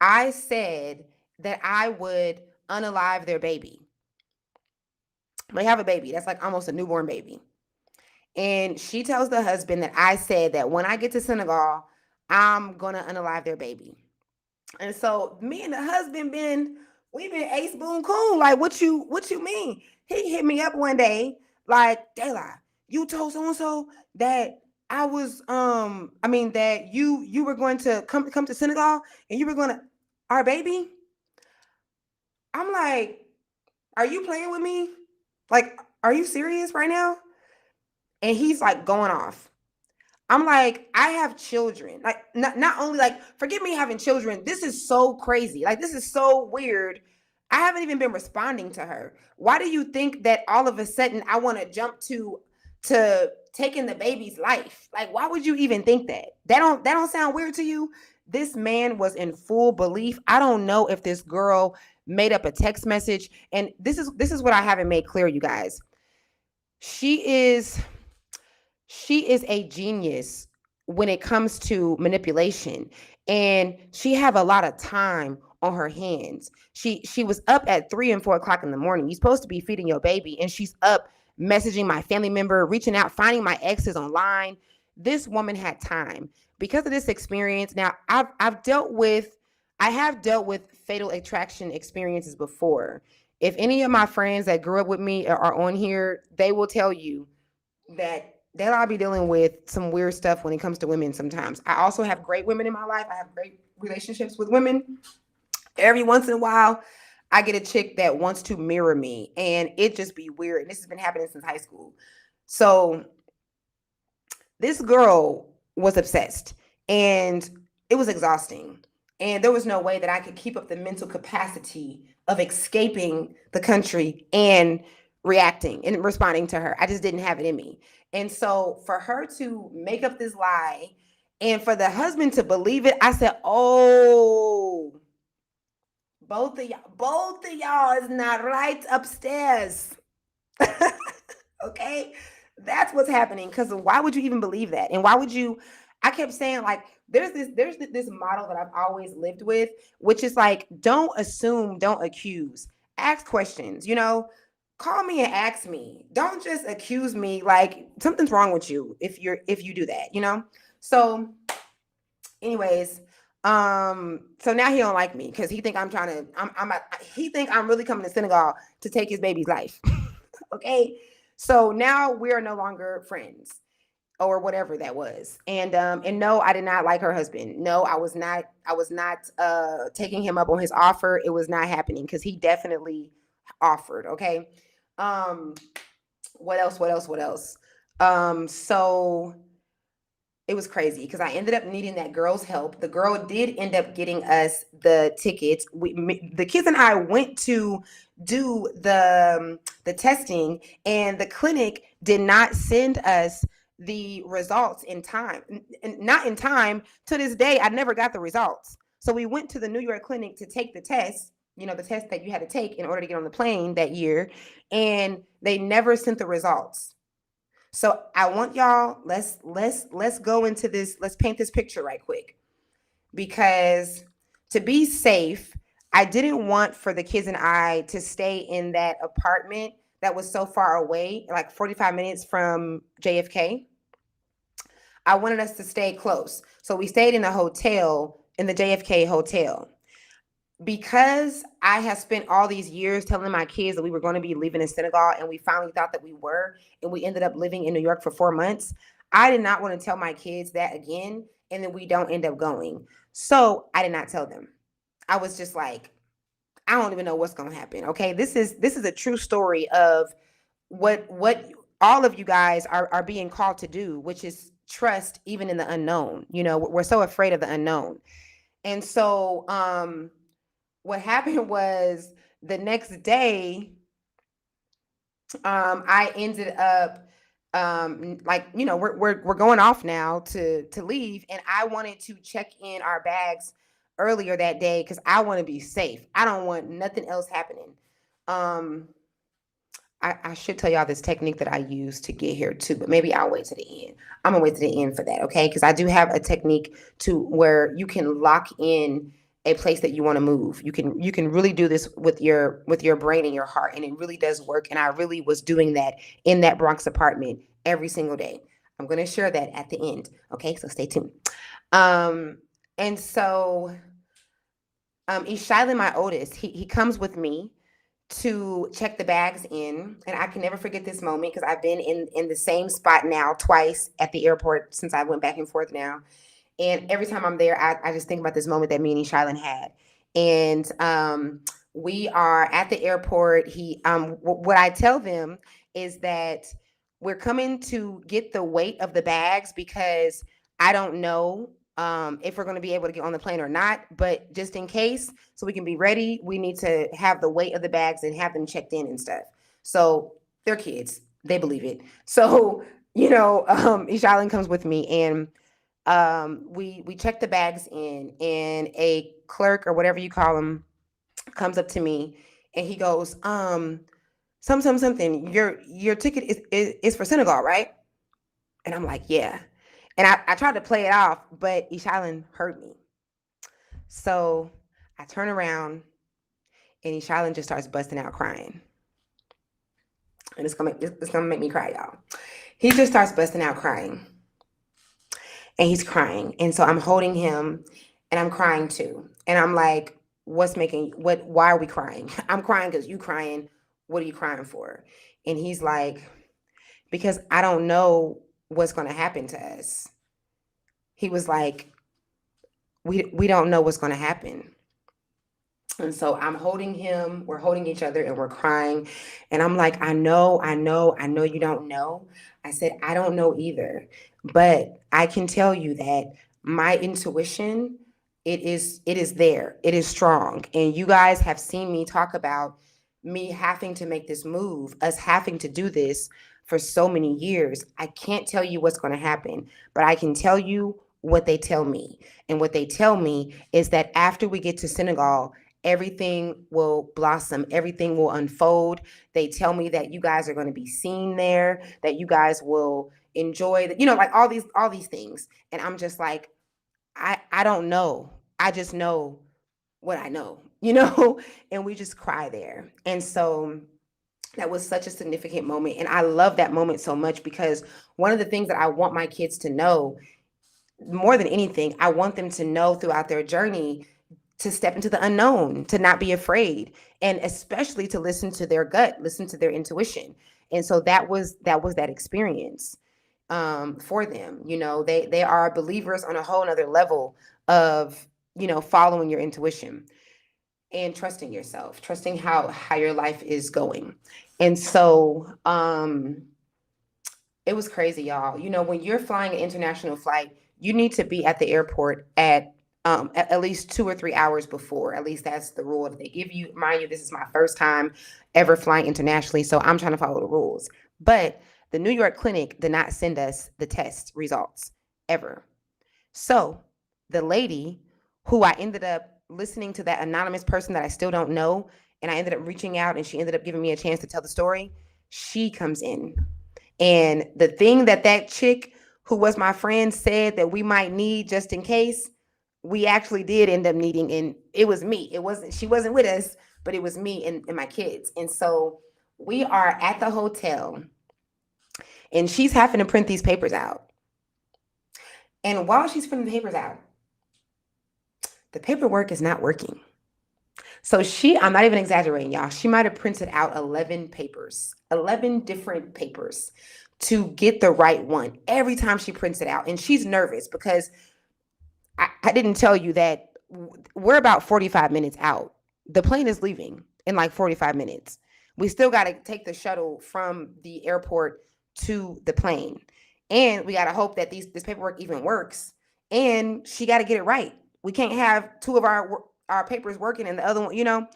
I said that I would unalive their baby. They have a baby that's like almost a newborn baby. And she tells the husband that I said that when I get to Senegal, I'm gonna unalive their baby. And so me and the husband we've been ace boon coon. Like what you mean? He hit me up one day, like, Dayla, you told so and so that I was I mean that you were going to come to Senegal and you were gonna our baby. I'm like, are you playing with me? Like, are you serious right now? And he's like going off. I'm like, I have children. Like, not only like, forget me having children. This is so crazy. Like, this is so weird. I haven't even been responding to her. Why do you think that all of a sudden I want to jump to taking the baby's life? Like, why would you even think that? That don't sound weird to you? This man was in full belief. I don't know if this girl made up a text message. And this is what I haven't made clear, you guys. She is she is a genius when it comes to manipulation, and she have a lot of time on her hands. She was up at 3 and 4 o'clock in the morning. You're supposed to be feeding your baby, and she's up messaging my family member, reaching out, finding my exes online. This woman had time because of this experience. Now I have dealt with fatal attraction experiences before. If any of my friends that grew up with me are on here, they will tell you that I'll be dealing with some weird stuff when it comes to women sometimes. I also have great women in my life. I have great relationships with women. Every once in a while, I get a chick that wants to mirror me, and it just be weird. And this has been happening since high school. So this girl was obsessed, and it was exhausting. And there was no way that I could keep up the mental capacity of escaping the country and reacting and responding to her. I just didn't have it in me. And so for her to make up this lie and for the husband to believe it, I said, "Oh, both of y'all is not right upstairs." Okay? That's what's happening. Because why would you even believe that? And why would you? I kept saying, like, there's this model that I've always lived with, which is like, don't assume, don't accuse. Ask questions, call me and ask me. Don't just accuse me like something's wrong with you if you do that. So anyways, so now he don't like me because he think I'm trying to he think I'm really coming to Senegal to take his baby's life. Okay. So now we are no longer friends or whatever that was. And no, I did not like her husband. No, I was not taking him up on his offer. It was not happening because he definitely offered. Okay. Um, what else? So It was crazy because I ended up needing that girl's help. The girl did end up getting us the tickets. The kids and I went to do the testing, and the clinic did not send us the results in time. Not in time. To this day, I never got the results. So we went to the New York clinic to take the test. The test that you had to take in order to get on the plane that year, and they never sent the results. So I want y'all, let's go into this, let's paint this picture right quick. Because to be safe, I didn't want for the kids and I to stay in that apartment that was so far away, like 45 minutes from JFK. I wanted us to stay close. So we stayed in a hotel, in the JFK hotel. Because I have spent all these years telling my kids that we were going to be living in Senegal, and we finally thought that we were, and we ended up living in New York for 4 months, I did not want to tell my kids that again, and then we don't end up going. So I did not tell them. I was just like, I don't even know what's going to happen. Okay, this is a true story of what all of you guys are being called to do, which is trust even in the unknown. We're so afraid of the unknown. And so what happened was the next day, I ended up we're going off now to leave, and I wanted to check in our bags earlier that day because I want to be safe. I don't want nothing else happening. I should tell y'all this technique that I use to get here too, but maybe I'll wait to the end. I'm gonna wait to the end for that, okay? Because I do have a technique to where you can lock in a place that you want to move. You can really do this with your brain and your heart, and it really does work. And I really was doing that in that Bronx apartment every single day. I'm gonna share that at the end, okay? So stay tuned. And so Ishailan, my oldest, he comes with me to check the bags in, and I can never forget this moment because I've been in the same spot now twice at the airport since I went back and forth now. And every time I'm there, I just think about this moment that me and Ishailan had. And we are at the airport. What I tell them is that we're coming to get the weight of the bags because I don't know if we're going to be able to get on the plane or not. But just in case, so we can be ready, we need to have the weight of the bags and have them checked in and stuff. So they're kids. They believe it. So, Ishailan comes with me, and we check the bags in, and a clerk or whatever you call him comes up to me, and he goes, something. Your ticket is for Senegal, right? And I'm like, yeah. And I tried to play it off, but Ishailan heard me. So I turn around, and Ishailan just starts busting out crying. And it's gonna make me cry, y'all. He just starts busting out crying. And he's crying. And so I'm holding him, and I'm crying too. And I'm like, why are we crying? I'm crying because you crying. What are you crying for? And he's like, because I don't know what's going to happen to us. He was like, we don't know what's going to happen. And so I'm holding him, we're holding each other, and we're crying. And I'm like, I know you don't know. I said, I don't know either. But I can tell you that my intuition, it is there. It is strong. And you guys have seen me talk about me having to make this move, us having to do this for so many years. I can't tell you what's going to happen, but I can tell you what they tell me. And what they tell me is that after we get to Senegal, everything will blossom, everything will unfold. They tell me that you guys are going to be seen there, that you guys will enjoy like all these things. And I'm just like, I don't know. I just know what I know, and we just cry there. And so that was such a significant moment. And I love that moment so much because one of the things that I want my kids to know more than anything, I want them to know throughout their journey to step into the unknown, to not be afraid, and especially to listen to their gut, listen to their intuition. And so that was that experience for them. They are believers on a whole nother level of, following your intuition and trusting yourself, trusting how your life is going. And so It was crazy, y'all. You know, when you're flying an international flight, you need to be at the airport at least 2 or 3 hours before. At least that's the rule that they give you. Mind you, this is my first time ever flying internationally, so I'm trying to follow the rules. But the New York clinic did not send us the test results ever. So the lady who I ended up listening to, that anonymous person that I still don't know, and I ended up reaching out and she ended up giving me a chance to tell the story. She comes in. And the thing that chick who was my friend said that we might need just in case, we actually did end up needing. And it was me. She wasn't with us, but it was me and my kids. And so we are at the hotel and she's having to print these papers out. And while she's printing the papers out, the paperwork is not working. So I'm not even exaggerating, y'all. She might have printed out 11 papers, 11 different papers to get the right one every time she prints it out. And she's nervous because I didn't tell you that we're about 45 minutes out. The plane is leaving in like 45 minutes. We still got to take the shuttle from the airport to the plane. And we got to hope that this paperwork even works. And she got to get it right. We can't have two of our papers working and the other one, you know?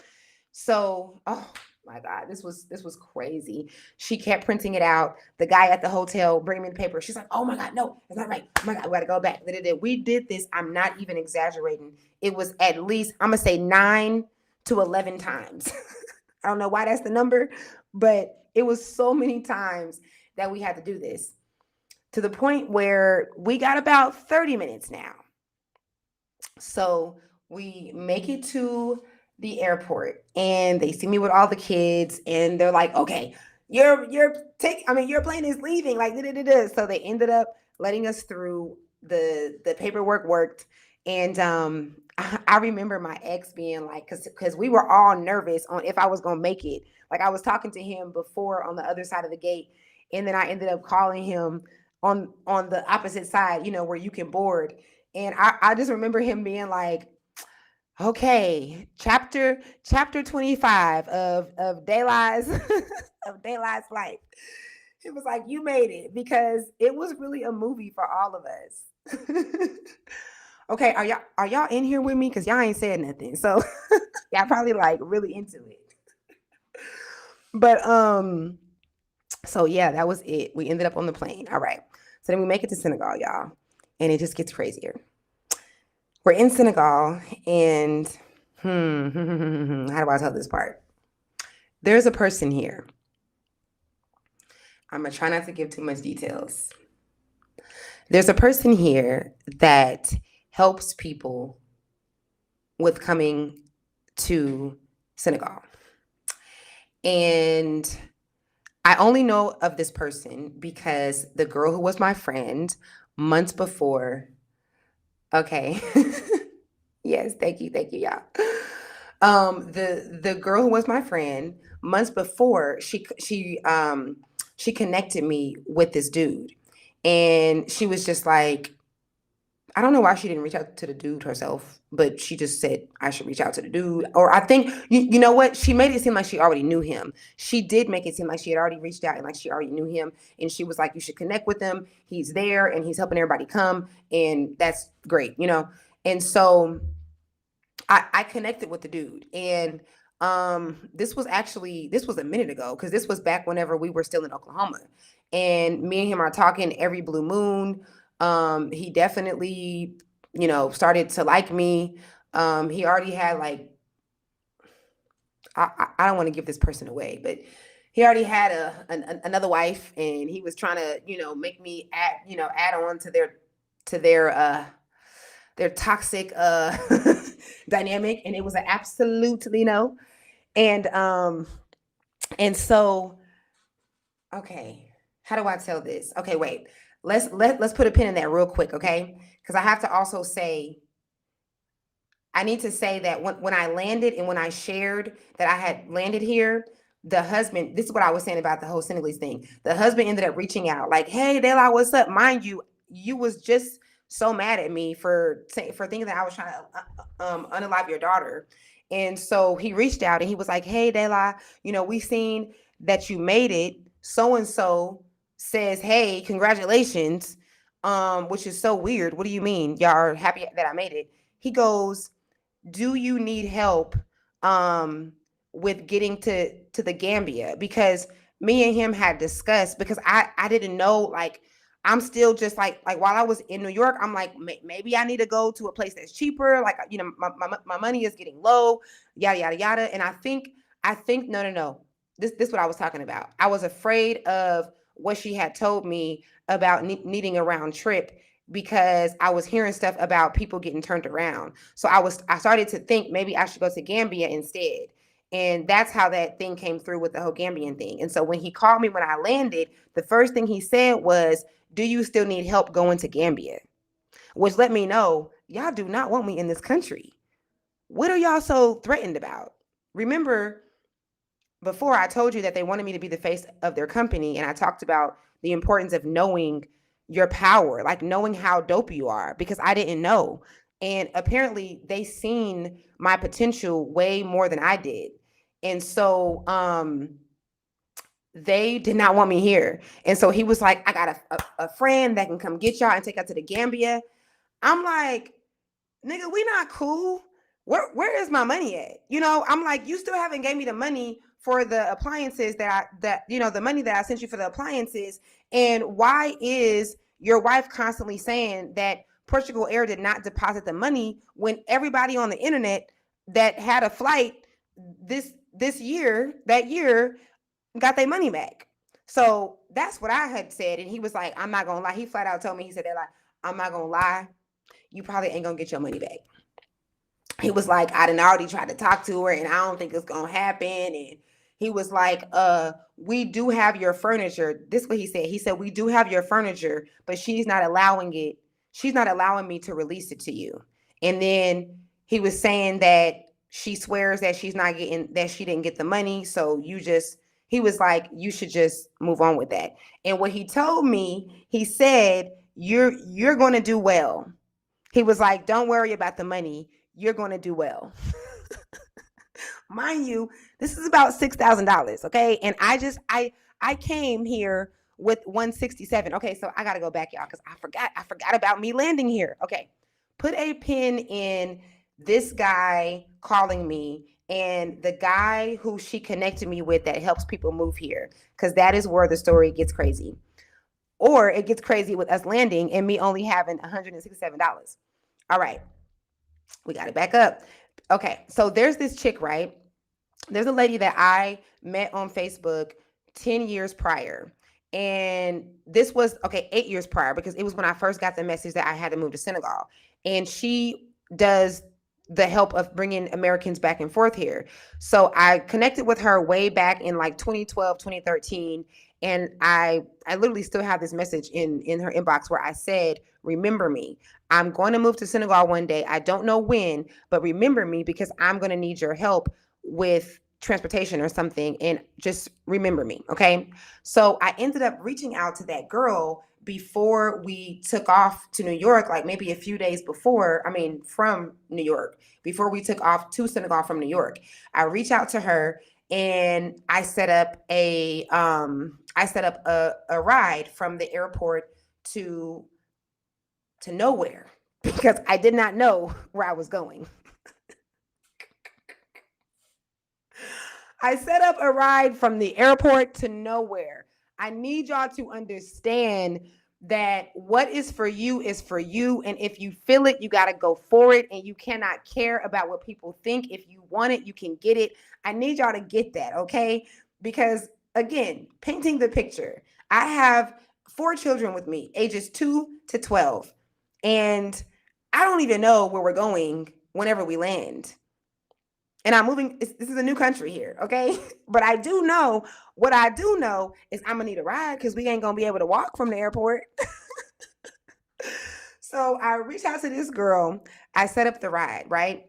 So, oh my God, this was crazy. She kept printing it out. The guy at the hotel bringing me the paper. She's like, oh my God, no, it's not right. Oh my God, we got to go back. We did this. I'm not even exaggerating. It was at least, I'm going to say 9 to 11 times. I don't know why that's the number, but it was so many times that we had to do this, to the point where we got about 30 minutes now. So we make it to the airport and they see me with all the kids and they're like, okay, your plane is leaving. Like, so they ended up letting us through. The paperwork worked. And I remember my ex being like, because we were all nervous on if I was going to make it. Like, I was talking to him before on the other side of the gate. And then I ended up calling him on the opposite side, you know, where you can board. And I just remember him being like, okay, chapter 25 of Daylights of Daylights life. It was like, you made it, because it was really a movie for all of us. Okay, are y'all in here with me? Because y'all ain't said nothing. So y'all probably like really into it. But so yeah, that was it. We ended up on the plane. All right. So then we make it to Senegal, y'all. And it just gets crazier. We're in Senegal, and how do I tell this part? There's a person here. I'm going to try not to give too much details. There's a person here that helps people with coming to Senegal. And I only know of this person because the girl who was my friend months before. Okay. Yes, thank you, y'all. The girl who was my friend months before, she connected me with this dude, and she was just like, I don't know why she didn't reach out to the dude herself, but she just said I should reach out to the dude. Or I think, you know what? She made it seem like she already knew him. She did make it seem like she had already reached out and like she already knew him. And she was like, you should connect with him. He's there and he's helping everybody come. And that's great, you know? And so I connected with the dude. And this was a minute ago, because this was back whenever we were still in Oklahoma. And me and him are talking every blue moon. He definitely, you know, started to like me. He already had like, I don't want to give this person away, but he already had another wife, and he was trying to, you know, make me add on to their toxic dynamic, and it was an absolutely no. And so, okay, how do I tell this? Okay, wait. Let's put a pin in that real quick, okay? Because I have to also say, I need to say that when I landed and when I shared that I had landed here, the husband, this is what I was saying about the whole Senegalese thing. The husband ended up reaching out like, hey, Dela, what's up? Mind you, you was just so mad at me for thinking that I was trying to unalive your daughter. And so he reached out and he was like, hey, Dela, you know, we seen that you made it. So-and-so says, "Hey, congratulations," which is so weird. What do you mean? Y'all are happy that I made it? He goes, "Do you need help um with getting to the Gambia?" Because me and him had discussed, because I didn't know, like, I'm still just like while I was in New York, I'm like, maybe I need to go to a place that's cheaper, like, my money is getting low, yada yada yada. And I think no, this is what I was talking about. I was afraid of what she had told me about needing a round trip, because I was hearing stuff about people getting turned around. So I started to think maybe I should go to Gambia instead. And that's how that thing came through with the whole Gambian thing. And so when he called me when I landed, the first thing he said was, "Do you still need help going to Gambia?" Which let me know y'all do not want me in this country. What are y'all so threatened about? Remember, before I told you that they wanted me to be the face of their company, and I talked about the importance of knowing your power, like knowing how dope you are, because I didn't know. And apparently they seen my potential way more than I did. And so they did not want me here. And so he was like, "I got a friend that can come get y'all and take y'all to the Gambia." I'm like, "Nigga, we not cool. Where is my money at?" I'm like, "You still haven't gave me the money for the appliances the money that I sent you for the appliances. And why is your wife constantly saying that Portugal Air did not deposit the money when everybody on the internet that had a flight that year got their money back?" So that's what I had said. And he was like, "I'm not gonna lie." He flat out told me, he said that, like, "I'm not gonna lie, you probably ain't gonna get your money back." He was like, "I done already tried to talk to her and I don't think it's gonna happen." And he was like, "We do have your furniture." This is what he said. He said, "We do have your furniture, but she's not allowing it. She's not allowing me to release it to you." And then he was saying that she swears that she didn't get the money. So he was like, "You should just move on with that." And what he told me, he said, "You're going to do well." He was like, "Don't worry about the money. You're going to do well." Mind you, this is about $6,000. Okay. And I came here with 167. Okay. So I got to go back, y'all, because I forgot about me landing here. Okay. Put a pin in this guy calling me and the guy who she connected me with that helps people move here, because that is where the story gets crazy. Or it gets crazy with us landing and me only having $167. All right, we got to back up. Okay, so there's this chick, right? There's a lady that I met on Facebook 10 years prior. And this was, okay, 8 years prior, because it was when I first got the message that I had to move to Senegal. And she does the help of bringing Americans back and forth here. So I connected with her way back in like 2012, 2013. And I literally still have this message in her inbox where I said, "Remember me. I'm going to move to Senegal one day. I don't know when, but remember me, because I'm going to need your help with transportation or something, and just remember me." Okay. So I ended up reaching out to that girl before we took off to New York, like maybe a few days before, from New York, before we took off to Senegal from New York. I reached out to her and I set up a ride from the airport to nowhere, because I did not know where I was going. I set up a ride from the airport to nowhere. I need y'all to understand that what is for you is for you. And if you feel it, you got to go for it. And you cannot care about what people think. If you want it, you can get it. I need y'all to get that, okay? Because again, painting the picture, I have 4 children with me, ages 2 to 12. And I don't even know where we're going whenever we land. And I'm moving. This is a new country here, okay? But what I do know is I'm gonna need a ride, because we ain't gonna be able to walk from the airport. So I reached out to this girl. I set up the ride, right?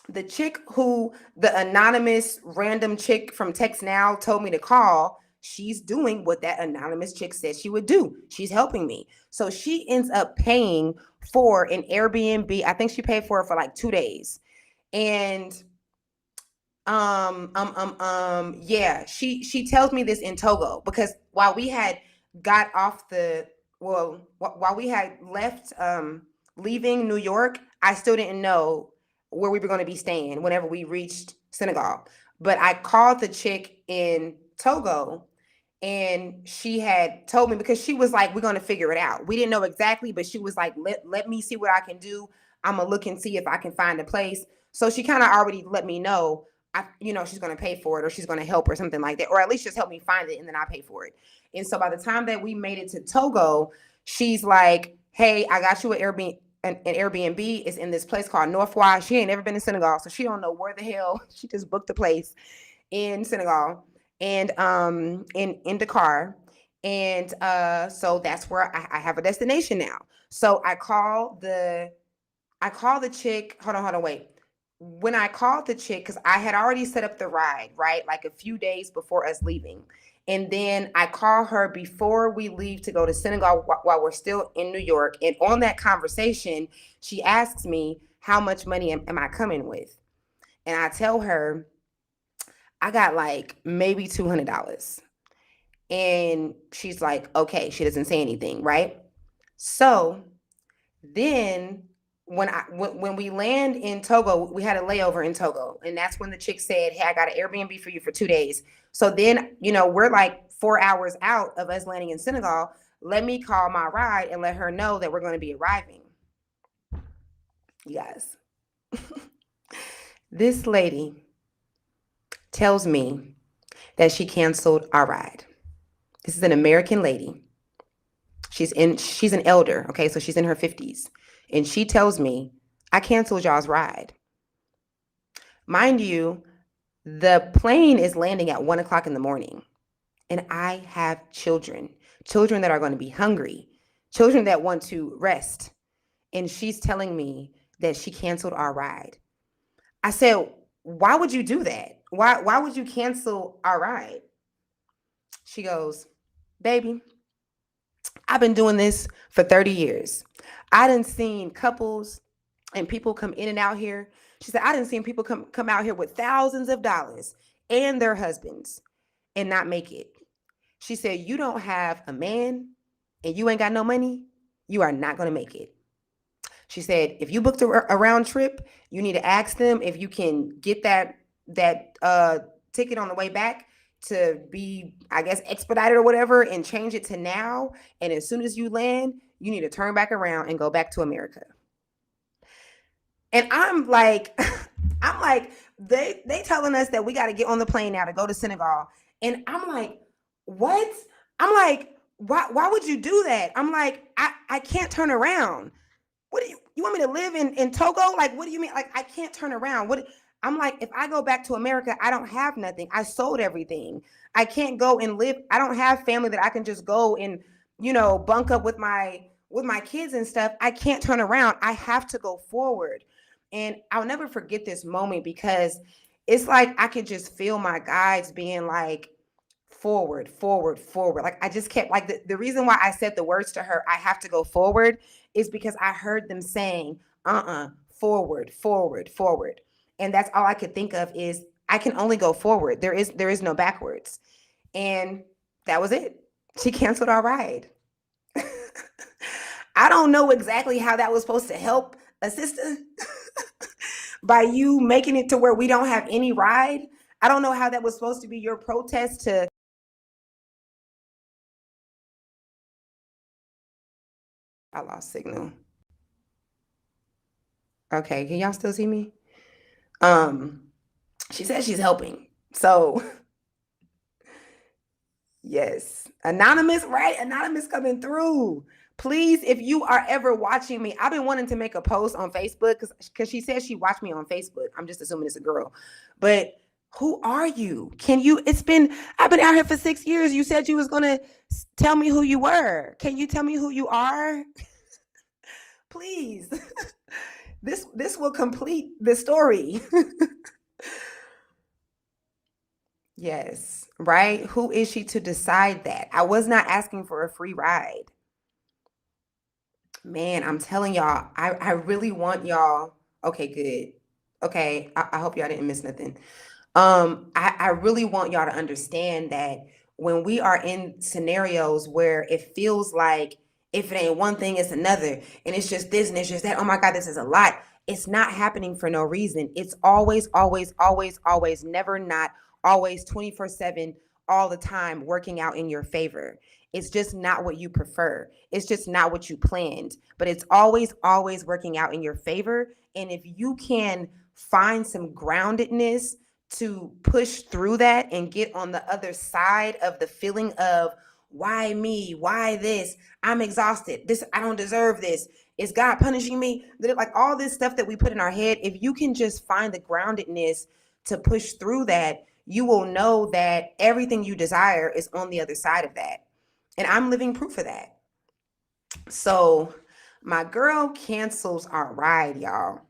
The anonymous random chick from Text Now told me to call. She's doing what that anonymous chick said she would do. She's helping me. So she ends up paying for an Airbnb. I think she paid for it for like 2 days. And yeah, she tells me this in Togo, because while we had got off while we had left, leaving New York, I still didn't know where we were going to be staying whenever we reached Senegal. But I called the chick in Togo, and she had told me, because she was like, we're going to figure it out. We didn't know exactly, but she was like, let me see what I can do. I'm going to look and see if I can find a place. So she kind of already let me know, she's going to pay for it, or she's going to help, or something like that, or at least just help me find it, and then I pay for it. And so by the time that we made it to Togo, she's like, hey, I got you an Airbnb. An Airbnb is in this place called Northwise. She ain't never been to Senegal, so she don't know where the hell. She just booked the place in Senegal, and in Dakar. And so that's where I have a destination now. So I call the chick. Hold on, wait. When I called the chick, because I had already set up the ride, right? Like a few days before us leaving. And then I call her before we leave to go to Senegal while we're still in New York. And on that conversation, she asks me, how much money am I coming with? And I tell her, I got like maybe $200. And she's like, okay, she doesn't say anything, right? So then when we land in Togo, we had a layover in Togo. And that's when the chick said, hey, I got an Airbnb for you for 2 days. So then, we're like 4 hours out of us landing in Senegal. Let me call my ride and let her know that we're going to be arriving. You guys, this lady tells me that she canceled our ride. This is an American lady. She's an elder, okay? So she's in her 50s. And she tells me, I canceled y'all's ride. Mind you, the plane is landing at 1:00 in the morning. And I have children that are going to be hungry, children that want to rest. And she's telling me that she canceled our ride. I said, why would you do that? Why would you cancel our ride? She goes, baby, I've been doing this for 30 years. I done seen couples and people come in and out here. She said, I done seen people come out here with thousands of dollars and their husbands and not make it. She said, you don't have a man and you ain't got no money, you are not going to make it. She said, if you booked a round trip, you need to ask them if you can get that ticket on the way back to be, I guess, expedited or whatever, and change it to now. And as soon as you land, you need to turn back around and go back to America. And I'm like, they telling us that we got to get on the plane now to go to Senegal. And I'm like, what? I'm like, why would you do that? I'm like, I can't turn around. What do you want me to live in Togo? Like, what do you mean? Like, I can't turn around. I'm like, if I go back to America, I don't have nothing. I sold everything. I can't go and live. I don't have family that I can just go and, bunk up with my kids and stuff. I can't turn around. I have to go forward. And I'll never forget this moment, because it's like I could just feel my guides being like, forward, forward, forward. Like, I just kept, like, the reason why I said the words to her, I have to go forward, is because I heard them saying, forward, forward, forward. And that's all I could think of, is I can only go forward. There is no backwards. And that was it. She canceled our ride. I don't know exactly how that was supposed to help a sister by you making it to where we don't have any ride. I don't know how that was supposed to be your protest to. I lost signal. Okay, can y'all still see me? She says she's helping. So yes, anonymous, right? Anonymous coming through. Please, if you are ever watching me, I've been wanting to make a post on Facebook because she says she watched me on Facebook. I'm just assuming it's a girl. But who are you? I've been out here for 6 years. You said you was going to tell me who you were. Can you tell me who you are? Please. This will complete the story. Yes, right? Who is she to decide that? I was not asking for a free ride. Man, I'm telling y'all, I really want y'all. Okay, good. Okay, I hope y'all didn't miss nothing. I really want y'all to understand that when we are in scenarios where it feels like if it ain't one thing, it's another, and it's just this and it's just that, oh my God, this is a lot. It's not happening for no reason. It's always, always, always, always, never not, always 24/7, all the time working out in your favor. It's just not what you prefer. It's just not what you planned, but it's always, always working out in your favor. And if you can find some groundedness to push through that and get on the other side of the feeling of why me, why this, I'm exhausted, this, I don't deserve this, is God punishing me, like all this stuff that we put in our head, if you can just find the groundedness to push through that, you will know that everything you desire is on the other side of that. And I'm living proof of that. So my girl cancels our ride, y'all.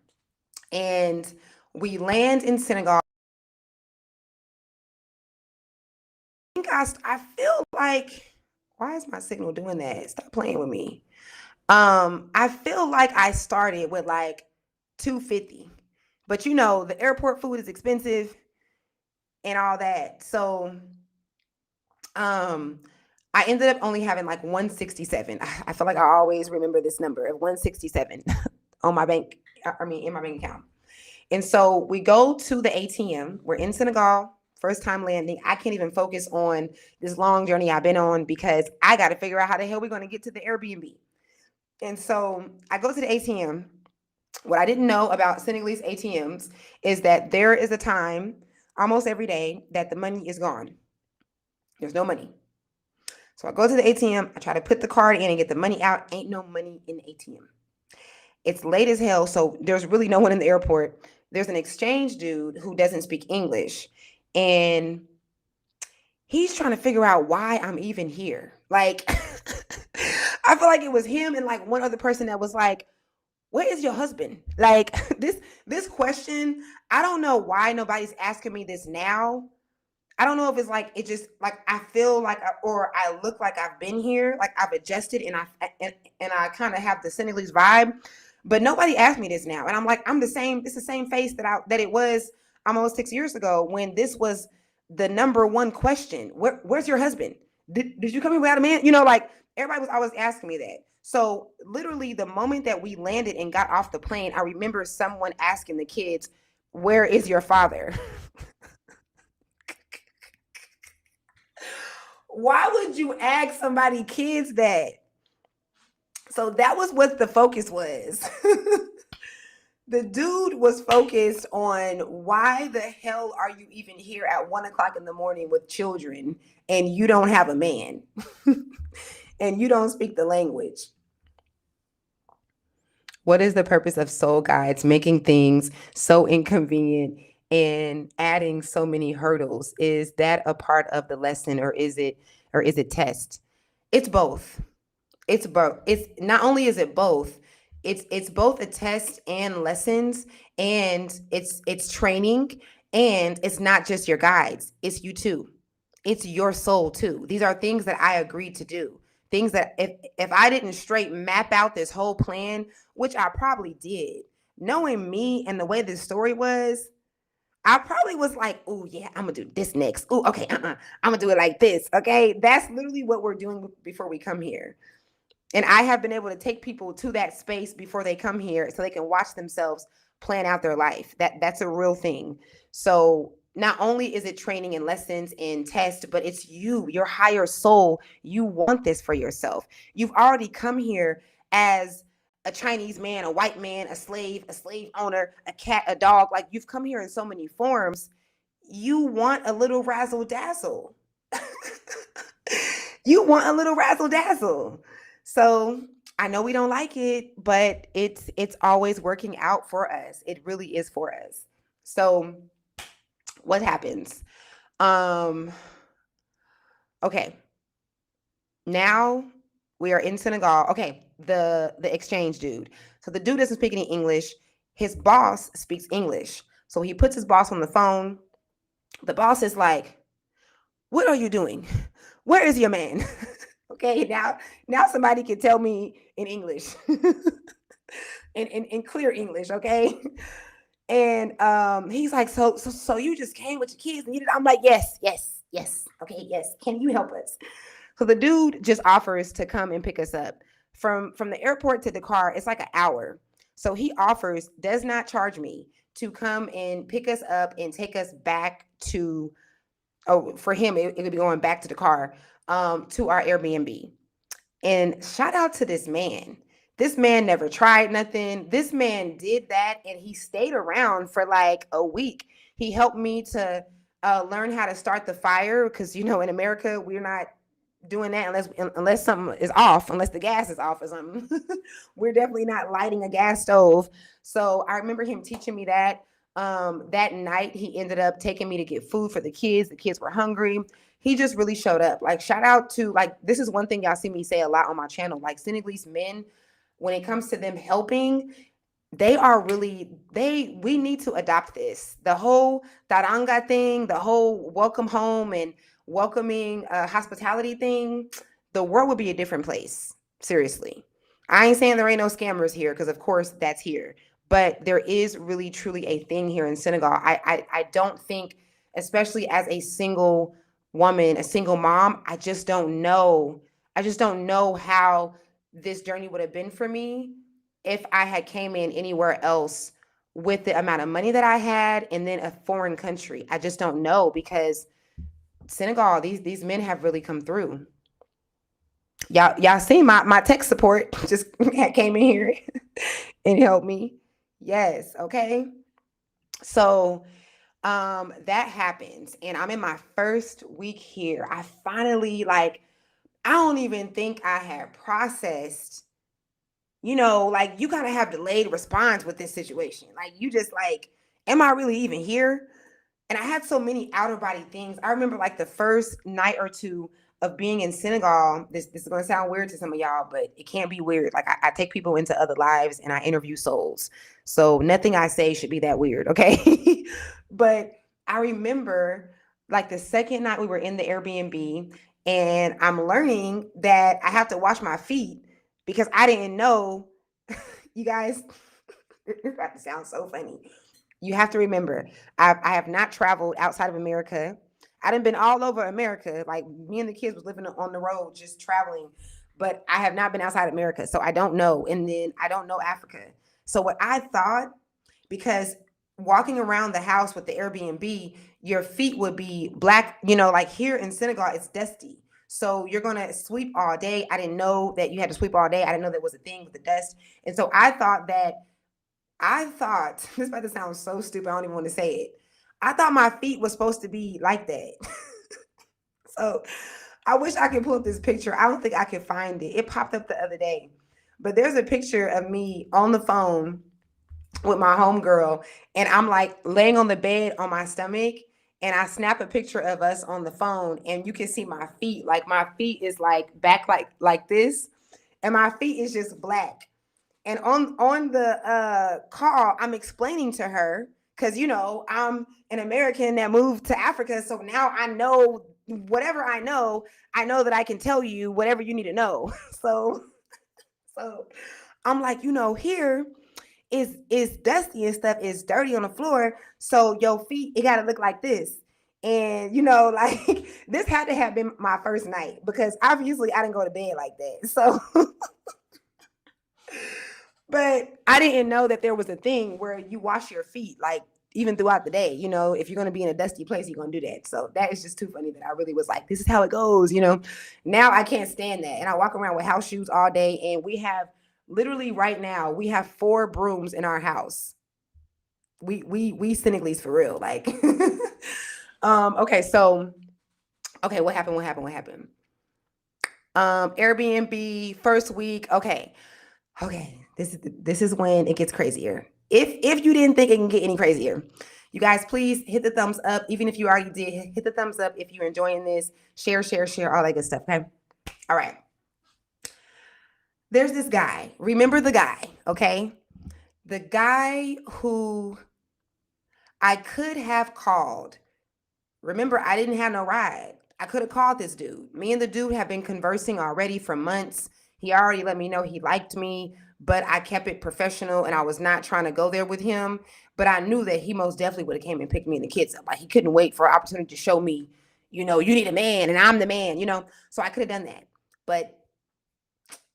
And we land in Senegal. I feel like, why is my signal doing that? Stop playing with me. I feel like I started with like 250, but you know, the airport food is expensive and all that. So, I ended up only having like 167. I feel like I always remember this number of 167 on my bank. In my bank account. And so we go to the ATM. We're in Senegal, first time landing. I can't even focus on this long journey I've been on because I got to figure out how the hell we're going to get to the Airbnb. And so I go to the ATM. What I didn't know about Senegalese ATMs is that there is a time almost every day that the money is gone. There's no money. So I go to the ATM. I try to put the card in and get the money out. Ain't no money in the ATM. It's late as hell, so there's really no one in the airport. There's an exchange dude who doesn't speak English, and he's trying to figure out why I'm even here. Like, I feel like it was him and like one other person that was like, where is your husband? Like, this question, I don't know why nobody's asking me this now. I don't know if it's like, it just like, I feel like, or I look like I've been here, like I've adjusted and I kind of have the Senegalese vibe, but nobody asked me this now. And I'm like, I'm the same, it's the same face that it was almost 6 years ago when this was the number one question. Where's your husband? Did you come here without a man? You know, like everybody was always asking me that. So literally the moment that we landed and got off the plane, I remember someone asking the kids, where is your father? Why would you ask somebody kids that? So that was what the focus was. The dude was focused on why the hell are you even here at 1:00 in the morning with children and you don't have a man and you don't speak the language. What is the purpose of soul guides making things so inconvenient and adding so many hurdles? Is that a part of the lesson or is it test? It's both. It's both. It's not only is it both, it's both a test and lessons, and it's training, and it's not just your guides, it's you too. It's your soul too. These are things that I agreed to do. Things that if I didn't straight map out this whole plan, which I probably did, knowing me and the way this story was, I probably was like, oh yeah, I'm gonna do this next. Oh, okay, I'm gonna do it like this. Okay. That's literally what we're doing before we come here. And I have been able to take people to that space before they come here so they can watch themselves plan out their life. That's a real thing. So not only is it training and lessons and tests, but it's you, your higher soul. You want this for yourself. You've already come here as a Chinese man, a white man, a slave owner, a cat, a dog. Like you've come here in so many forms. You want a little razzle dazzle. You want a little razzle dazzle. So I know we don't like it, but it's always working out for us. It really is for us. So what happens? Okay. Now we are in Senegal. Okay, the exchange dude. So the dude doesn't speak any English. His boss speaks English. So he puts his boss on the phone. The boss is like, what are you doing? Where is your man? Okay, now somebody can tell me in English. in clear English, okay? And he's like, so you just came with your kids and I'm like, yes. Yes. Okay. Yes. Can you help us? So the dude just offers to come and pick us up from the airport to the car. It's like an hour. So he offers, does not charge me to come and pick us up and take us back to. Oh, for him, it would be going back to the car, to our Airbnb. And shout out to this man. This man never tried nothing. This man did that and he stayed around for like a week. He helped me to learn how to start the fire because, in America, we're not doing that unless something is off, unless the gas is off or something. We're definitely not lighting a gas stove. So I remember him teaching me that. That night, he ended up taking me to get food for the kids. The kids were hungry. He just really showed up. Like, shout out to, like, this is one thing y'all see me say a lot on my channel. Like, Senegalese men, when it comes to them helping, they are really, we need to adopt this. The whole taranga thing, the whole welcome home and welcoming hospitality thing, the world would be a different place. Seriously. I ain't saying there ain't no scammers here, because of course that's here. But there is really truly a thing here in Senegal. I don't think, especially as a single woman, a single mom, I just don't know. I just don't know how this journey would have been for me if I had came in anywhere else with the amount of money that I had and then a foreign country. I just don't know, because Senegal, these men have really come through. Y'all seen my tech support just came in here and helped me. Yes, okay. So that happens and I'm in my first week here. I finally, like, I don't even think I had processed, like, you kind of have delayed response with this situation. Like, you just like, am I really even here? And I had so many outer body things. I remember like the first night or two of being in Senegal. This is going to sound weird to some of y'all, but it can't be weird. Like, I take people into other lives and I interview souls. So nothing I say should be that weird. Okay. But I remember like the second night we were in the Airbnb and I'm learning that I have to wash my feet because I didn't know. You guys, it's about to sound so funny. You have to remember, I have not traveled outside of America. I done been all over America. Like, me and the kids was living on the road, just traveling. But I have not been outside of America, so I don't know. And then I don't know Africa. So what I thought, because walking around the house with the Airbnb, your feet would be black. Like here in Senegal, it's dusty. So you're gonna sweep all day. I didn't know that you had to sweep all day. I didn't know there was a thing with the dust. And so I thought this is about to sound so stupid. I don't even want to say it. I thought my feet was supposed to be like that. So I wish I could pull up this picture. I don't think I can find it. It popped up the other day. But there's a picture of me on the phone with my homegirl, and I'm like laying on the bed on my stomach, and I snap a picture of us on the phone, and you can see my feet. Like, my feet is like back like this, and my feet is just black. And on the call, I'm explaining to her, because I'm an American that moved to Africa, so now I know whatever I know that I can tell you whatever you need to know. So I'm like, here is dusty and stuff, is dirty on the floor, so your feet, it got to look like this. And like, this had to have been my first night, because obviously I didn't go to bed like that. So but I didn't know that there was a thing where you wash your feet, like, even throughout the day. If you're going to be in a dusty place, you're going to do that. So that is just too funny that I really was like, this is how it goes. Now I can't stand that. And I walk around with house shoes all day. And we have literally right now, we have 4 brooms in our house. We Senegalese for real. Like, okay. So, okay. What happened? Airbnb first week. Okay. This is when it gets crazier. If you didn't think it can get any crazier, you guys, please hit the thumbs up. Even if you already did, hit the thumbs up if you're enjoying this. Share, all that good stuff. Okay. All right. There's this guy. Remember the guy, okay? The guy who I could have called. Remember, I didn't have no ride. I could have called this dude. Me and the dude have been conversing already for months. He already let me know he liked me, but I kept it professional and I was not trying to go there with him. But I knew that he most definitely would have came and picked me and the kids up. Like, he couldn't wait for an opportunity to show me, you need a man and I'm the man, So I could have done that. But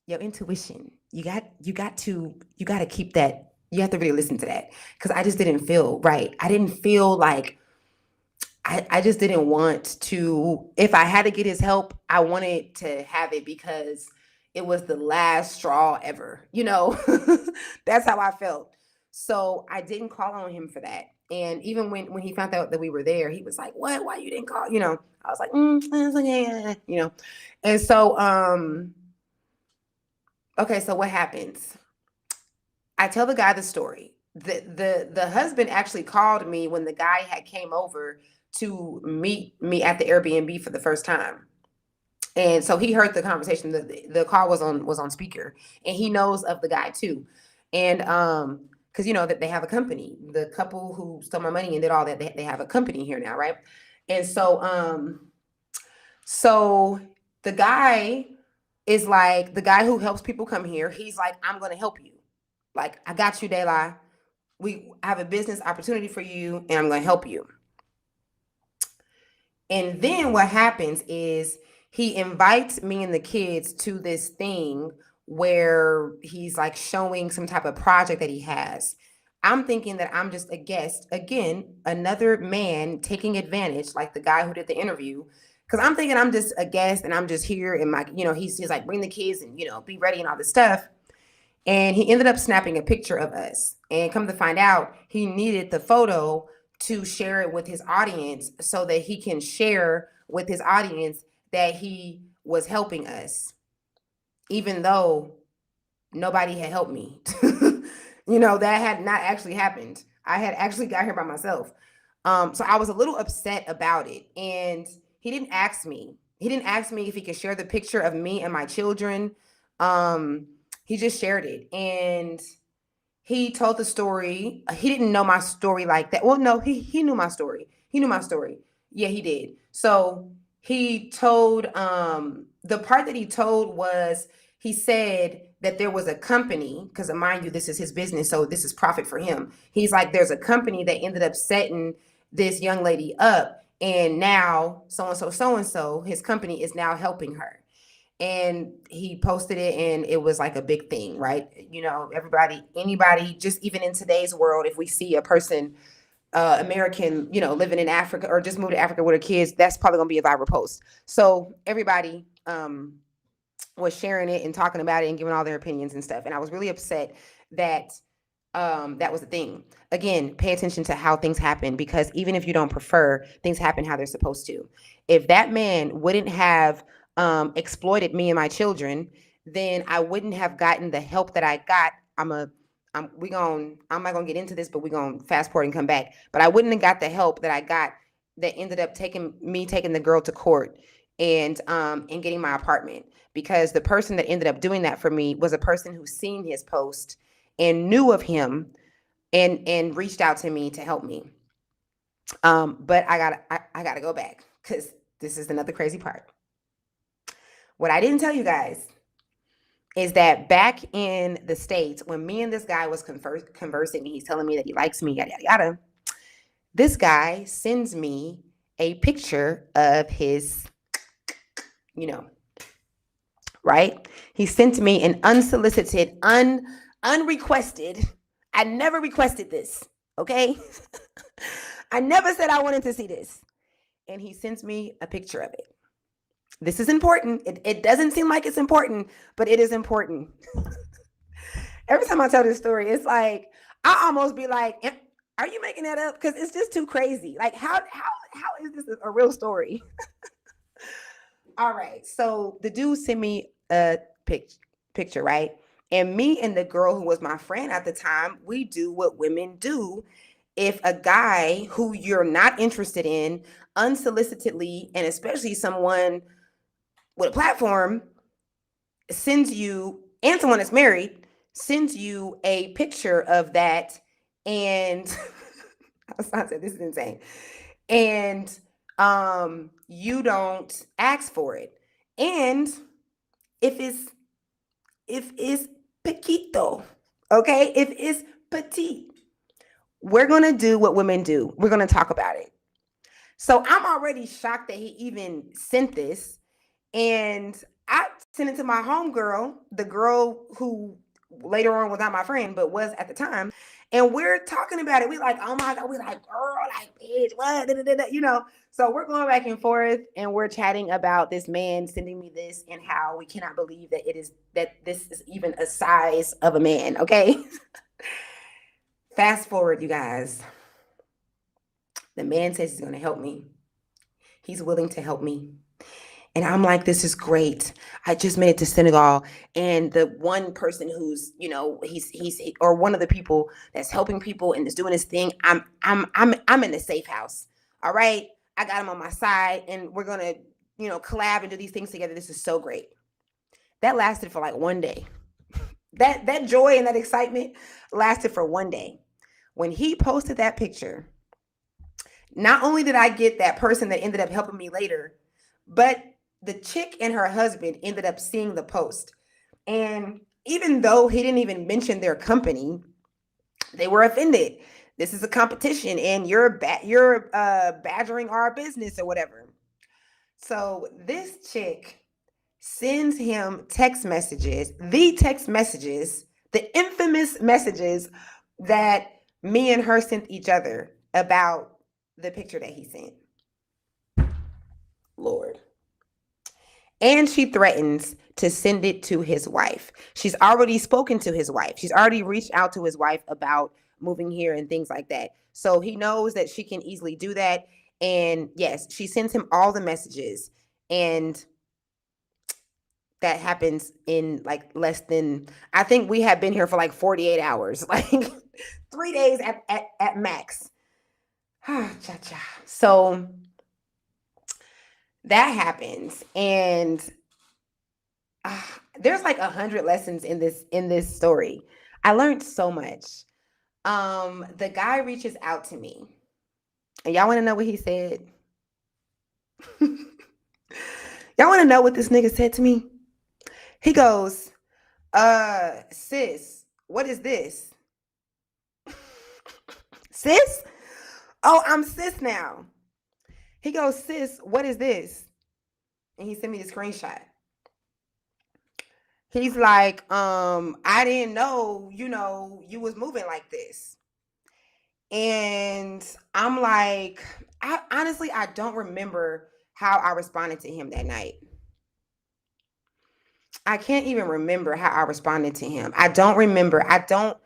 your intuition, you got to keep that. You have to really listen to that, because I just didn't feel right. I didn't feel like I just didn't want to. If I had to get his help, I wanted to have it because it was the last straw ever. That's how I felt. So I didn't call on him for that. And even when he found out that we were there, he was like, "What? Why you didn't call?" I was like, it's okay, And so, okay, so what happens? I tell the guy the story. The husband actually called me when the guy had came over to meet me at the Airbnb for the first time. And so he heard the conversation. The call was on speaker, and he knows of the guy too. And because that they have a company. The couple who stole my money and did all that, they have a company here now, right? And so the guy is like, the guy who helps people come here, he's like, I'm gonna help you. Like, I got you, Dayla. We have a business opportunity for you, and I'm gonna help you. And then what happens is he invites me and the kids to this thing where he's like showing some type of project that he has. I'm thinking that I'm just a guest. Again, another man taking advantage, like the guy who did the interview. Because I'm thinking I'm just a guest and I'm just here and he's like, bring the kids and, be ready and all this stuff. And he ended up snapping a picture of us. And come to find out, he needed the photo to share it with his audience so that he can share with his audience that he was helping us, even though nobody had helped me. That had not actually happened. I had actually got here by myself. So I was a little upset about it. And he didn't ask me. He didn't ask me if he could share the picture of me and my children. He just shared it. And he told the story. He didn't know my story like that. Well, no, he knew my story. He knew my story. Yeah, he did. So he told, the part that he told was, he said that there was a company, because mind you, this is his business, so this is profit for him. He's like, there's a company that ended up setting this young lady up, and now so-and-so, his company is now helping her. And he posted it, and it was like a big thing, right? Anybody, just even in today's world, if we see a person, American, living in Africa or just moved to Africa with her kids, that's probably gonna be a viral post. So everybody was sharing it and talking about it and giving all their opinions and stuff. And I was really upset that that was the thing. Again, pay attention to how things happen, because even if you don't prefer, things happen how they're supposed to. If that man wouldn't have exploited me and my children, then I wouldn't have gotten the help that I got. I'm not gonna get into this, but we're gonna fast forward and come back. But I wouldn't have got the help that I got, that ended up taking the girl to court and getting my apartment, because the person that ended up doing that for me was a person who seen his post and knew of him and reached out to me to help me. But I gotta go back, because this is another crazy part. What I didn't tell you guys is that back in the States, when me and this guy was conversing, and he's telling me that he likes me, yada, yada, yada, this guy sends me a picture of his, right? He sent me an unsolicited, unrequested. I never requested this, okay? I never said I wanted to see this. And he sends me a picture of it. This is important. It doesn't seem like it's important, but it is important. Every time I tell this story, it's like, I almost be like, are you making that up? Because it's just too crazy. Like, how is this a real story? All right. So the dude sent me a picture, right? And me and the girl who was my friend at the time, we do what women do. If a guy who you're not interested in, unsolicitedly, and especially someone with a platform, sends you, and someone that's married, sends you a picture of that, and I said, this is insane. And you don't ask for it. And if it's poquito, okay? If it's petite, we're gonna do what women do. We're gonna talk about it. So I'm already shocked that he even sent this. And I sent it to my homegirl, the girl who later on was not my friend, but was at the time. And we're talking about it. We like, oh my God, we like, girl, like, bitch, what? Da, da, da, da, you know. So we're going back and forth and we're chatting about this man sending me this and how we cannot believe that this is even a size of a man. Okay. Fast forward, you guys. The man says he's going to help me. He's willing to help me. And I'm like, this is great. I just made it to Senegal. And the one person who's, he's or one of the people that's helping people and is doing his thing, I'm in the safe house. All right. I got him on my side and we're gonna, collab and do these things together. This is so great. That lasted for like one day. That joy and that excitement lasted for one day. When he posted that picture, not only did I get that person that ended up helping me later, but the chick and her husband ended up seeing the post. And even though he didn't even mention their company, they were offended. This is a competition and you're badgering our business or whatever. So this chick sends him text messages, the infamous messages that me and her sent each other about the picture that he sent. Lord. And she threatens to send it to his wife. She's already spoken to his wife. She's already reached out to his wife about moving here and things like that. So he knows that she can easily do that. And yes, she sends him all the messages. And that happens in like less than, I think we have been here for like 48 hours, like 3 days at max. So that happens. And there's like 100 lessons in this story. I learned so much. The guy reaches out to me. And y'all want to know what he said? Y'all want to know what this nigga said to me? He goes, sis, what is this? Sis? Oh, I'm sis now. He goes, sis, what is this? And he sent me the screenshot. He's like, I didn't know, you was moving like this. And I'm like, I don't remember how I responded to him that night. I can't even remember how I responded to him. I don't remember. I know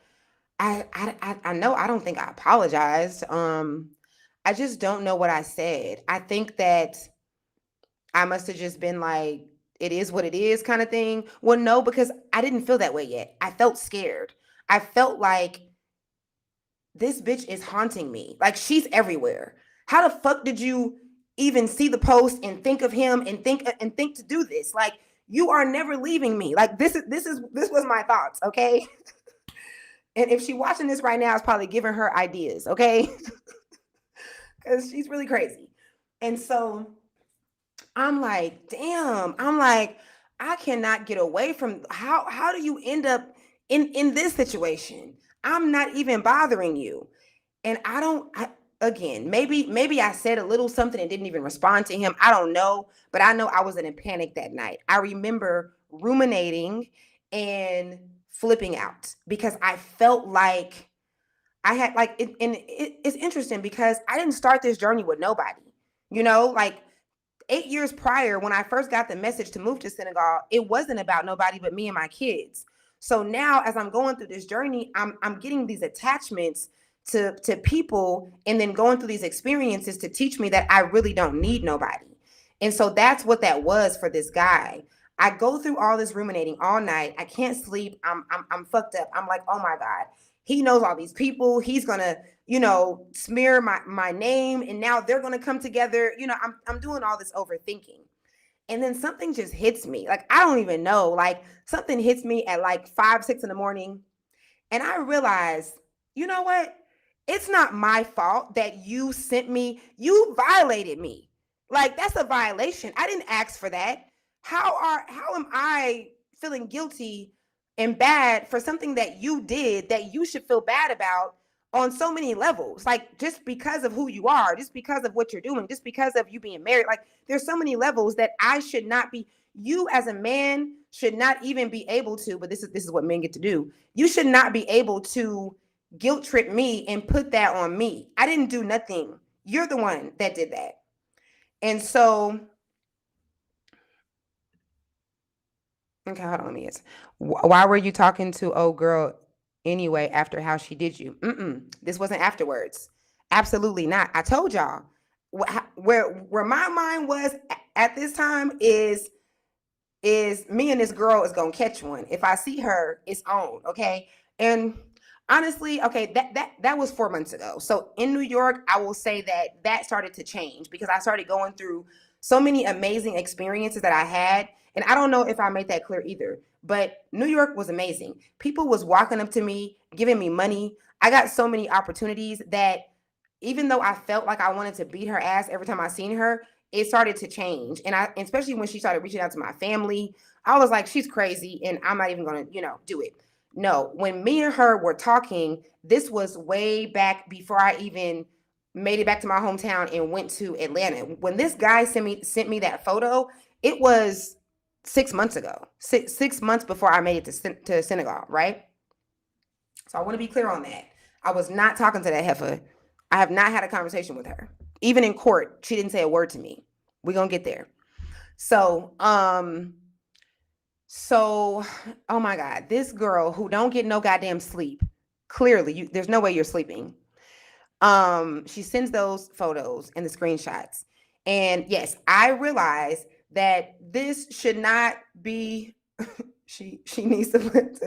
I don't think I apologized. I just don't know what I said. I think that I must have just been like, it is what it is kind of thing. Well, no, because I didn't feel that way yet. I felt scared. I felt like this bitch is haunting me. Like she's everywhere. How the fuck did you even see the post and think of him and think to do this? Like you are never leaving me. Like this was my thoughts, okay? And if she's watching this right now, it's probably giving her ideas, okay? Because she's really crazy. And so I'm like, damn. I'm like, I cannot get away from how do you end up in this situation? I'm not even bothering you. And again, maybe I said a little something and didn't even respond to him. I don't know, but I know I was in a panic that night. I remember ruminating and flipping out because I felt like I had like it's interesting because I didn't start this journey with nobody. Like 8 years prior, when I first got the message to move to Senegal, it wasn't about nobody but me and my kids. So now as I'm going through this journey, I'm getting these attachments to people and then going through these experiences to teach me that I really don't need nobody. And so that's what that was for this guy. I go through all this ruminating all night. I can't sleep. I'm fucked up. I'm like, oh my God, he knows all these people. He's gonna, smear my name, and now they're gonna come together. I'm doing all this overthinking. And then something just hits me. Like, I don't even know. Like, something hits me at like 5, 6 in the morning. And I realize, you know what? It's not my fault that you you violated me. Like, that's a violation. I didn't ask for that. How am I feeling guilty and bad for something that you did that you should feel bad about on so many levels. Like, just because of who you are, just because of what you're doing, just because of you being married, like, there's so many levels that I should not be, you as a man should not even be able to, but this is what men get to do. You should not be able to guilt trip me and put that on me. I didn't do nothing. You're the one that did that. And so, okay, hold on, let me guess. Why were you talking to old girl anyway after how she did you? This wasn't afterwards. Absolutely not. I told y'all where my mind was at this time is me and this girl is gonna catch one. If I see her, it's on. Okay. And honestly, okay, that was 4 months ago. So in New York, I will say that started to change because I started going through so many amazing experiences that I had. And I don't know if I made that clear either, but New York was amazing. People was walking up to me, giving me money. I got so many opportunities that even though I felt like I wanted to beat her ass every time I seen her, it started to change. And especially when she started reaching out to my family, I was like, she's crazy and I'm not even going to, do it. No, when me and her were talking, this was way back before I even made it back to my hometown and went to Atlanta. When this guy sent me that photo, it was 6 months ago, six months before I made it to Senegal, right? So I want to be clear on that. I was not talking to that heifer. I have not had a conversation with her. Even in court, she didn't say a word to me. We're gonna get there. So, oh my God, this girl who don't get no goddamn sleep. Clearly, there's no way you're sleeping. She sends those photos and the screenshots. And yes, I realize that this should not be she needs to put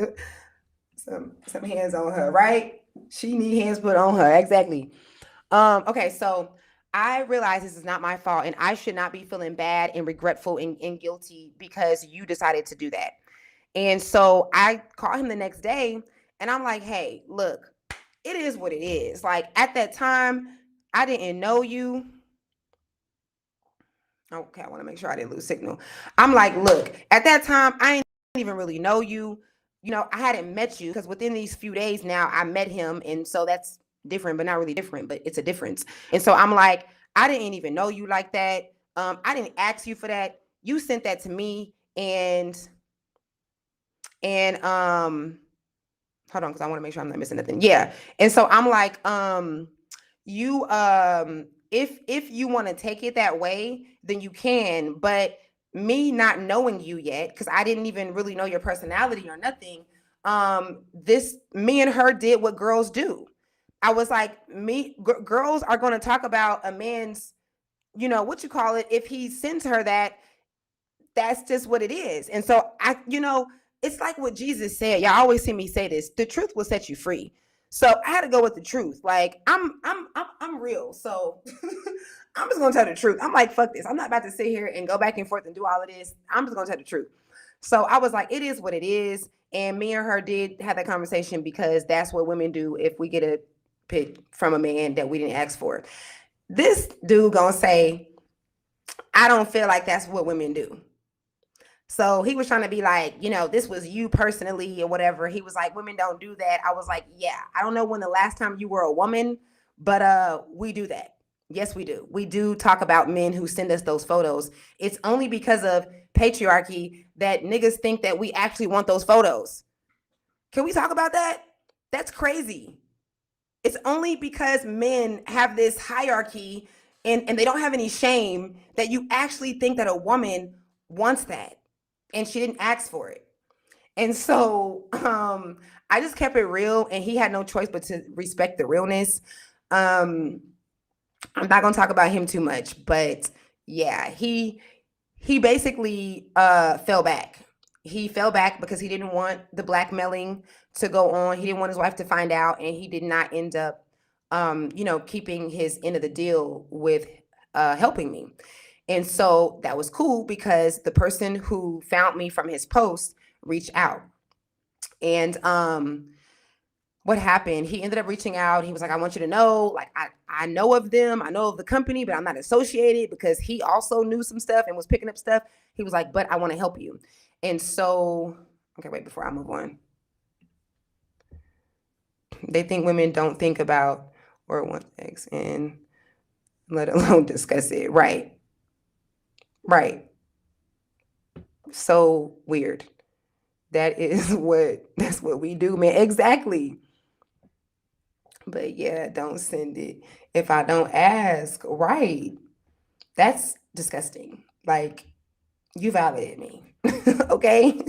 some hands on her, right? She need hands put on her. Exactly. Okay, so I realize this is not my fault and I should not be feeling bad and regretful and guilty because you decided to do that. And so I called him the next day and I'm like, hey, look, it is what it is. Like, at that time, I didn't know you. Okay, I want to make sure I didn't lose signal. I'm like, look, at that time, I didn't even really know you. I hadn't met you because within these few days now, I met him. And so that's different, but not really different, but it's a difference. And so I'm like, I didn't even know you like that. I didn't ask you for that. You sent that to me and hold on, because I want to make sure I'm not missing nothing. Yeah. And so I'm like, you if you want to take it that way, then you can. But me not knowing you yet, because I didn't even really know your personality or nothing, me and her did what girls do. I was like, girls are going to talk about a man's, what you call it, if he sends her that, that's just what it is. And so it's like what Jesus said. Y'all always see me say this: the truth will set you free. So I had to go with the truth. Like, I'm real. So I'm just gonna tell the truth. I'm like, fuck this. I'm not about to sit here and go back and forth and do all of this. I'm just gonna tell the truth. So I was like, it is what it is. And me and her did have that conversation because that's what women do if we get a pic from a man that we didn't ask for. This dude gonna say, I don't feel like that's what women do. So he was trying to be like, this was you personally or whatever. He was like, women don't do that. I was like, yeah, I don't know when the last time you were a woman, but we do that. Yes, we do. We do talk about men who send us those photos. It's only because of patriarchy that niggas think that we actually want those photos. Can we talk about that? That's crazy. It's only because men have this hierarchy and they don't have any shame that you actually think that a woman wants that. And she didn't ask for it. And so I just kept it real, and he had no choice but to respect the realness. I'm not gonna talk about him too much, but yeah, he basically fell back. He fell back because he didn't want the blackmailing to go on. He didn't want his wife to find out, and he did not end up keeping his end of the deal with helping me. And so that was cool because the person who found me from his post reached out. And what happened, he ended up reaching out. He was like, I want you to know, like, I know of them. I know of the company, but I'm not associated, because he also knew some stuff and was picking up stuff. He was like, but I want to help you. And so, okay, wait, before I move on. They think women don't think about or want sex and let alone discuss it. Right. Right. So weird. That's what we do, man. Exactly. But yeah, don't send it if I don't ask. Right. That's disgusting. Like you violated me. Okay.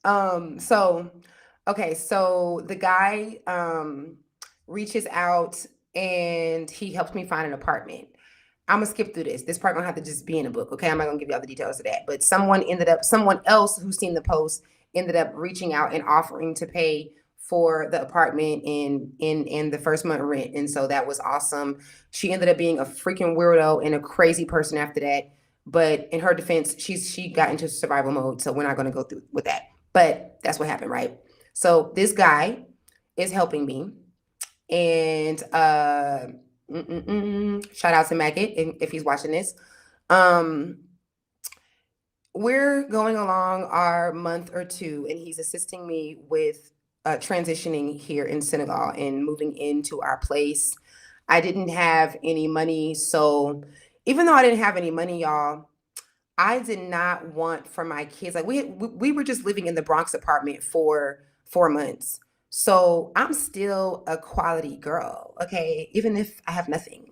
So okay, so the guy reaches out and he helps me find an apartment. I'm gonna skip through this. This part gonna have to just be in the book, okay? I'm not gonna give you all the details of that. But someone else who's seen the post ended up reaching out and offering to pay for the apartment in the first month rent. And so that was awesome. She ended up being a freaking weirdo and a crazy person after that. But in her defense, she got into survival mode. So we're not gonna go through with that. But that's what happened, right? So this guy is helping me. And shout out to Maggot if he's watching this. We're going along our month or two, and he's assisting me with transitioning here in Senegal and moving into our place. I didn't have any money, so even though I didn't have any money, y'all, I did not want for my kids. Like we were just living in the Bronx apartment for 4 months. So I'm still a quality girl, okay, even if I have nothing.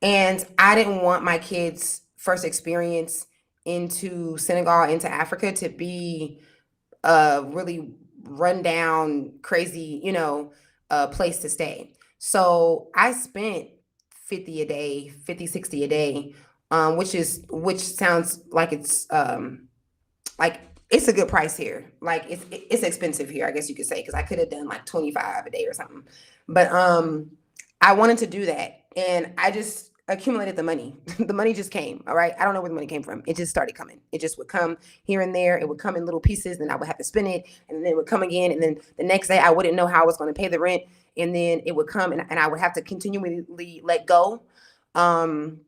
And I didn't want my kids' first experience into Senegal, into Africa, to be a really rundown, crazy, place to stay. So I spent 50 a day, 50, 60 a day, which sounds like it's a good price here. Like it's expensive here, I guess you could say, because I could have done like 25 a day or something. But I wanted to do that, and I just accumulated the money. The money just came. All right, I don't know where the money came from. It just started coming. It just would come here and there. It would come in little pieces, then I would have to spend it, and then it would come again, and then the next day I wouldn't know how I was going to pay the rent, and then it would come, and I would have to continually let go. And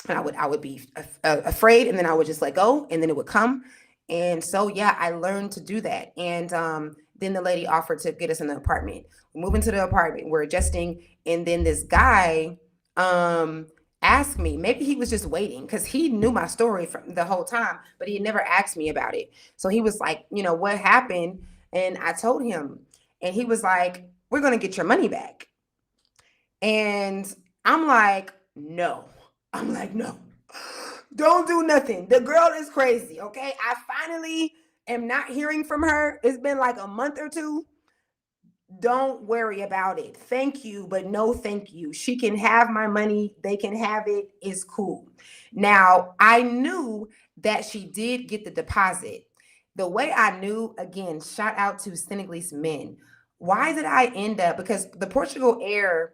I would be afraid, and then I would just let go, and then it would come. And so yeah, I learned to do that. And then the lady offered to get us in the apartment. We move into the apartment, we're adjusting, and then this guy asked me, maybe he was just waiting because he knew my story from the whole time, but he had never asked me about it. So he was like, what happened? And I told him, and he was like, we're gonna get your money back. And I'm like, no. I'm like, no, don't do nothing. The girl is crazy. Okay. I finally am not hearing from her. It's been like a month or two. Don't worry about it. Thank you, but no thank you. She can have my money. They can have it. It's cool. Now, I knew that she did get the deposit. The way I knew, again, shout out to Senegalese men. Why did I end up? Because the Portugal Air,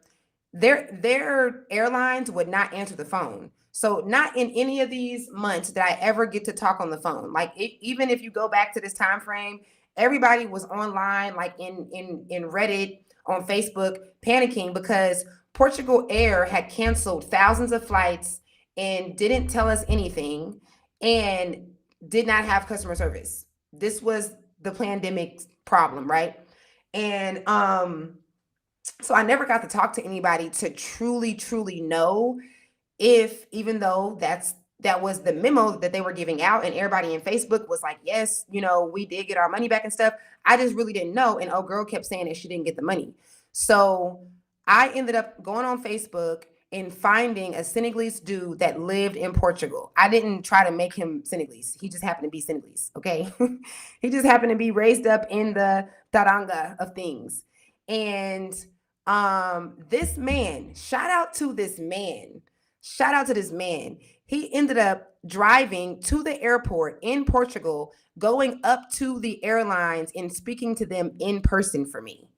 their airlines would not answer the phone. So not in any of these months did I ever get to talk on the phone. Like even if you go back to this time frame, everybody was online, like in Reddit, on Facebook, panicking because Portugal Air had canceled thousands of flights and didn't tell us anything and did not have customer service. This was the pandemic problem, right? And so I never got to talk to anybody to truly know if, even though that was the memo that they were giving out, and everybody in Facebook was like, yes, we did get our money back and stuff. I just really didn't know. And old girl kept saying that she didn't get the money. So I ended up going on Facebook and finding a Senegalese dude that lived in Portugal. I didn't try to make him Senegalese. He just happened to be Senegalese. Okay. He just happened to be raised up in the Taranga of things. And this man, shout out to this man. Shout out to this man. He ended up driving to the airport in Portugal, going up to the airlines and speaking to them in person for me.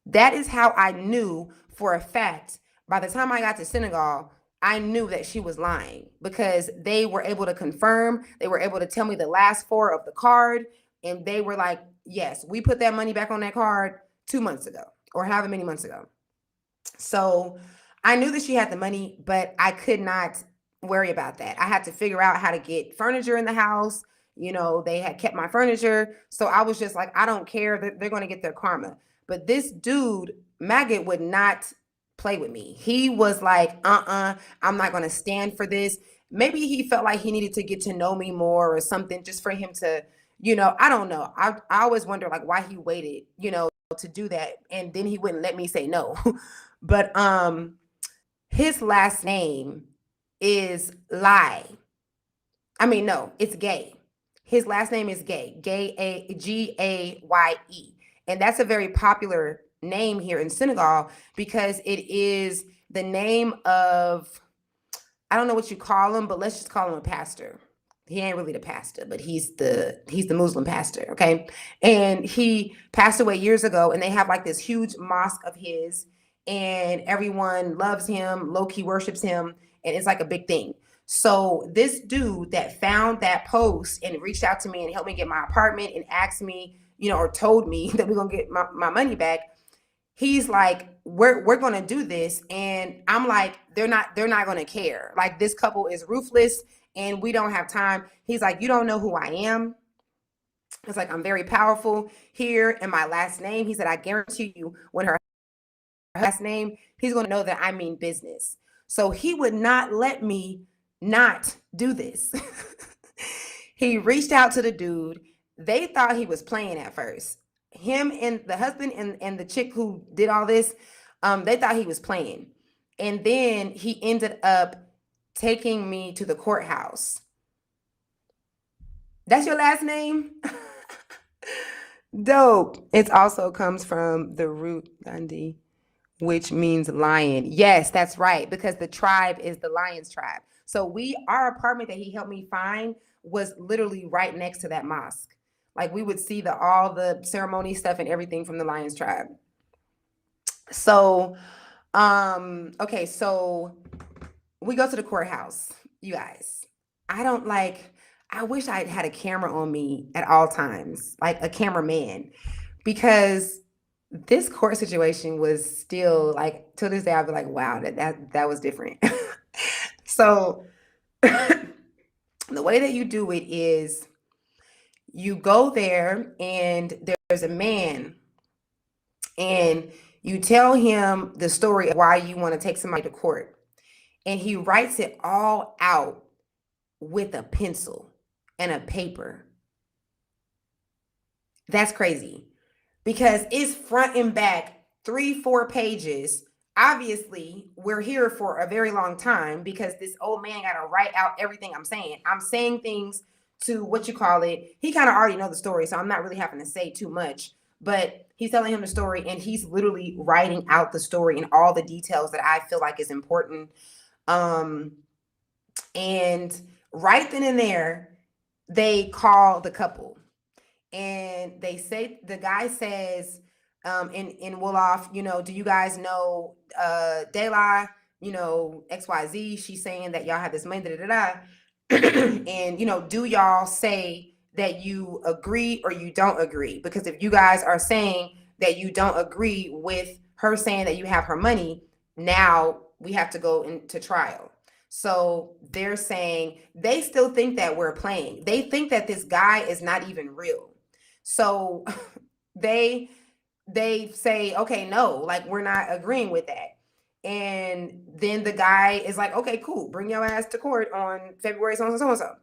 That is how I knew for a fact. By the time I got to Senegal, I knew that she was lying because they were able to confirm. They were able to tell me the last four of the card. And they were like, yes, we put that money back on that card 2 months ago or however many months ago. So I knew that she had the money, but I could not worry about that. I had to figure out how to get furniture in the house. They had kept my furniture. So I was just like, I don't care. They're going to get their karma. But this dude, Maggot, would not play with me. He was like, I'm not going to stand for this. Maybe he felt like he needed to get to know me more or something just for him to, I don't know. I always wonder like why he waited, to do that. And then he wouldn't let me say no. But his last name is Lie. I mean, no, it's Gay. His last name is Gay. Gaye. And that's a very popular name here in Senegal because it is the name of, I don't know what you call him, but let's just call him a pastor. He ain't really the pastor, but he's the Muslim pastor, okay? And he passed away years ago, and they have like this huge mosque of his, and everyone loves him, low-key worships him, and it's like a big thing. So this dude that found that post and reached out to me and helped me get my apartment and asked me, or told me that we're gonna get my money back, he's like, we're gonna do this. And I'm like, they're not gonna care. Like, this couple is ruthless and we don't have time. He's like, you don't know who I am. It's like, I'm very powerful here in my last name. He said, I guarantee you when her last name, he's gonna know that I mean business. So he would not let me not do this. He reached out to the dude. They thought he was playing at first. Him and the husband and the chick who did all this, they thought he was playing. And then he ended up taking me to the courthouse. That's your last name? Dope. It also comes from the root Dundee, which means lion. Yes, that's right, because the tribe is the Lions tribe. So our apartment that he helped me find was literally right next to that mosque. Like, we would see all the ceremony stuff and everything from the Lions tribe. So, okay, so we go to the courthouse, you guys. I wish I had a camera on me at all times, like a cameraman, because this court situation was still like, to this day, I'd be like, wow, that was different. So the way that you do it is you go there and there's a man and you tell him the story of why you want to take somebody to court. And he writes it all out with a pencil and a paper. That's crazy because it's front and back, 3-4 pages. Obviously, we're here for a very long time because this old man got to write out everything I'm saying. I'm saying things to he kind of already know the story, so I'm not really having to say too much, but he's telling him the story and he's literally writing out the story and all the details that I feel like is important. And right then and there, they call the couple and they say, the guy says, in Wolof, do you guys know Dela, XYZ? She's saying that y'all have this money, and do y'all say that you agree or you don't agree? Because if you guys are saying that you don't agree with her saying that you have her money, now we have to go into trial. So they're saying they still think that we're playing. They think that this guy is not even real. So they say, okay, no, like, we're not agreeing with that. And then the guy is like, okay, cool, bring your ass to court on February so.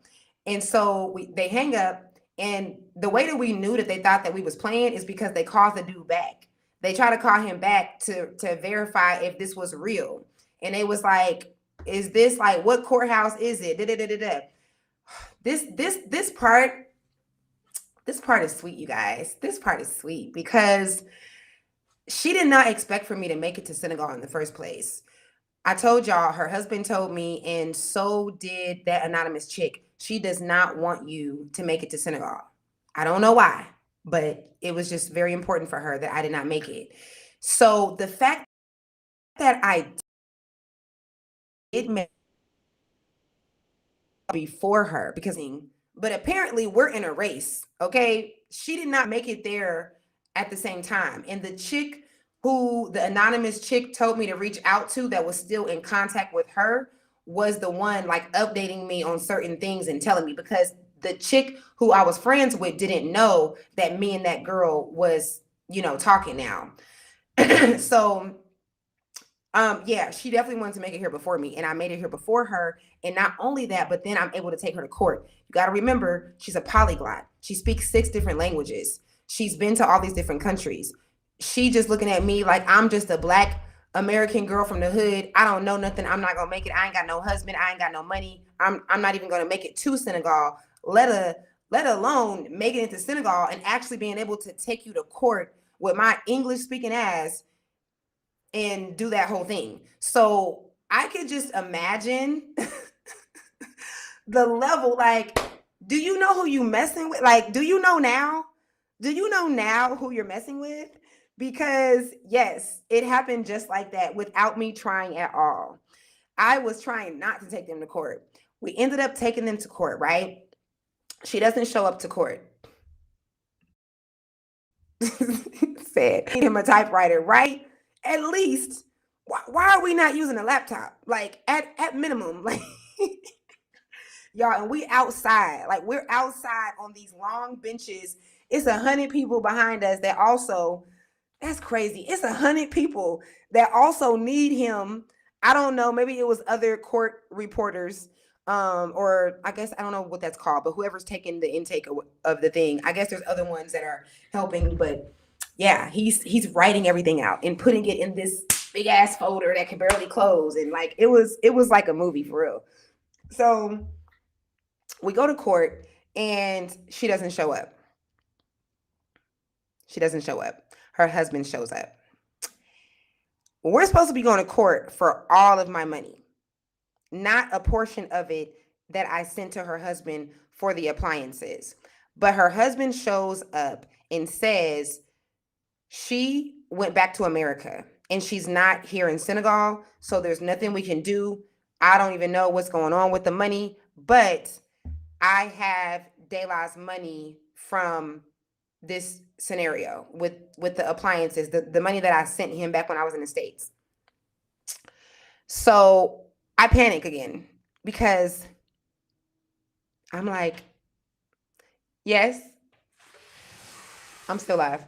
And so they hang up. And the way that we knew that they thought that we was playing is because they called the dude back. They try to call him back to verify if this was real. And they was like, is this like, what courthouse is it? This part is sweet, you guys. This part is sweet because she did not expect for me to make it to Senegal in the first place. I told y'all, her husband told me, and so did that anonymous chick. She does not want you to make it to Senegal. I don't know why, but it was just very important for her that I did not make it. So the fact that I did make before her, but apparently we're in a race, okay? She did not make it there at the same time. And the chick who the anonymous chick told me to reach out to that was still in contact with her was the one like updating me on certain things and telling me, because the chick who I was friends with didn't know that me and that girl was talking now. So yeah, she definitely wanted to make it here before me, and I made it here before her. And not only that, but then I'm able to take her to court. You got to remember, she's a polyglot. She speaks 6 different languages. She's been to all these different countries. She just looking at me like I'm just a black American girl from the hood. I don't know nothing. I'm not gonna make it. I ain't got no husband. I ain't got no money. I'm not even gonna make it to Senegal. Let alone making it to Senegal and actually being able to take you to court with my English speaking ass and do that whole thing. So I could just imagine the level. Like, do you know who you messing with? Like, do you know now? Do you know now who you're messing with? Because yes, it happened just like that without me trying at all. I was trying not to take them to court. We ended up taking them to court, right? She doesn't show up to court. Said, need him a typewriter, right? At least, why are we not using a laptop? Like, at minimum, like, y'all, and we outside. Like, we're outside on these long benches. It's 100 people behind us that also, that's crazy. It's 100 people that also need him. I don't know, maybe it was other court reporters, or I guess I don't know what that's called, but whoever's taking the intake of the thing. I guess there's other ones that are helping, but yeah, he's writing everything out and putting it in this big ass folder that can barely close, and like it was like a movie for real. So we go to court and she doesn't show up. She doesn't show up. Her husband shows up. We're supposed to be going to court for all of my money, not a portion of it that I sent to her husband for the appliances. But her husband shows up and says she went back to America and she's not here in Senegal, so there's nothing we can do. I don't even know what's going on with the money, but I have Dela's money from this scenario with the appliances, the money that I sent him back when I was in the States. So I panic again because I'm like, yes, I'm still alive.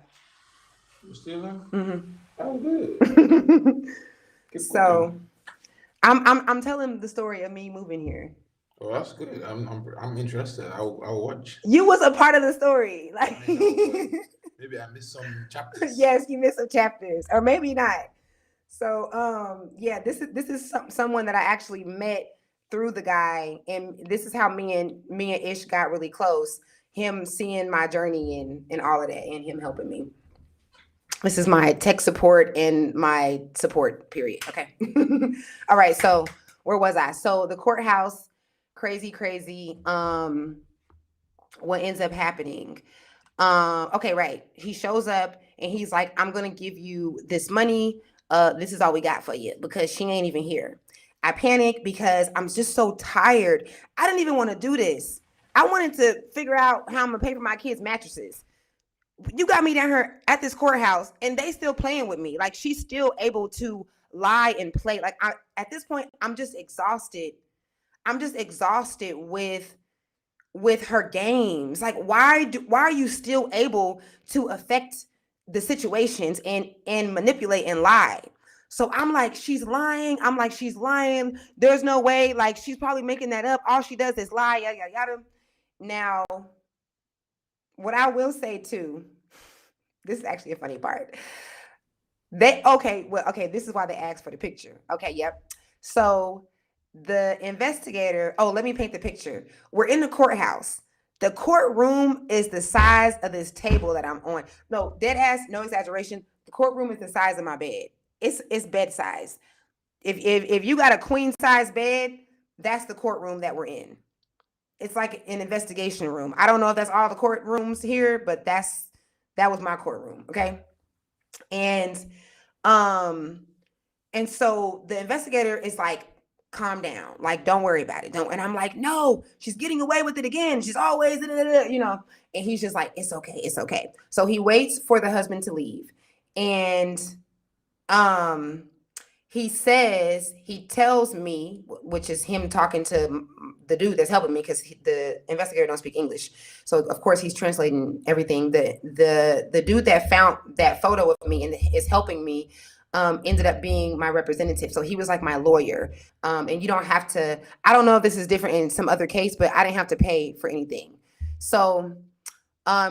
You still there? Mm-hmm. Oh, good. So I'm telling the story of me moving here. Oh, that's good. I'm interested. I'll watch. You was a part of the story, like I know, maybe I missed some chapters. Yes, you missed some chapters, or maybe not. So yeah, this is someone that I actually met through the guy, and this is how me and Ish got really close. Him seeing my journey and all of that, and him helping me. This is my tech support and my support period. Okay. All right. So where was I? So the courthouse, crazy. What ends up happening? Okay, right. He shows up and he's like, I'm gonna give you this money. This is all we got for you, because she ain't even here. I panic because I'm just so tired. I didn't even want to do this. I wanted to figure out how I'm gonna pay for my kids' mattresses. You got me down here at this courthouse and they still playing with me. Like, she's still able to lie and play. Like, at this point, I'm just exhausted. I'm just exhausted with her games. Like, why are you still able to affect the situations and manipulate and lie? So I'm like, she's lying. There's no way. Like, she's probably making that up. All she does is lie. Yada yada yada. Now, what I will say too, this is actually a funny part. This is why they asked for the picture. Okay, yep. So the investigator, let me paint the picture. We're in the courthouse. The courtroom is the size of this table that I'm on. No, dead ass, no exaggeration. The courtroom is the size of my bed. It's bed size. If you got a queen size bed, that's the courtroom that we're in. It's like an investigation room. I don't know if that's all the courtrooms here, but that was my courtroom. Okay. And so the investigator is like, calm down. Like, don't worry about it. And I'm like, no, she's getting away with it again. She's always, and he's just like, it's okay. It's okay. So he waits for the husband to leave. And, he tells me, which is him talking to the dude that's helping me, because the investigator don't speak English, so of course he's translating everything. The dude that found that photo of me and is helping me ended up being my representative. So he was like my lawyer. And you don't have to, I don't know if this is different in some other case, but I didn't have to pay for anything. So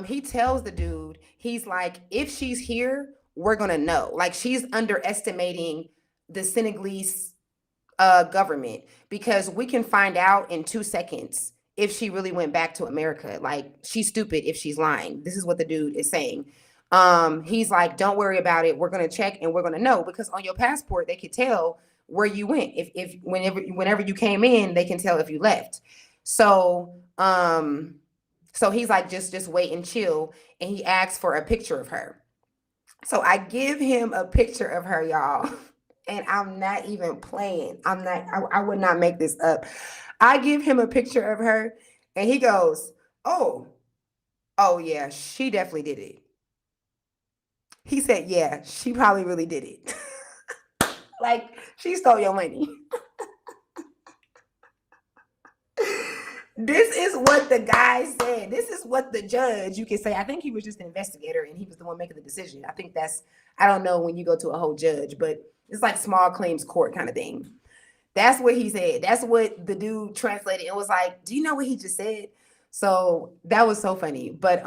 he tells the dude, he's like, if she's here, we're gonna know. Like, she's underestimating the Senegalese government, because we can find out in 2 seconds if she really went back to America. Like, she's stupid if she's lying. This is what the dude is saying. He's like, don't worry about it. We're gonna check and we're gonna know, because on your passport they could tell where you went. If whenever you came in, they can tell if you left. So so he's like, just wait and chill. And he asks for a picture of her. So I give him a picture of her, y'all. And I'm not even playing. I would not make this up. I give him a picture of her and he goes, oh, oh yeah, she definitely did it. He said, yeah, she probably really did it. Like, she stole your money. This is what the guy said. This is what the judge, you can say. I think he was just an investigator and he was the one making the decision. I think that's, I don't know when you go to a whole judge, but it's like small claims court kind of thing. That's what he said. That's what the dude translated. It was like, do you know what he just said? So that was so funny. But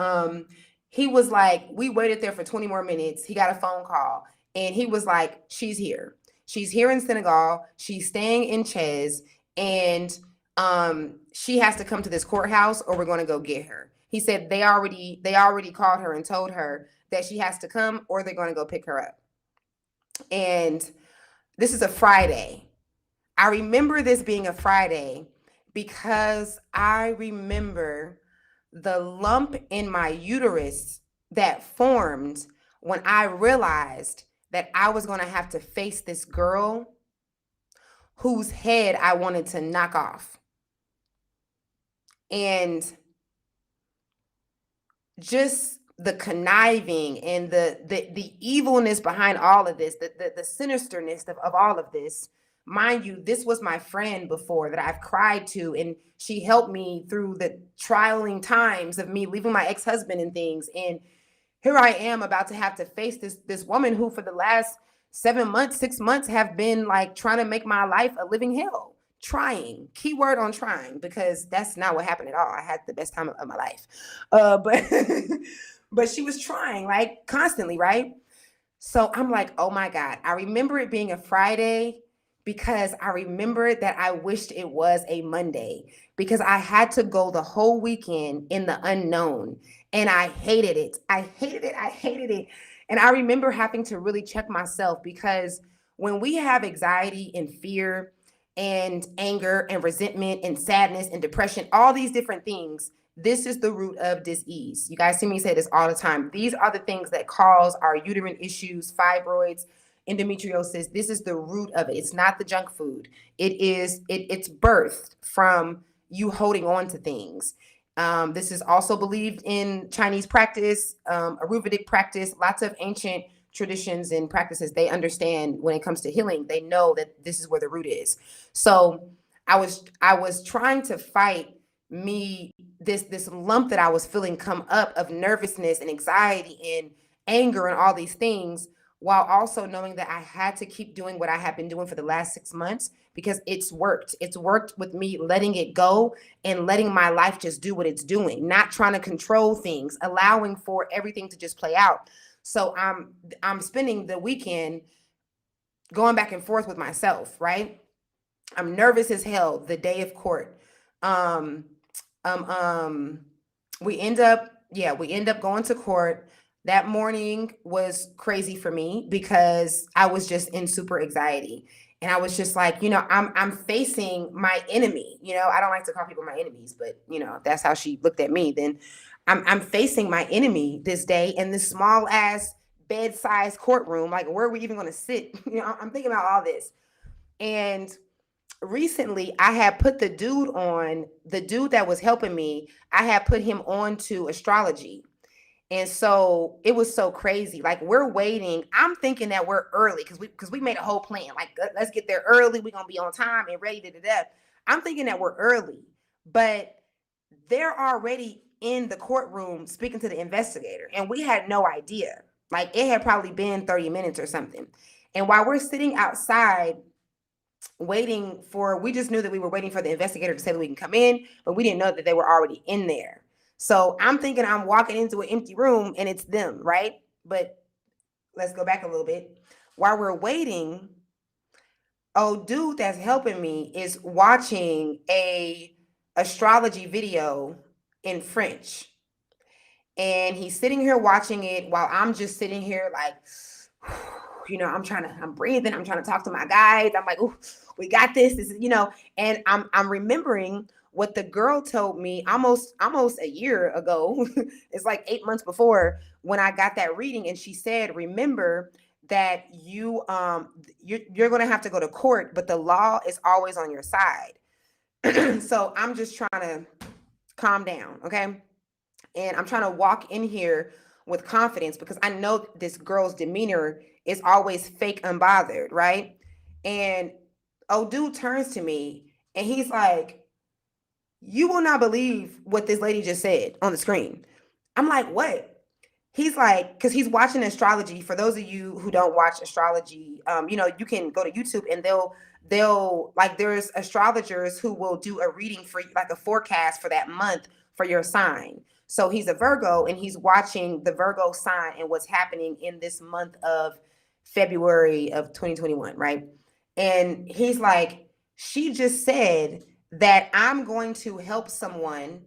he was like, we waited there for 20 more minutes. He got a phone call and he was like, she's here. She's here in Senegal. She's staying in Ches, and she has to come to this courthouse or we're going to go get her. He said they already called her and told her that she has to come or they're going to go pick her up. And this is a Friday. I remember this being a Friday because I remember the lump in my uterus that formed when I realized that I was going to have to face this girl whose head I wanted to knock off. And just the conniving and the evilness behind all of this, the sinisterness of all of this. Mind you, this was my friend before that I've cried to, and she helped me through the trialing times of me leaving my ex-husband and things. And here I am about to have to face this woman who for the last 7 months, 6 months have been like trying to make my life a living hell. Trying, keyword on trying, because that's not what happened at all. I had the best time of my life. But but she was trying like constantly, right? So I'm like, oh my God. I remember it being a Friday because I remember that I wished it was a Monday, because I had to go the whole weekend in the unknown. And I hated it. I hated it. I hated it. And I remember having to really check myself, because when we have anxiety and fear and anger and resentment and sadness and depression, all these different things, this is the root of disease. You guys see me say this all the time. These are the things that cause our uterine issues, fibroids, endometriosis. This is the root of it. It's not the junk food. It's birthed from you holding on to things. This is also believed in Chinese practice, Ayurvedic practice, lots of ancient traditions and practices. They understand when it comes to healing, they know that this is where the root is. So I was trying to fight this lump that I was feeling come up of nervousness and anxiety and anger and all these things, while also knowing that I had to keep doing what I had been doing for the last 6 months, because it's worked. It's worked with me letting it go and letting my life just do what it's doing, not trying to control things, allowing for everything to just play out. So I'm spending the weekend going back and forth with myself, right? I'm nervous as hell the day of court. We end up going to court. That morning was crazy for me because I was just in super anxiety. And I was just like, I'm facing my enemy. I don't like to call people my enemies, but if that's how she looked at me, then I'm facing my enemy this day in this small ass bed-sized courtroom. Like, where are we even going to sit? I'm thinking about all this. And recently I had put the dude that was helping me, I had put him on to astrology. And so it was so crazy. Like, we're waiting. I'm thinking that we're early because we made a whole plan. Like, let's get there early. We're going to be on time and ready to death. I'm thinking that we're early. but they're already in the courtroom speaking to the investigator, and we had no idea. Like, it had probably been 30 minutes or something. And while we're sitting outside waiting for, we just knew that we were waiting for the investigator to say that we can come in, but we didn't know that they were already in there. So I'm thinking I'm walking into an empty room and it's them, right? But let's go back a little bit. While we're waiting, dude that's helping me is watching a astrology video in French. And he's sitting here watching it while I'm just sitting here like, I'm breathing, I'm trying to talk to my guys. I'm like, "Ooh, we got this." This is, and I'm remembering what the girl told me almost a year ago. It's like 8 months before, when I got that reading, and she said, "Remember that you're going to have to go to court, but the law is always on your side." So I'm just trying to calm down, okay? And I'm trying to walk in here with confidence, because I know this girl's demeanor is always fake unbothered, right? And dude turns to me and he's like, "You will not believe what this lady just said on the screen." I'm like, "What?" He's like, because he's watching astrology. For those of you who don't watch astrology, you can go to YouTube and they'll like, there's astrologers who will do a reading for you, like a forecast for that month for your sign. So he's a Virgo and he's watching the Virgo sign and what's happening in this month of February of 2021, right? And he's like, "She just said that I'm going to help someone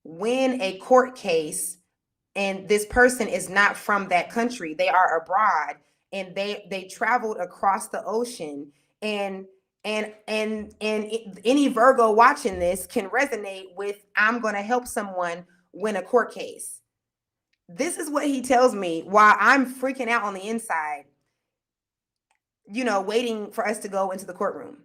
win a court case, and this person is not from that country. They are abroad, and they traveled across the ocean, and any Virgo watching this can resonate with, I'm going to help someone win a court case." This is what he tells me while I'm freaking out on the inside, waiting for us to go into the courtroom.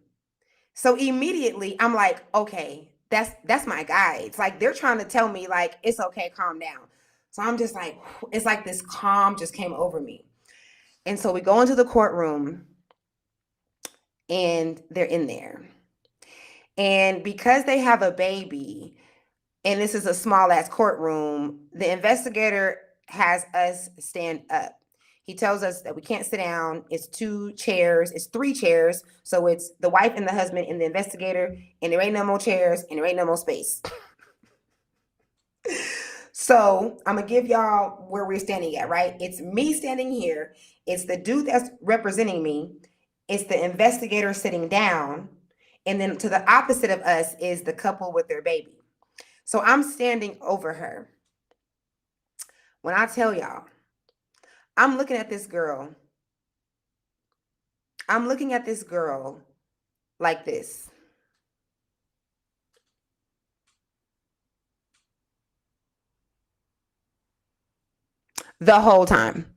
So immediately I'm like, "Okay, that's my guy." It's like they're trying to tell me, like, it's okay, calm down. So I'm just like, it's like this calm just came over me. And so we go into the courtroom and they're in there. And because they have a baby, and this is a small ass courtroom, the investigator has us stand up. He tells us that we can't sit down. It's 2 chairs, it's 3 chairs. So it's the wife and the husband and the investigator, and there ain't no more chairs and there ain't no more space. So I'm gonna give y'all where we're standing at, right? It's me standing here, it's the dude that's representing me, it's the investigator sitting down, and then to the opposite of us is the couple with their baby. So I'm standing over her. When I tell y'all, I'm looking at this girl. I'm looking at this girl like this. The whole time.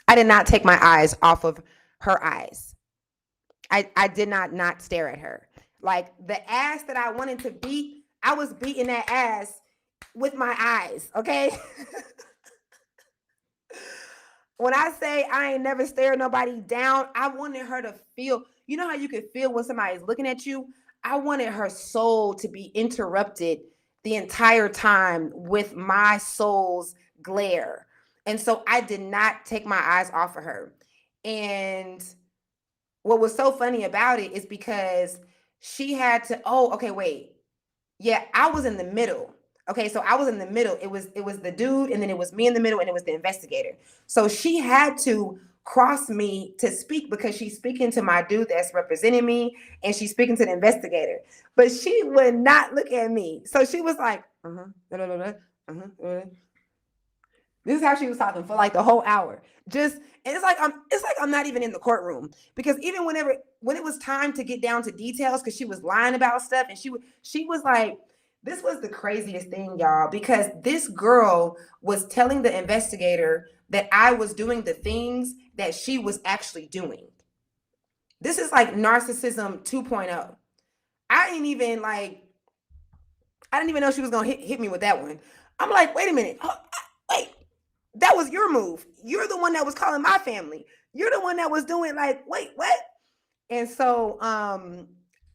I did not take my eyes off of her eyes. I did not stare at her. Like, the ass that I wanted to beat, I was beating that ass with my eyes, okay? When I say I ain't never stared nobody down, I wanted her to feel, you know how you can feel when somebody's looking at you? I wanted her soul to be interrupted the entire time with my soul's glare. And so I did not take my eyes off of her. And what was so funny about it is because she had to, okay, wait. Yeah, I was in the middle. Okay, so I was in the middle. It was the dude, and then it was me in the middle, and it was the investigator. So she had to cross me to speak, because she's speaking to my dude that's representing me, and she's speaking to the investigator. But she would not look at me. So she was like, this is how she was talking for like the whole hour. Just, and it's like I'm not even in the courtroom, because even when it was time to get down to details, because she was lying about stuff, and she was like, this was the craziest thing, y'all, because this girl was telling the investigator that I was doing the things that she was actually doing. This is like narcissism 2.0. I didn't even know she was gonna hit me with that one. I'm like, wait a minute, wait. That was your move. You're the one that was calling my family. You're the one that was doing, like, wait, what? And so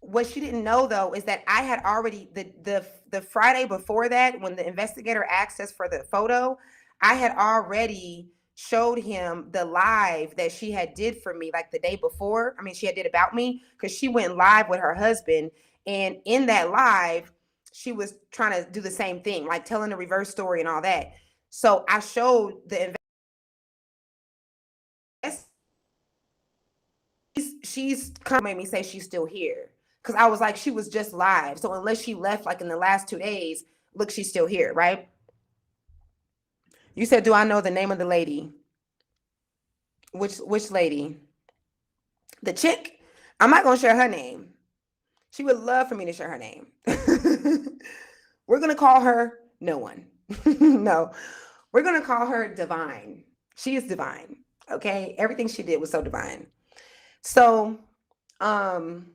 what she didn't know though is that I had already the Friday before that, when the investigator asked us for the photo, I had already showed him the live that she had did for me like the day before. I mean, she had did about me because she went live with her husband, and in that live, she was trying to do the same thing, like telling the reverse story and all that. So I showed the she's kind of made me say she's still here because I was like, she was just live. So unless she left like in the last 2 days, look, she's still here, right? You said, do I know the name of the lady? Which lady? The chick? I'm not gonna share her name. She would love for me to share her name. We're gonna call her no one. No, we're gonna call her Divine. She is divine. Okay, everything she did was so divine. So, um,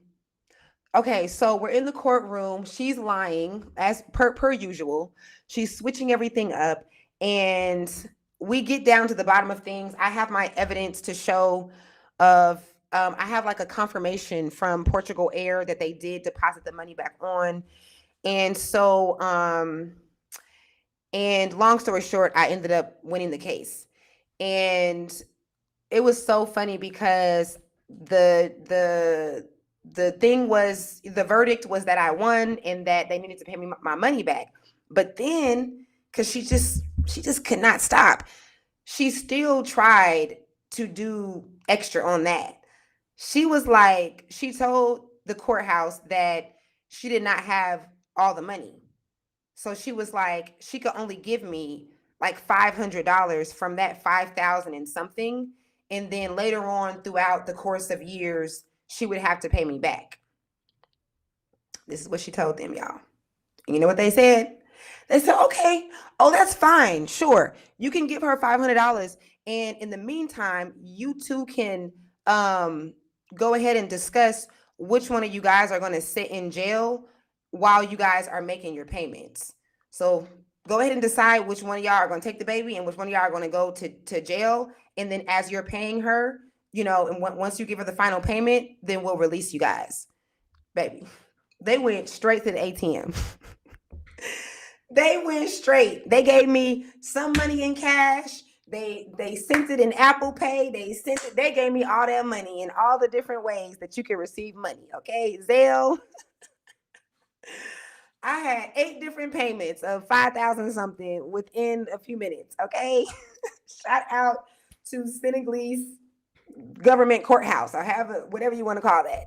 okay, so we're in the courtroom. She's lying as per usual. She's switching everything up, and we get down to the bottom of things. I have my evidence to show of I have like a confirmation from Portugal Air that they did deposit the money back on. And so and long story short, I ended up winning the case. And it was so funny because the thing was, the verdict was that I won and that they needed to pay me my money back. But then, because she just could not stop, she still tried to do extra on that. She was like, she told the courthouse that she did not have all the money. So she was like, she could only give me like $500 from that 5,000 and something. And then later on throughout the course of years, she would have to pay me back. This is what she told them, y'all. And you know what they said? They said, okay, oh, that's fine. Sure. You can give her $500. And in the meantime, you two can go ahead and discuss which one of you guys are going to sit in jail while you guys are making your payments. So go ahead and decide which one of y'all are going to take the baby and which one of y'all are going to go to jail. And then as you're paying her, you know, and once you give her the final payment, then we'll release you guys. Baby, they went straight to the ATM. They went straight. They gave me some money in cash. They sent it in Apple Pay. They gave me all that money in all the different ways that you can receive money. Okay, Zelle. I had 8 different payments of 5,000 something within a few minutes. Okay, shout out to Senegalese government courthouse. I have whatever you want to call that.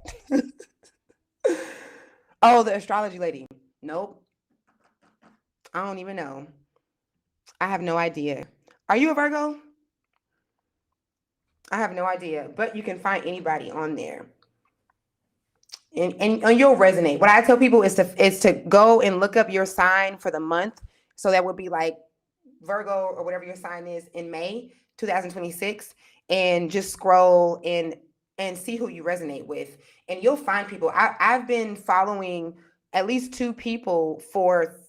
Oh, the astrology lady. Nope. I don't even know. I have no idea. Are you a Virgo? I have no idea, but you can find anybody on there. And you'll resonate. What I tell people is to go and look up your sign for the month. So that would be like Virgo or whatever your sign is in May 2026, and just scroll and see who you resonate with. And you'll find people. I've been following at least 2 people for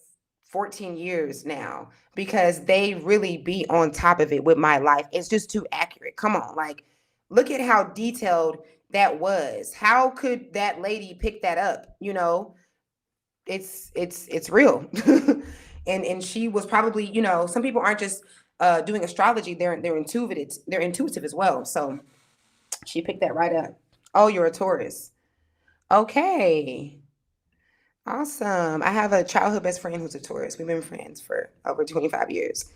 14 years now because they really be on top of it with my life. It's just too accurate. Come on, like look at how detailed that was. How could that lady pick that up? You know, it's real. And she was probably, you know, some people aren't just doing astrology, they're intuitive as well. So she picked that right up. Oh, you're a Taurus. Okay. Awesome. I have a childhood best friend who's a Taurus. We've been friends for over 25 years.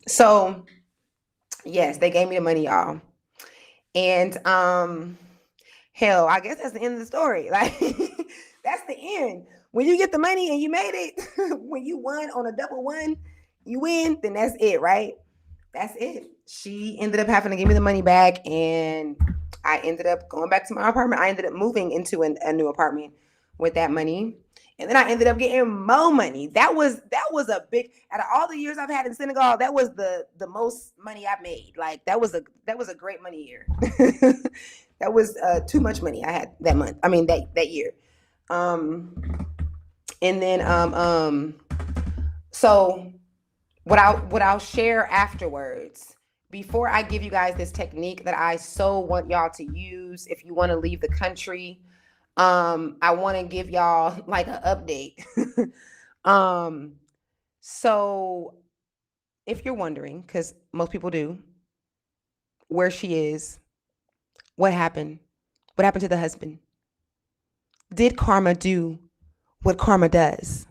So yes, they gave me the money, y'all. And hell, I guess that's the end of the story. Like that's the end. When you get the money and you made it, when you won on a double one, you win, then that's it, right? That's it. She ended up having to give me the money back, and I ended up going back to my apartment. I ended up moving into a new apartment with that money. And then I ended up getting more money. That was a big, out of all the years I've had in Senegal, that was the most money I've made. Like that was a great money year. That was too much money I had that month. I mean that year. And then so what I'll share afterwards, before I give you guys this technique that I so want y'all to use if you want to leave the country, I want to give y'all like an update. um, so if you're wondering, because most people do, where she is, what happened, what happened to the husband, did karma do what karma does?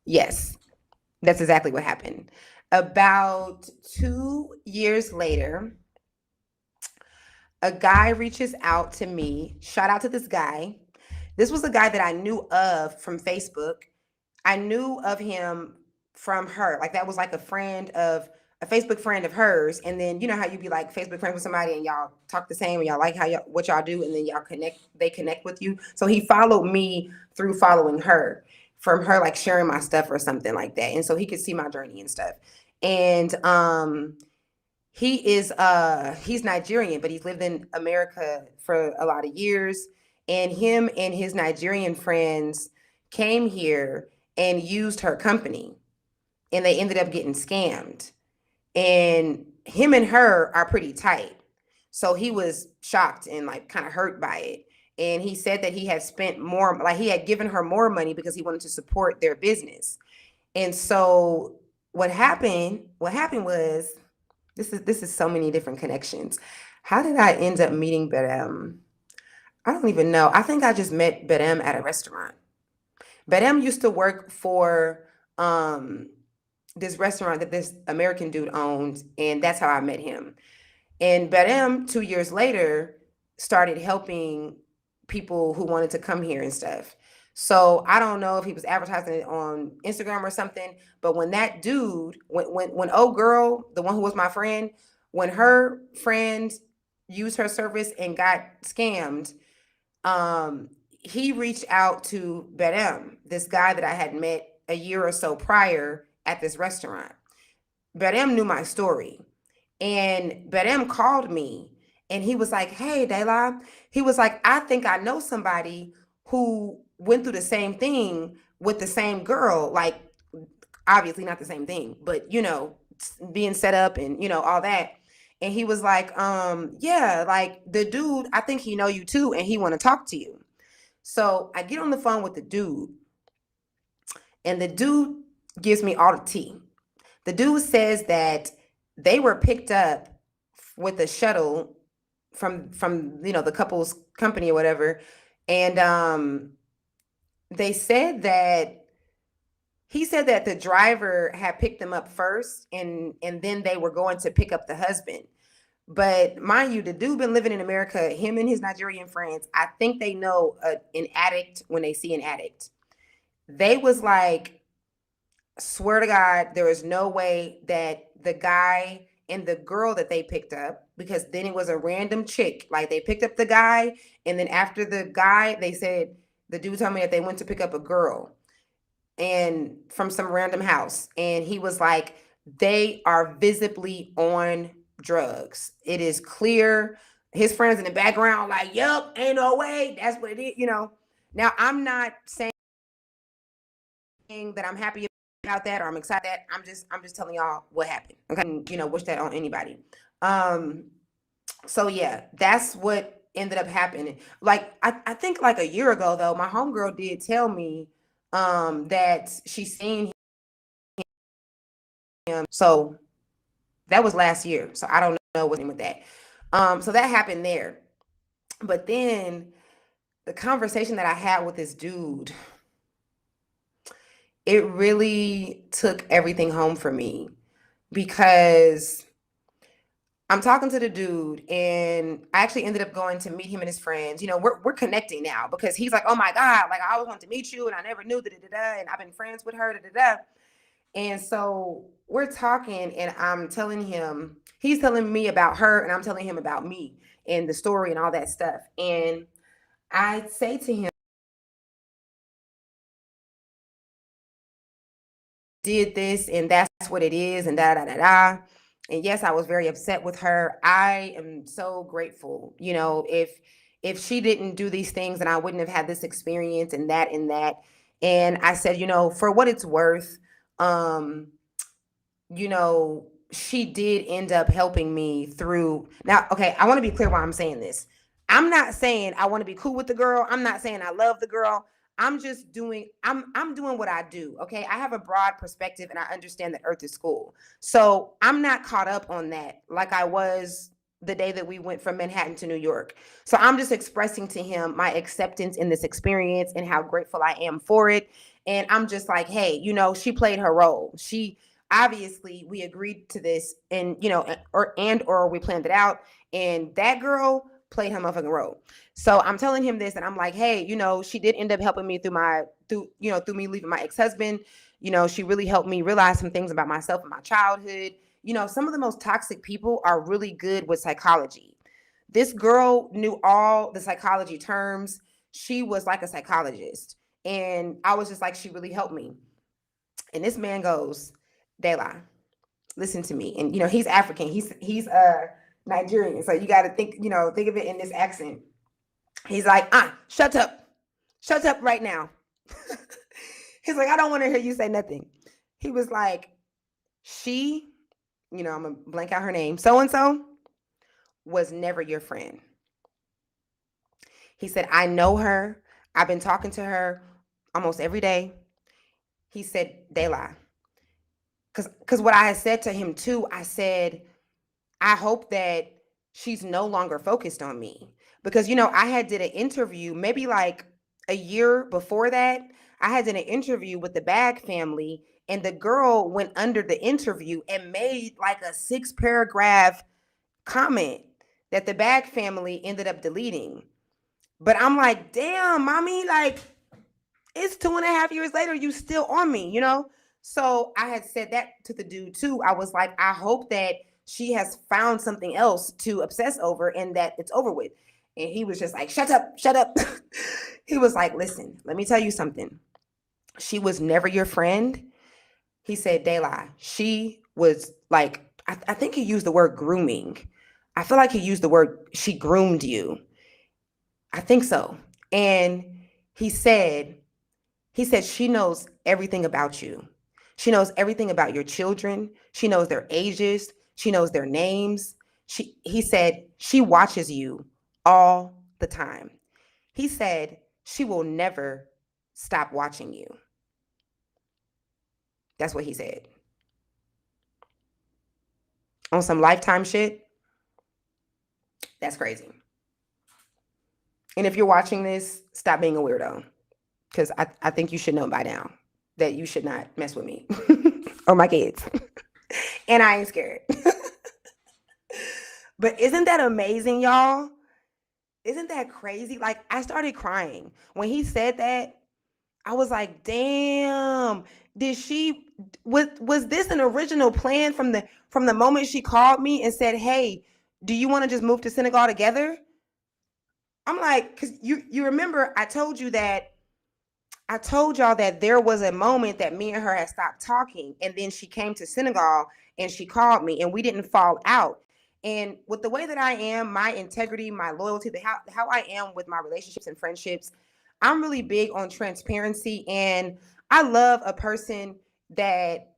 Yes, that's exactly what happened. About 2 years later, a guy reaches out to me. Shout out to this guy. This was a guy that I knew of from Facebook. I knew of him from her. Like that was like a Facebook friend of hers. And then you know how you be like Facebook friends with somebody and y'all talk the same and y'all like how y'all what y'all do and then y'all connect, they connect with you. So he followed me through following her from her like sharing my stuff or something like that. And so he could see my journey and stuff. And he's Nigerian, but he's lived in America for a lot of years. And him and his Nigerian friends came here and used her company, and they ended up getting scammed. And him and her are pretty tight. So he was shocked and like kind of hurt by it. And he said that he had spent more, like he had given her more money because he wanted to support their business. And so what happened was this is so many different connections. How did I end up meeting Berem? I don't even know. I think I just met Berem at a restaurant. Berem used to work for um this restaurant that this American dude owned, and that's how I met him. And Berem, 2 years later, started helping people who wanted to come here and stuff. So I don't know if he was advertising it on Instagram or something, but when that dude, when old girl, the one who was my friend, when her friend used her service and got scammed, um, he reached out to Berem, this guy that I had met a year or so prior at this restaurant. Berem knew my story. And Berem called me and he was like, "Hey, Dayla," he was like, "I think I know somebody who went through the same thing with the same girl. Like, obviously not the same thing, but being set up and all that." And he was like, yeah, like the dude, I think he know you too, and he want to talk to you. So I get on the phone with the dude, and the dude gives me all the tea. The dude says that they were picked up with a shuttle from the couple's company or whatever, and they said that he said that the driver had picked them up first, and then they were going to pick up the husband. But mind you, the dude been living in America. Him and his Nigerian friends, I think they know an addict when they see an addict. They was like, swear to God, there is no way that the guy and the girl that they picked up, because then it was a random chick. Like they picked up the guy, and then after the guy, they said the dude told me that they went to pick up a girl and from some random house. And he was like, they are visibly on drugs. It is clear. His friends in the background, like, "Yep, ain't no way. That's what it is." Now, I'm not saying that I'm happy about that or I'm excited that I'm just telling y'all what happened. Okay. And, wish that on anybody. Um, so yeah, that's what ended up happening. Like I think like a year ago though, my homegirl did tell me that she seen him. So that was last year. So I don't know what's in with that. So that happened there. But then the conversation that I had with this dude, it really took everything home for me, because I'm talking to the dude, and I actually ended up going to meet him and his friends. We're connecting now because he's like, "Oh my God, like I always wanted to meet you and I never knew and I've been friends with her, And so we're talking, and I'm telling him, he's telling me about her, and I'm telling him about me and the story and all that stuff. And I say to him, "Did this, and that's what it is, and da da da da." And yes, I was very upset with her. I am so grateful. If she didn't do these things, then I wouldn't have had this experience and that and that. And I said, for what it's worth, um, she did end up helping me through. Now, okay, I want to be clear why I'm saying this. I'm not saying I want to be cool with the girl. I'm not saying I love the girl. I'm just doing I'm doing what I do. Okay. I have a broad perspective and I understand that Earth is school. So I'm not caught up on that like I was the day that we went from Manhattan to New York. So I'm just expressing to him my acceptance in this experience and how grateful I am for it. And I'm just like, hey, she played her role. She obviously we agreed to this and or we planned it out. And that girl played her motherfucking role. So I'm telling him this, and I'm like, hey, she did end up helping me through me leaving my ex-husband. She really helped me realize some things about myself and my childhood. Some of the most toxic people are really good with psychology. This girl knew all the psychology terms. She was like a psychologist. And I was just like, she really helped me. And this man goes, Dela, listen to me. And he's African. He's Nigerian. So you got to think of it in this accent. He's like, shut up. Shut up right now. He's like, I don't want to hear you say nothing. He was like, she, I'm going to blank out her name, so-and-so was never your friend. He said, I know her. I've been talking to her almost every day. He said, they lie. Because what I had said to him too, I said, I hope that she's no longer focused on me. Because, I had did an interview maybe like a year before that. I had did an interview with the Bag family, and the girl went under the interview and made like a 6-paragraph comment that the Bag family ended up deleting. But I'm like, damn, mommy, like, it's 2.5 years later, you still on me, So I had said that to the dude too. I was like, I hope that she has found something else to obsess over and that it's over with. And he was just like, shut up, shut up. He was like, listen, let me tell you something. She was never your friend. He said, Dayla, she was like, I think he used the word grooming. I feel like he used the word, she groomed you. I think so. And he said, she knows everything about you. She knows everything about your children. She knows their ages. She knows their names. He said, she watches you all the time. He said, she will never stop watching you. That's what he said. On some Lifetime shit, that's crazy. And if you're watching this, stop being a weirdo. Because I think you should know by now that you should not mess with me or my kids. And I ain't scared. But isn't that amazing, y'all? Isn't that crazy? Like, I started crying. When he said that, I was like, damn, was this an original plan from the moment she called me and said, hey, do you want to just move to Senegal together? I'm like, because you remember I told y'all that there was a moment that me and her had stopped talking, and then she came to Senegal and she called me and we didn't fall out. And with the way that I am, my integrity, my loyalty, how I am with my relationships and friendships, I'm really big on transparency. And I love a person that,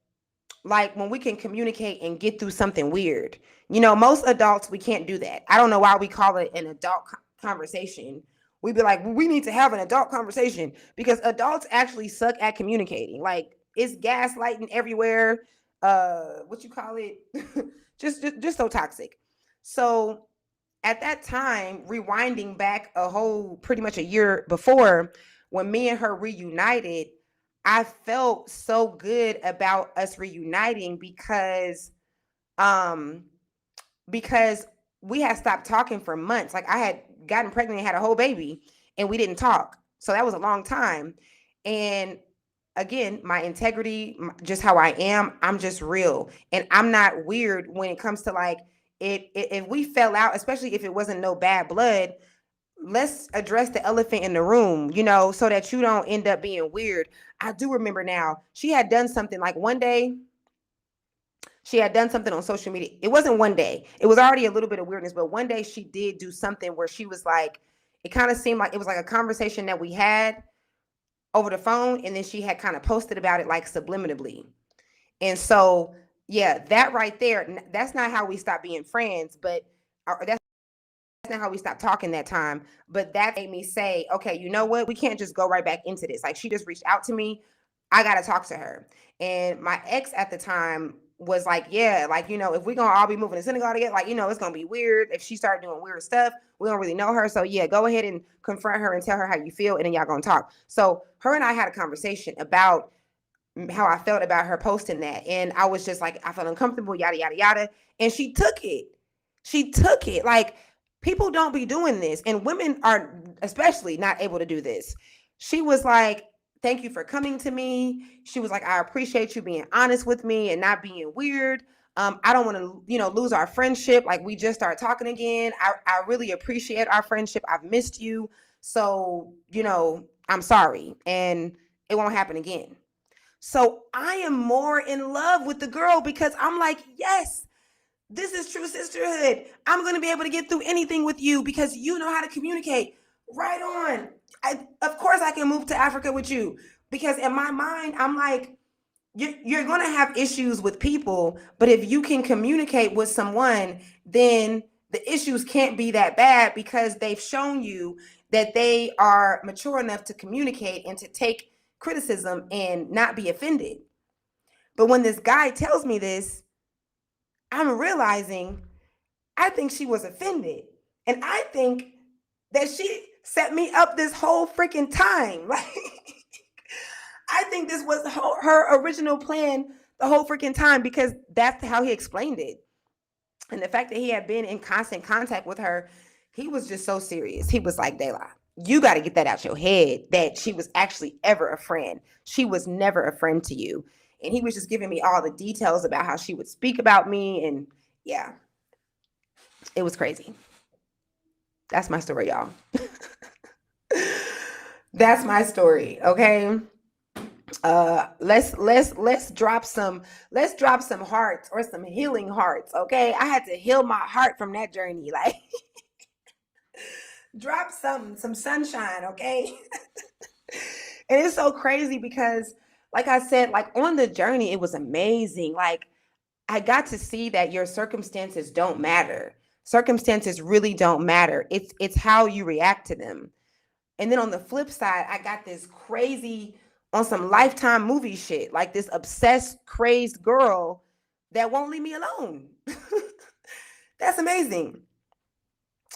like, when we can communicate and get through something weird. Most adults, we can't do that. I don't know why we call it an adult conversation. We'd be like, well, we need to have an adult conversation, because adults actually suck at communicating. Like, it's gaslighting everywhere. What you call it? just so toxic. So at that time, rewinding back a whole pretty much a year before, when me and her reunited, I felt so good about us reuniting because we had stopped talking for months. Like, I had gotten pregnant and had a whole baby and we didn't talk. So that was a long time. And again, my integrity, just how I am, I'm just real. And I'm not weird when it comes to, like, if we fell out, especially if it wasn't no bad blood, let's address the elephant in the room, so that you don't end up being weird. I do remember now, she had done something like one day. She had done something on social media. It wasn't one day. It was already a little bit of weirdness, but one day she did do something where she was like, it kind of seemed like it was like a conversation that we had over the phone, and then she had kind of posted about it like subliminally. And so, yeah, that right there, that's not how we stop being friends, but that's not how we stopped talking that time, but that made me say, okay, you know what? We can't just go right back into this. Like, she just reached out to me. I got to talk to her. And my ex at the time was like, yeah, like, if we're going to all be moving to Senegal together, like, it's going to be weird if she started doing weird stuff. We don't really know her. So yeah, go ahead and confront her and tell her how you feel. And then y'all going to talk. So her and I had a conversation about how I felt about her posting that. And I was just like, I felt uncomfortable, yada, yada, yada. And she took it. She took it. Like, people don't be doing this. And women are especially not able to do this. She was like, thank you for coming to me. She was like, I appreciate you being honest with me and not being weird. I don't want to, lose our friendship. Like, we just started talking again. I really appreciate our friendship. I've missed you. So, I'm sorry. And it won't happen again. So I am more in love with the girl because I'm like, yes, this is true sisterhood. I'm going to be able to get through anything with you because you know how to communicate. Right on. Of course I can move to Africa with you, because in my mind, I'm like, you're going to have issues with people, but if you can communicate with someone, then the issues can't be that bad because they've shown you that they are mature enough to communicate and to take criticism and not be offended. But when this guy tells me this, I'm realizing I think she was offended. And I think that she set me up this whole freaking time. Like, I think this was her original plan the whole freaking time, because that's how he explained it. And the fact that he had been in constant contact with her, he was just so serious. He was like, Dayla, you got to get that out your head, that she was actually ever a friend. She was never a friend to you. And he was just giving me all the details about how she would speak about me. And yeah, it was crazy. That's my story, y'all. That's my story. Okay. Let's drop some hearts, or some healing hearts. Okay. I had to heal my heart from that journey. Like, drop some sunshine. Okay. And it's so crazy because, like I said, like, on the journey, it was amazing. Like, I got to see that your circumstances don't matter. Circumstances really don't matter. It's how you react to them. And then on the flip side, I got this crazy, on some Lifetime movie shit, like this obsessed, crazed girl that won't leave me alone. That's amazing.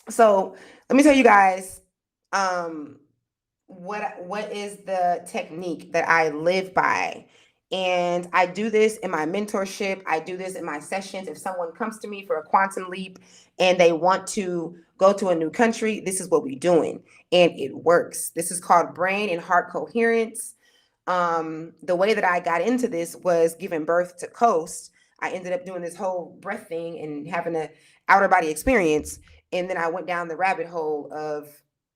So let me tell you guys, what is the technique that I live by. And I do this in my mentorship. I do this in my sessions. If someone comes to me for a quantum leap and they want to go to a new country, this is what we're doing. And it works. This is called brain and heart coherence. The way that I got into this was giving birth to Coast. I ended up doing this whole breath thing and having an outer body experience. And then I went down the rabbit hole of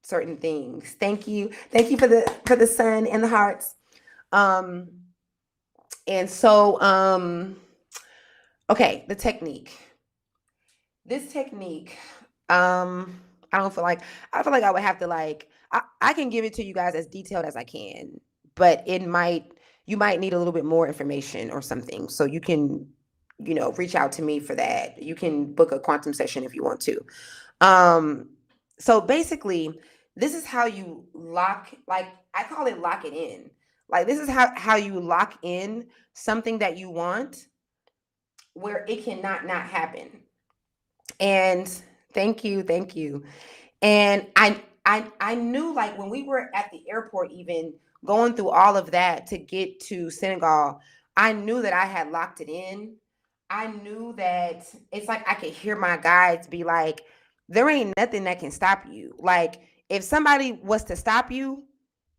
certain things. Thank you for the sun and the hearts. And so, okay, the technique. This technique, I feel like I would have to, like, I can give it to you guys as detailed as I can, but you might need a little bit more information or something. So you can, reach out to me for that. You can book a quantum session if you want to. So basically, this is how you lock, like, I call it lock it in. Like, this is how you lock in something that you want, where it cannot not happen. And thank you. And I knew, like, when we were at the airport, even going through all of that to get to Senegal, I knew that I had locked it in. I knew that it's like I could hear my guides be like, there ain't nothing that can stop you. Like, if somebody was to stop you,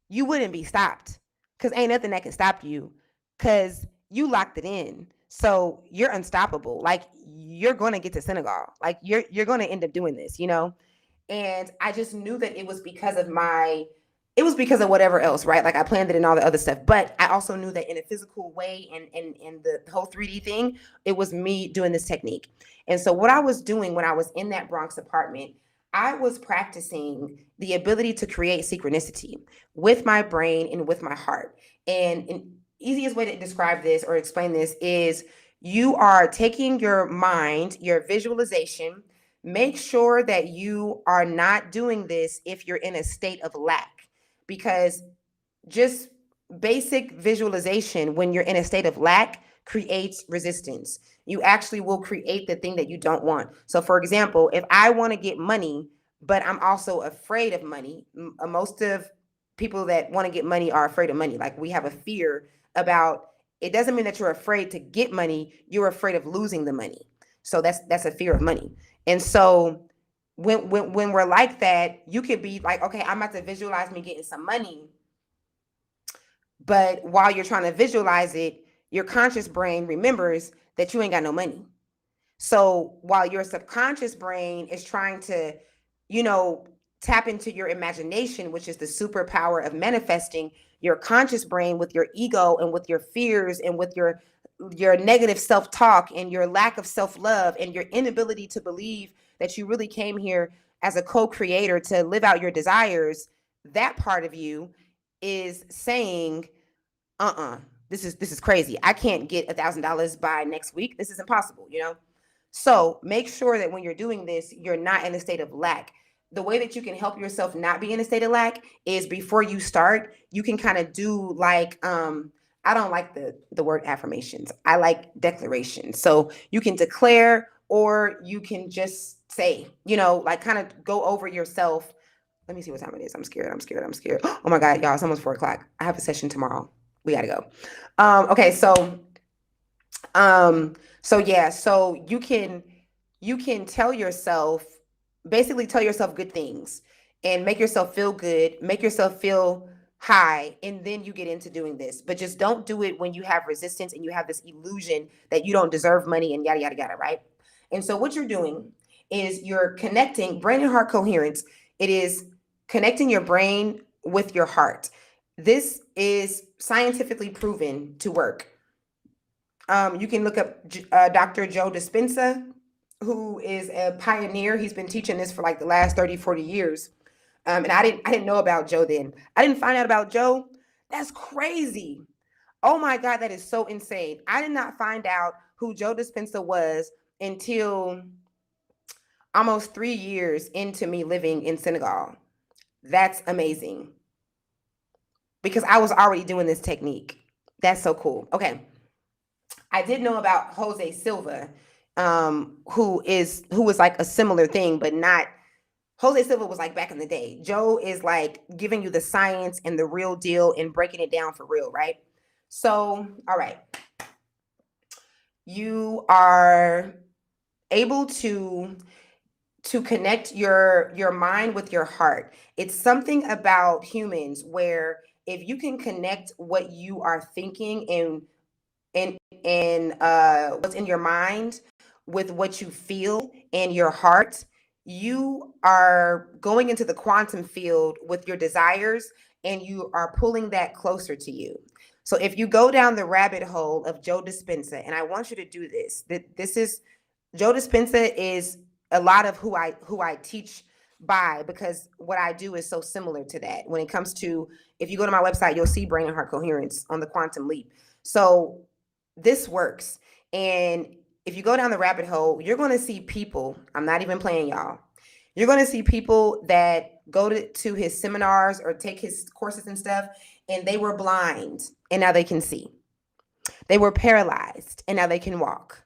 you wouldn't be stopped, because ain't nothing that can stop you, because you locked it in. So you're unstoppable. Like, you're going to get to Senegal. Like, you're going to end up doing this, And I just knew that it was because of whatever else, right? Like, I planned it and all the other stuff. But I also knew that in a physical way, and the whole 3D thing, it was me doing this technique. And so what I was doing when I was in that Bronx apartment, I was practicing the ability to create synchronicity with my brain and with my heart. And an easiest way to describe this or explain this is, you are taking your mind, your visualization, make sure that you are not doing this if you're in a state of lack, because just basic visualization when you're in a state of lack creates resistance. You actually will create the thing that you don't want. So for example, if I want to get money, but I'm also afraid of money, most of people that want to get money are afraid of money. Like we have a fear about, it doesn't mean that you're afraid to get money, you're afraid of losing the money. So that's a fear of money. And so when we're like that, you could be like, okay, I'm about to visualize me getting some money. But while you're trying to visualize it, your conscious brain remembers that you ain't got no money. So while your subconscious brain is trying to, you know, tap into your imagination, which is the superpower of manifesting, your conscious brain with your ego and with your fears and with your negative self-talk and your lack of self-love and your inability to believe that you really came here as a co-creator to live out your desires, that part of you is saying, this is crazy. I can't get $1,000 by next week. This is impossible, you know? So make sure that when you're doing this, you're not in a state of lack. The way that you can help yourself not be in a state of lack is before you start, you can kind of do like, I don't like the word affirmations. I like declarations. So you can declare, or you can just say, you know, like kind of go over yourself. Let me see what time it is. I'm scared. I'm scared. I'm scared. Oh my God, y'all, it's almost 4 o'clock. I have a session tomorrow. We got to go. Okay. So yeah, so you can tell yourself, basically tell yourself good things and make yourself feel good, make yourself feel high, and then you get into doing this. But just don't do it when you have resistance and you have this illusion that you don't deserve money and yada yada yada, right? And so what you're doing is you're connecting brain and heart coherence. It is connecting your brain with your heart. This is scientifically proven to work. You can look up Dr. Joe Dispenza, who is a pioneer. He's been teaching this for like the last 30, 40 years. And I didn't know about Joe then. I didn't find out about Joe. That's crazy. Oh my God, that is so insane. I did not find out who Joe Dispenza was until almost 3 years into me living in Senegal. That's amazing. Because I was already doing this technique. That's so cool. Okay. I did know about Jose Silva, who was like a similar thing, but not. Jose Silva was like back in the day. Joe is like giving you the science and the real deal and breaking it down for real, right? So, all right, you are able to connect your mind with your heart. It's something about humans where if you can connect what you are thinking and what's in your mind with what you feel in your heart, you are going into the quantum field with your desires and you are pulling that closer to you. So if you go down the rabbit hole of Joe Dispenza, and I want you to do this, this is Joe Dispenza is a lot of who I teach by, because what I do is so similar to that. When it comes to, if you go to my website, you'll see brain and heart coherence on the quantum leap. So this works. And if you go down the rabbit hole, you're going to see people. I'm not even playing, y'all. You're going to see people that go to his seminars or take his courses and stuff, and they were blind and now they can see. They were paralyzed and now they can walk.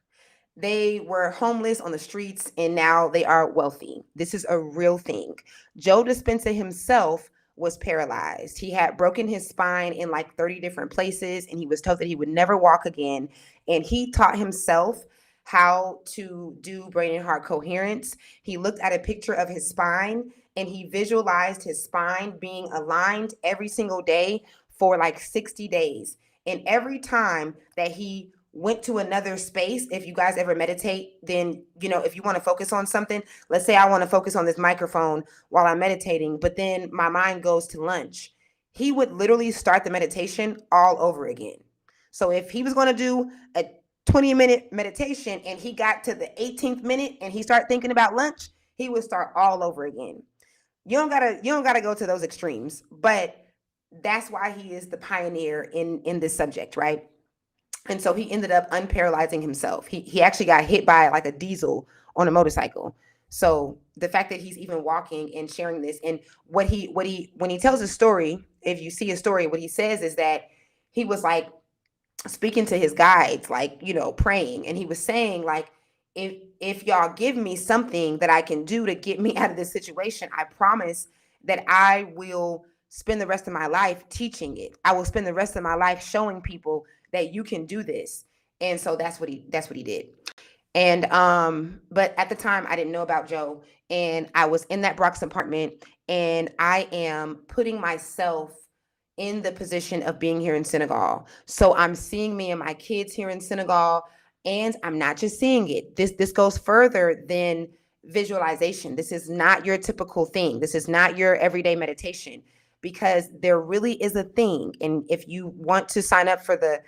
They were homeless on the streets and now they are wealthy. This is a real thing. Joe Dispenza himself was paralyzed. He had broken his spine in like 30 different places and he was told that he would never walk again. And he taught himself how to do brain and heart coherence. He looked at a picture of his spine and he visualized his spine being aligned every single day for like 60 days. And every time that he went to another space, if you guys ever meditate, then, you know, if you want to focus on something, let's say I want to focus on this microphone while I'm meditating, but then my mind goes to lunch. He would literally start the meditation all over again. So if he was going to do a 20-minute meditation and he got to the 18th minute and he started thinking about lunch, he would start all over again. You don't gotta go to those extremes, but that's why he is the pioneer in this subject, right? And so he ended up unparalyzing himself. He actually got hit by like a diesel on a motorcycle. So the fact that he's even walking and sharing this, and when he tells a story, if you see a story, what he says is that he was like speaking to his guides, like, praying, and he was saying, like, if y'all give me something that I can do to get me out of this situation, I promise that I will spend the rest of my life teaching it. I will spend the rest of my life showing people that you can do this. And so that's what he did. And but at the time I didn't know about Joe, and I was in that Bronx apartment, and I am putting myself in the position of being here in Senegal. So I'm seeing me and my kids here in Senegal, and I'm not just seeing it. This goes further than visualization. This is not your typical thing. This is not your everyday meditation, because there really is a thing. And if you want to sign up for the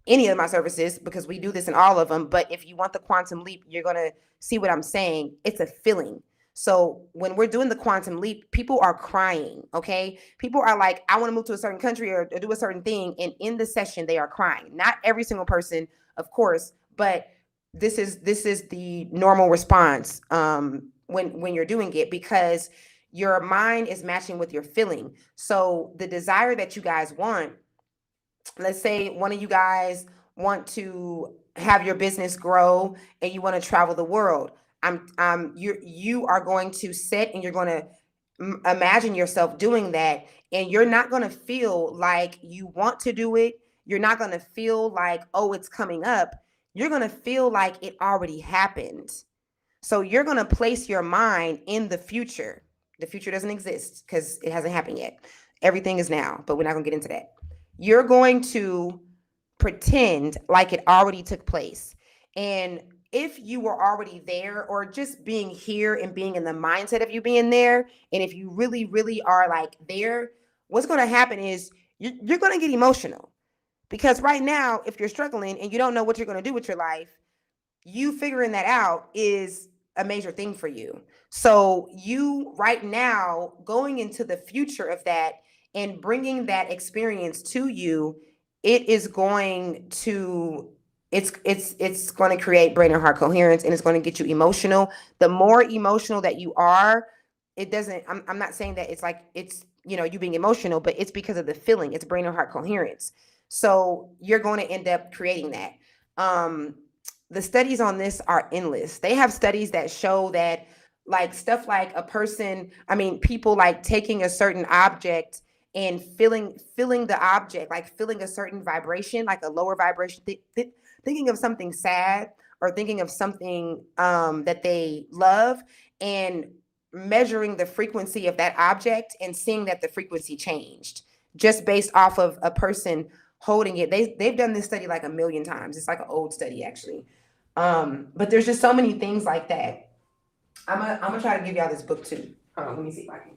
any of my services, because we do this in all of them, but if you want the quantum leap, you're going to see what I'm saying. It's a feeling. So when we're doing the quantum leap, people are crying, okay? People are like, I want to move to a certain country, or do a certain thing, and in the session they are crying. Not every single person, of course, but this is the normal response when you're doing it, because your mind is matching with your feeling. So the desire that you guys want, let's say one of you guys want to have your business grow and you want to travel the world. You are going to sit and you're going to imagine yourself doing that, and you're not going to feel like you want to do it. You're not going to feel like, oh, it's coming up. You're going to feel like it already happened. So you're going to place your mind in the future. The future doesn't exist because it hasn't happened yet. Everything is now, but we're not going to get into that. You're going to pretend like it already took place. And if you were already there, or just being here and being in the mindset of you being there, and if you really, really are like there, what's going to happen is you're going to get emotional. Because right now, if you're struggling and you don't know what you're going to do with your life, you figuring that out is a major thing for you. So you right now going into the future of that and bringing that experience to you, it is going to it's going to create brain and heart coherence, and it's going to get you emotional. The more emotional that you are, it doesn't I'm not saying that it's like it's you being emotional, but it's because of the feeling. It's brain and heart coherence. So you're going to end up creating that. The studies on this are endless. They have studies that show that, like, stuff like a person, I mean, people like taking a certain object and feeling the object, like feeling a certain vibration, like a lower vibration, thinking of something sad, or thinking of something that they love, and measuring the frequency of that object and seeing that the frequency changed just based off of a person holding it. They've done this study like a million times. It's like an old study, actually. But there's just so many things like that. I'm gonna try to give y'all this book too. Hold on, let me see if I can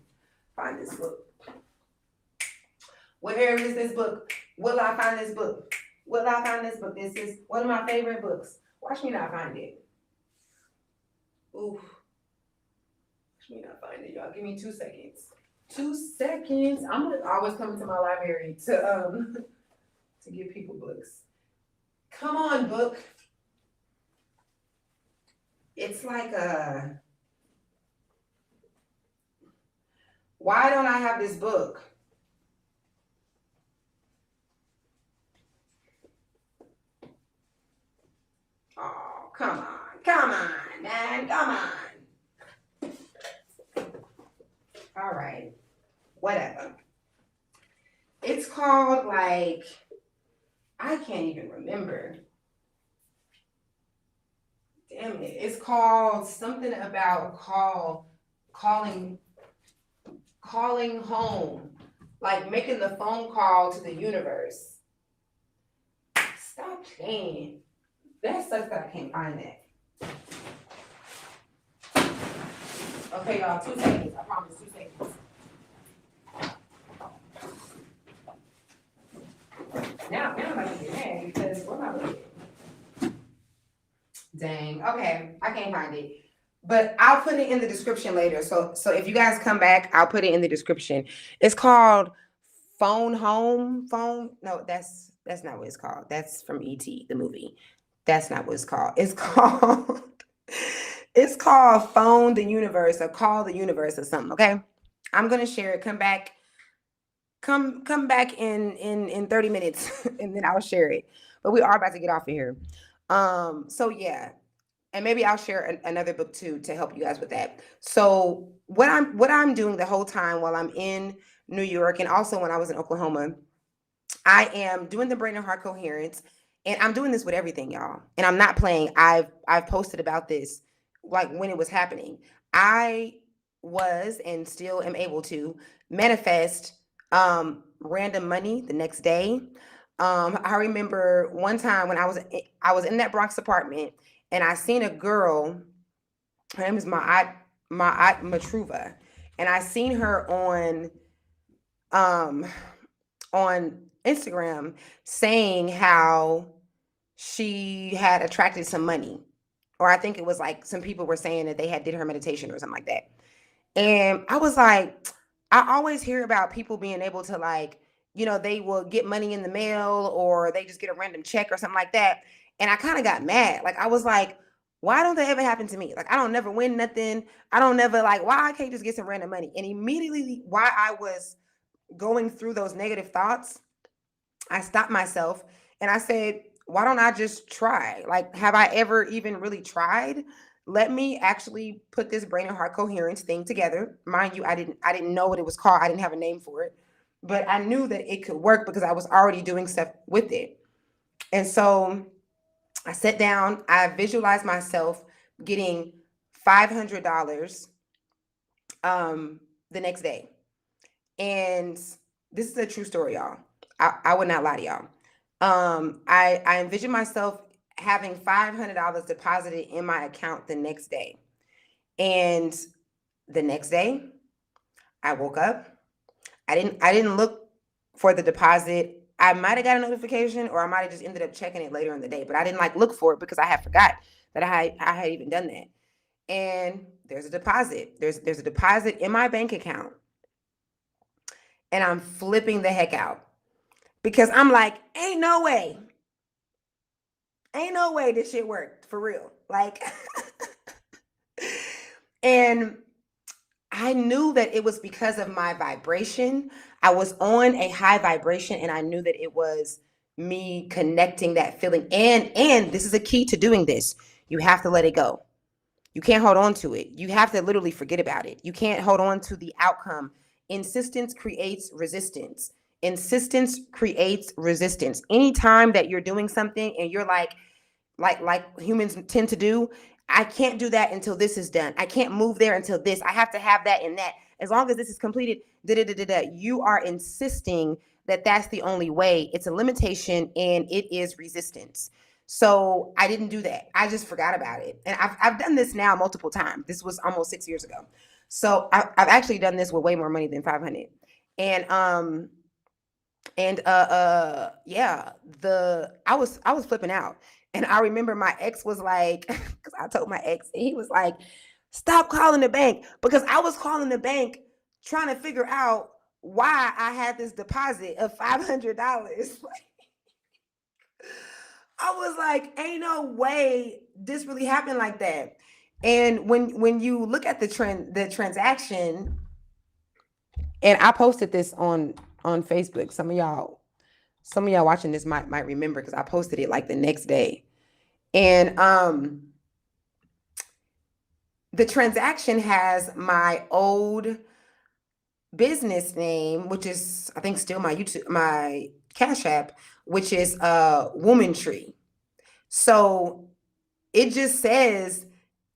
find this book. Where is this book? Will I find this book? Will I find this book? This is one of my favorite books. Watch me not find it. Oof. Watch me not find it, y'all. Give me 2 seconds. 2 seconds. I'm gonna always come into my library to to give people books. Come on, book. It's like a. Why don't I have this book? Oh, come on, man, come on. All right, whatever. It's called, like, I can't even remember. Damn it. It's called something about calling home. Like making the phone call to the universe. Stop playing. That sucks that I can't find that. Okay, y'all, 2 seconds. I promise, 2 seconds. Now I'm about to get mad because what am I looking? Dang. Okay, I can't find it. But I'll put it in the description later. So if you guys come back, I'll put it in the description. It's called Phone Home. No, that's not what it's called. That's from E.T., the movie. That's not what it's called. It's called It's called Phone the Universe or Call the Universe or something. Okay, I'm gonna share it. Come back in 30 minutes and then I'll share it. But we are about to get off of here. So yeah, and maybe I'll share another book too to help you guys with that. So what I'm doing the whole time while I'm in New York and also when I was in Oklahoma, I am doing the brain and heart coherence, and I'm doing this with everything, y'all. And I'm not playing. I've posted about this like when it was happening. I was and still am able to manifest random money the next day. I remember one time when I was in that Bronx apartment and I seen a girl. Her name is Ma'at Matruva, and I seen her um on Instagram saying how she had attracted some money. Or I think it was like some people were saying that they had did her meditation or something like that. And I was like, I always hear about people being able to like, they will get money in the mail or they just get a random check or something like that. And I kind of got mad. Like I was like, why don't they ever happen to me? Like I don't never win nothing. I don't never like why I can't just get some random money. And immediately why I was going through those negative thoughts, I stopped myself and I said, why don't I just try? Like, have I ever even really tried? Let me actually put this brain and heart coherence thing together. Mind you, I didn't know what it was called. I didn't have a name for it. But I knew that it could work because I was already doing stuff with it. And so I sat down, I visualized myself getting $500 the next day. And this is a true story, y'all. I would not lie to y'all. I envision myself having $500 deposited in my account the next day. And the next day, I woke up. I didn't look for the deposit. I might have got a notification or I might have just ended up checking it later in the day, but I didn't like look for it because I had forgot that I had even done that. And there's a deposit. There's a deposit in my bank account. And I'm flipping the heck out because I'm like, ain't no way this shit worked for real. Like, and I knew that it was because of my vibration. I was on a high vibration and I knew that it was me connecting that feeling. And this is a key to doing this. You have to let it go. You can't hold on to it. You have to literally forget about it. You can't hold on to the outcome. Insistence creates resistance. Insistence creates resistance. Anytime that you're doing something and you're like humans tend to do, I can't do that until this is done. I can't move there until this. I have to have that and that. As long as this is completed, you are insisting that that's the only way. It's a limitation and it is resistance. So I didn't do that. I just forgot about it. And I've done this now multiple times. This was almost 6 years ago. So I've actually done this with way more money than 500. And yeah, the I was flipping out. And I remember my ex was like, because I told my ex, and he was like, stop calling the bank. Because I was calling the bank trying to figure out why I had this deposit of $500. I was like, ain't no way this really happened like that. And when you look at the transaction, and I posted this on Facebook. Some of y'all watching this might remember because I posted it like the next day. And the transaction has my old business name, which is I think still my Cash App, which is Woman Tree. So it just says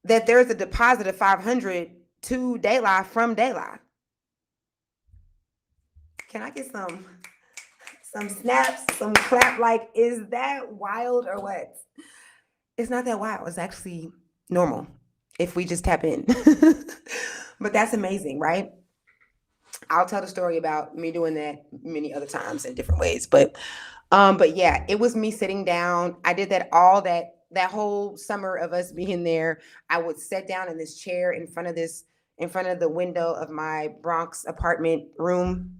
that there's a deposit of 500 to Dayla from Dayla. Can I get some snaps, some clap? Like, is that wild or what? It's not that wild. It's actually normal if we just tap in. But that's amazing, right? I'll tell the story about me doing that many other times in different ways. But yeah, it was me sitting down. I did that whole summer of us being there. I would sit down in this chair in front of the window of my Bronx apartment room,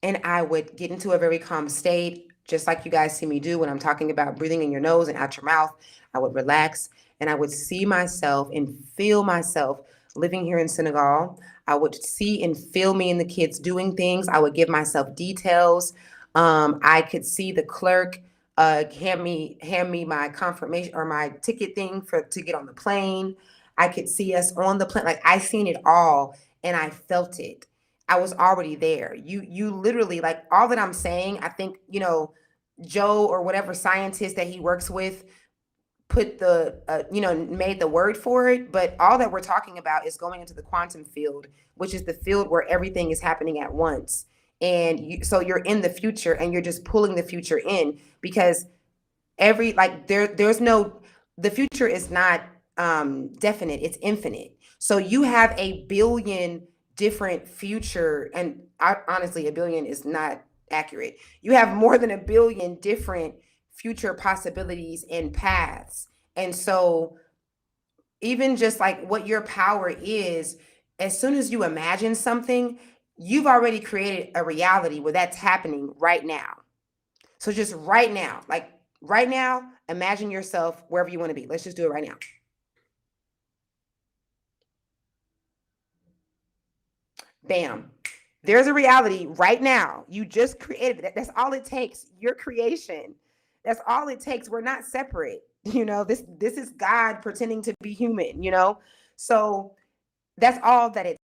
and I would get into a very calm state, just like you guys see me do when I'm talking about breathing in your nose and out your mouth. I would relax and I would see myself and feel myself living here in Senegal. I would see and feel me and the kids doing things. I would give myself details. I could see the clerk hand me my confirmation or my ticket thing for to get on the plane. I could see us on the plane. Like I seen it all and I felt it. I was already there. You literally like all that I'm saying, I think, Joe or whatever scientist that he works with put made the word for it, but all that we're talking about is going into the quantum field, which is the field where everything is happening at once. And so you're in the future and you're just pulling the future in because there's no, the future is not definite, it's infinite. So you have a billion different future, and honestly a billion is not accurate. You have more than a billion different future possibilities and paths. And so even just like what your power is, as soon as you imagine something, you've already created a reality where that's happening right now. So just right now, like right now, imagine yourself wherever you want to be. Let's just do it right now. Bam. There's a reality right now. You just created it. That's all it takes. Your creation. That's all it takes. We're not separate. This is God pretending to be human. So that's all that it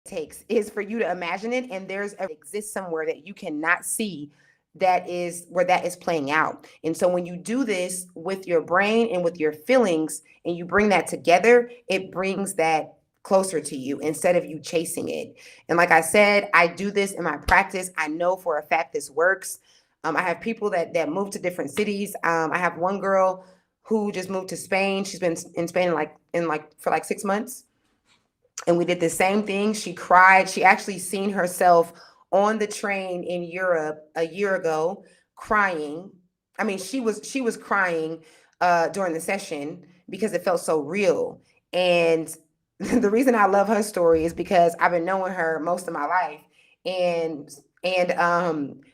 takes is for you to imagine it, and exists somewhere that you cannot see, that is where that is playing out. And so when you do this with your brain and with your feelings and you bring that together, it brings that closer to you instead of you chasing it. And like I said, I do this in my practice. I know for a fact this works. I have people that move to different cities. I have one girl who just moved to Spain. She's been in Spain for like 6 months. And we did the same thing. She cried. She actually seen herself on the train in Europe a year ago crying. I mean, she was crying during the session because it felt so real. And the reason I love her story is because I've been knowing her most of my life, and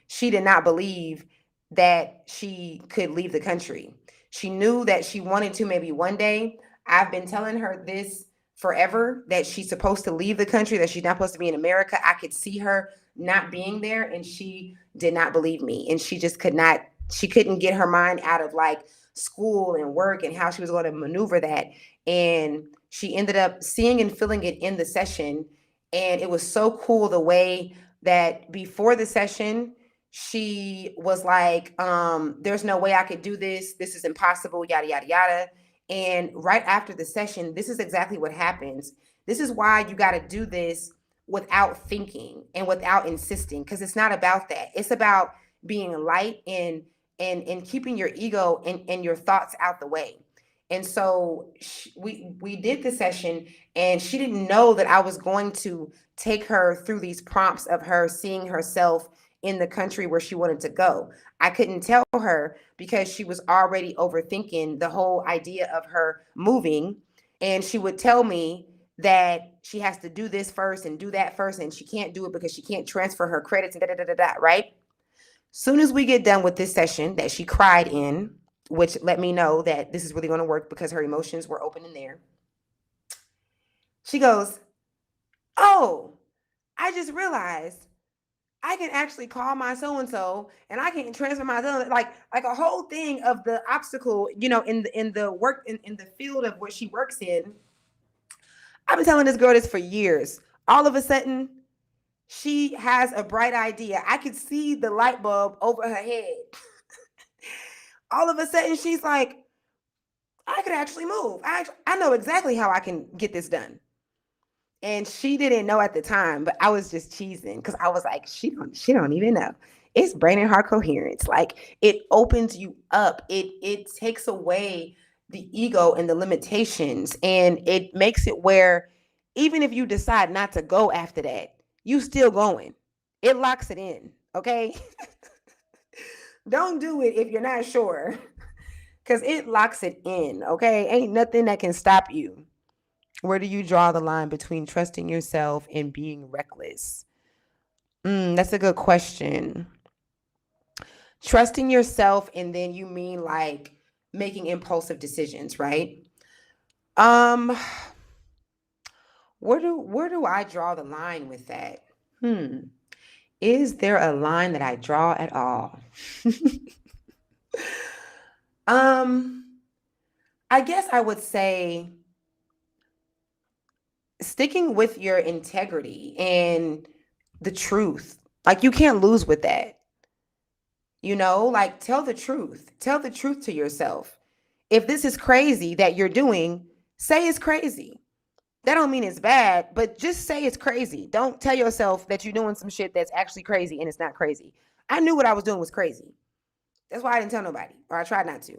she did not believe that she could leave the country. She knew that she wanted to maybe one day. I've been telling her this forever, that she's supposed to leave the country, that she's not supposed to be in America. I could see her not being there, and she did not believe me. And she just she couldn't get her mind out of like school and work and how she was going to maneuver that. And she ended up seeing and feeling it in the session. And it was so cool the way that before the session, she was like, there's no way I could do this. This is impossible, yada, yada, yada. And right after the session, this is exactly what happens. This is why you got to do this without thinking and without insisting, because it's not about that. It's about being light and keeping your ego and your thoughts out the way. And so we did the session, and she didn't know that I was going to take her through these prompts of her seeing herself in the country where she wanted to go. I couldn't tell her because she was already overthinking the whole idea of her moving. And she would tell me that she has to do this first and do that first, and she can't do it because she can't transfer her credits and da da da da, right? Soon as we get done with this session that she cried in, which let me know that this is really going to work because her emotions were open in there, she goes, "Oh, I just realized I can actually call my so and so, and I can transfer my like a whole thing of the obstacle, in the work in the field of what she works in." I've been telling this girl this for years. All of a sudden, she has a bright idea. I could see the light bulb over her head. All of a sudden, she's like, "I could actually move. I know exactly how I can get this done." And she didn't know at the time, but I was just cheesing because I was like, she don't even know. It's brain and heart coherence. Like it opens you up. It takes away the ego and the limitations, and it makes it where even if you decide not to go after that, you still going. It locks it in. Okay. Don't do it if you're not sure. Cause it locks it in. Okay. Ain't nothing that can stop you. Where do you draw the line between trusting yourself and being reckless? That's a good question. Trusting yourself, and then you mean like making impulsive decisions, right? Um, where do I draw the line with that? Hmm. Is there a line that I draw at all? um, I guess I would say sticking with your integrity and the truth. Like you can't lose with that. Like tell the truth. Tell the truth to yourself. If this is crazy that you're doing, say it's crazy. That don't mean it's bad, but just say it's crazy. Don't tell yourself that you're doing some shit that's actually crazy and it's not crazy. I knew what I was doing was crazy. That's why I didn't tell nobody, or I tried not to.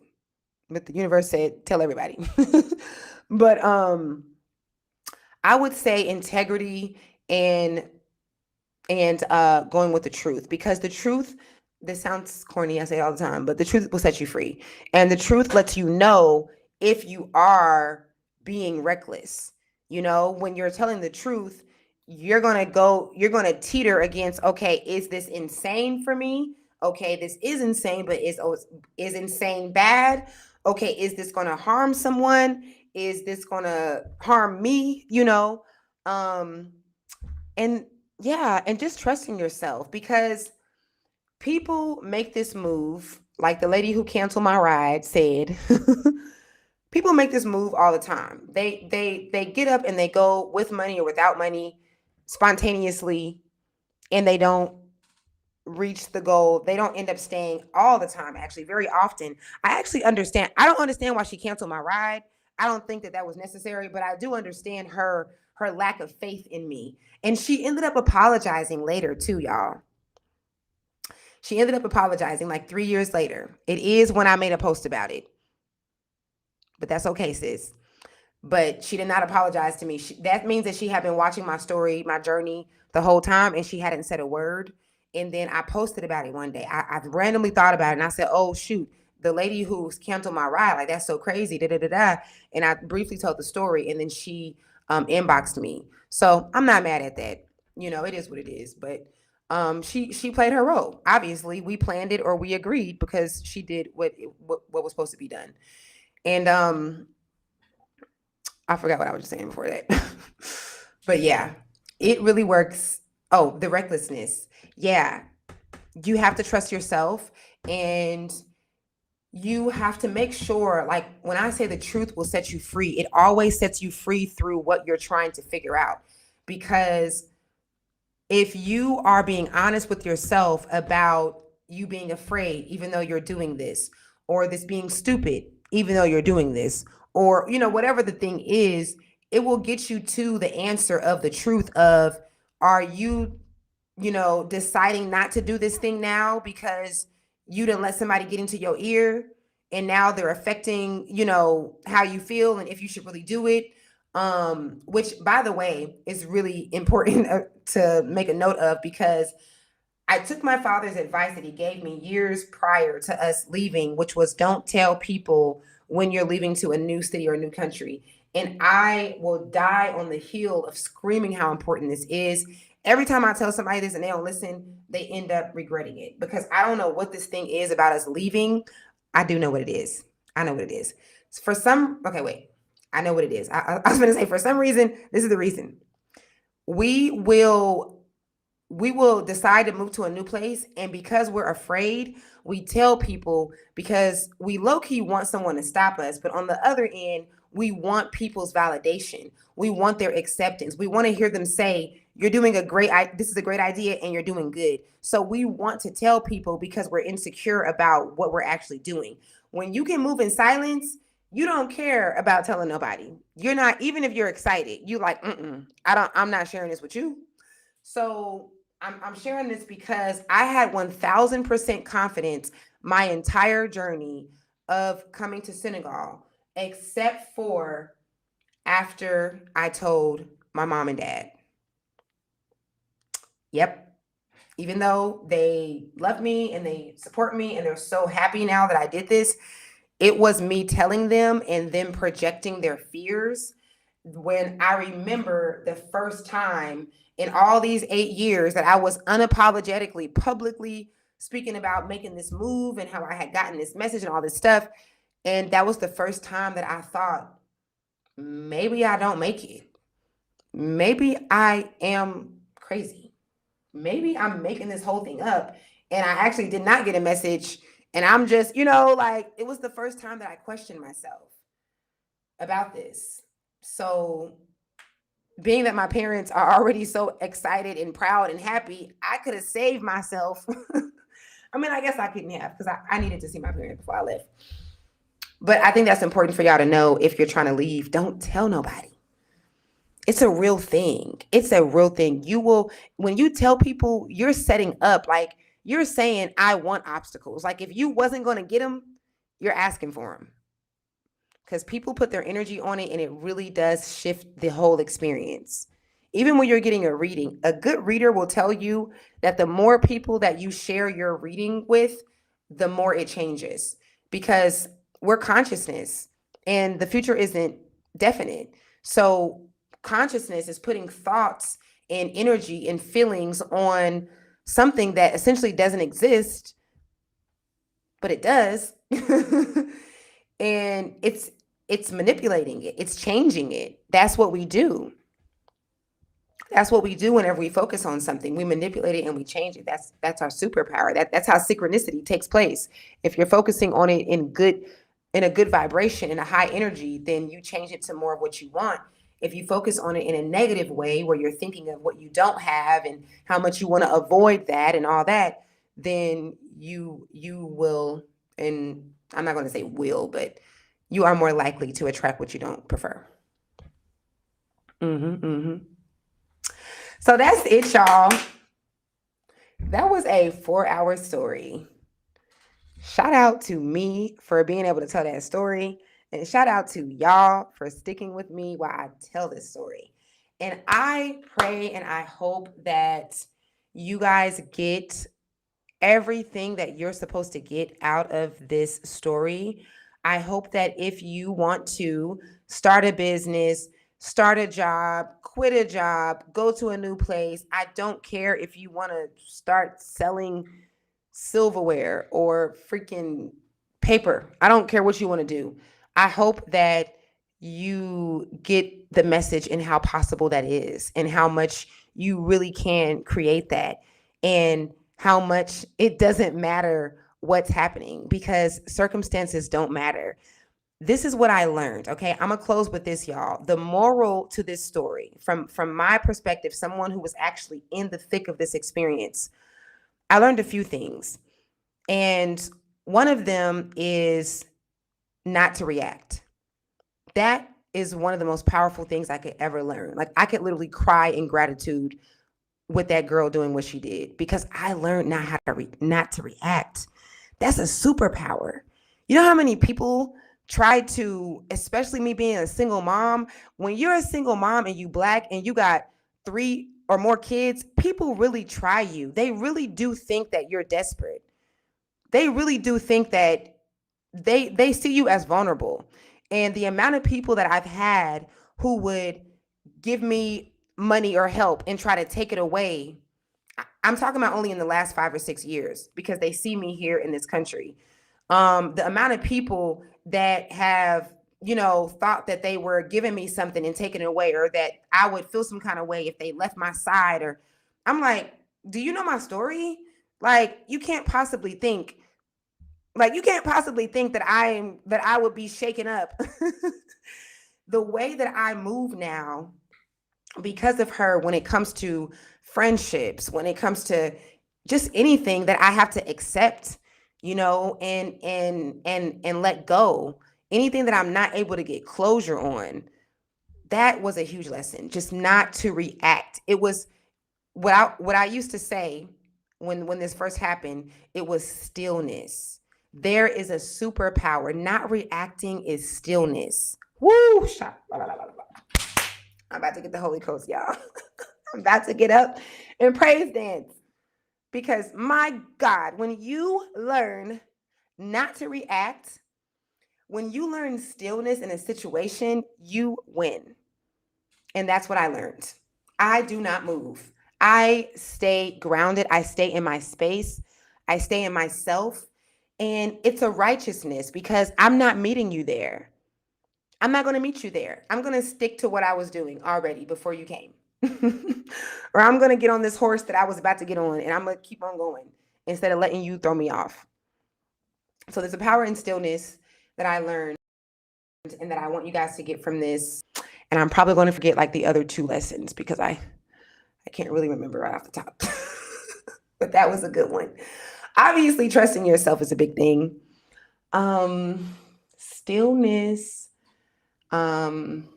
But the universe said tell everybody. But I would say integrity and going with the truth, because the truth, this sounds corny, I say it all the time, but the truth will set you free. And the truth lets you know if you are being reckless. When you're telling the truth, you're going to teeter against, okay, is this insane for me? Okay, this is insane, but is insane bad? Okay, is this going to harm someone? Is this going to harm me? Um and yeah, and just trusting yourself, because people make this move, like the lady who canceled my ride said. People make this move all the time. They get up and they go with money or without money spontaneously, and they don't reach the goal. They don't end up staying all the time. Actually, very often. I don't understand why she canceled my ride. I don't think that that was necessary, but I do understand her lack of faith in me. And she ended up apologizing later too, y'all. She ended up apologizing like 3 years later. It is when I made a post about it, but that's okay, sis. But she did not apologize to me. That means that she had been watching my story, my journey the whole time, and she hadn't said a word. And then I posted about it one day. I randomly thought about it, and I said, "Oh shoot, the lady who's canceled my ride, like that's so crazy." Da da da da. And I briefly told the story, and then she inboxed me. So I'm not mad at that. It is what it is. But she played her role. Obviously, we planned it or we agreed, because she did what was supposed to be done. And I forgot what I was just saying before that. But yeah, it really works. Oh, the recklessness. Yeah, you have to trust yourself, and you have to make sure, like when I say the truth will set you free, it always sets you free through what you're trying to figure out. Because if you are being honest with yourself about you being afraid, even though you're doing this, or this being stupid, even though you're doing this, or, whatever the thing is, it will get you to the answer of the truth of, are you, deciding not to do this thing now because you didn't let somebody get into your ear, and now they're affecting, how you feel and if you should really do it. Which, by the way, is really important to make a note of, because I took my father's advice that he gave me years prior to us leaving, which was don't tell people when you're leaving to a new city or a new country. And I will die on the heel of screaming how important this is. Every time I tell somebody this and they don't listen, they end up regretting it, because I don't know what this thing is about us leaving. I do know what it is. I know what it is. Okay, wait. I know what it is. I was going to say, for some reason, this is the reason. We will decide to move to a new place, and because we're afraid, we tell people, because we low-key want someone to stop us, but on the other end, we want people's validation. We want their acceptance. We want to hear them say, you're doing this is a great idea and you're doing good. So we want to tell people because we're insecure about what we're actually doing. When you can move in silence, you don't care about telling nobody. You're not, even if you're excited, you like, I'm not sharing this with you. So I'm sharing this because I had 1000% confidence my entire journey of coming to Senegal, except for after I told my mom and dad. Yep. Even though they love me and they support me and they're so happy now that I did this, it was me telling them and them projecting their fears. When I remember the first time in all these 8 years that I was unapologetically, publicly speaking about making this move and how I had gotten this message and all this stuff. And that was the first time that I thought, Maybe I don't make it. Maybe I am crazy. Maybe I'm making this whole thing up and I actually did not get a message. And I'm just, like it was the first time that I questioned myself about this. So, being that my parents are already so excited and proud and happy, I could have saved myself. I mean, I guess I couldn't have because I needed to see my parents before I left. But I think that's important for y'all to know if you're trying to leave, don't tell nobody. It's a real thing. It's a real thing. You will, when you tell people, you're setting up, like you're saying, I want obstacles. Like if you wasn't going to get them, you're asking for them. Because people put their energy on it and it really does shift the whole experience. Even when you're getting a reading, a good reader will tell you that the more people that you share your reading with, the more it changes because we're consciousness and the future isn't definite. So, consciousness is putting thoughts and energy and feelings on something that essentially doesn't exist, but it does. And it's manipulating it, it's changing it. That's what we do. That's what we do whenever we focus on something. We manipulate it and we change it. That's our superpower. That's how synchronicity takes place. If you're focusing on it in a good vibration, in a high energy, then you change it to more of what you want. If you focus on it in a negative way where you're thinking of what you don't have and how much you want to avoid that and all that, then you will, and I'm not going to say will, but you are more likely to attract what you don't prefer. Mm-hmm, mm-hmm. So that's it, y'all. That was a 4-hour story. Shout out to me for being able to tell that story. And shout out to y'all for sticking with me while I tell this story. And I pray and I hope that you guys get everything that you're supposed to get out of this story. I hope that if you want to start a business, start a job, quit a job, go to a new place, I don't care if you want to start selling silverware or freaking paper. I don't care what you want to do. I hope that you get the message and how possible that is and how much you really can create that and how much it doesn't matter what's happening because circumstances don't matter. This is what I learned. Okay, I'm gonna close with this, y'all. The moral to this story, from my perspective, someone who was actually in the thick of this experience, I learned a few things. And one of them is not to react. That is one of the most powerful things I could ever learn. Like I could literally cry in gratitude with that girl doing what she did because I learned not to react. That's a superpower. You know how many people try to, especially me being a single mom, when you're a single mom and you Black and you got 3 or more kids, people really try you. They really do think that you're desperate. They really do think that they see you as vulnerable. And the amount of people that I've had who would give me money or help and try to take it away, I'm talking about only in the last 5 or 6 years because they see me here in this country. The amount of people that have, thought that they were giving me something and taking it away, or that I would feel some kind of way if they left my side, or I'm like, do you know my story? Like, you can't possibly think that I would be shaken up. The way that I move now because of her, when it comes to friendships, when it comes to just anything that I have to accept, and let go, anything that I'm not able to get closure on, that was a huge lesson. Just not to react. It was what I used to say when this first happened. It was stillness. There is a superpower. Not reacting is stillness. Woo! I'm about to get the Holy Ghost, y'all. I'm about to get up and praise dance. Because my God, when you learn not to react, when you learn stillness in a situation, you win. And that's what I learned. I do not move. I stay grounded. I stay in my space. I stay in myself. And it's a righteousness because I'm not meeting you there. I'm not going to meet you there. I'm going to stick to what I was doing already before you came. Or I'm going to get on this horse that I was about to get on and I'm going to keep on going instead of letting you throw me off. So there's a power in stillness that I learned and that I want you guys to get from this. And I'm probably going to forget like the other two lessons because I can't really remember right off the top. But that was a good one. Obviously, trusting yourself is a big thing. Stillness. Um,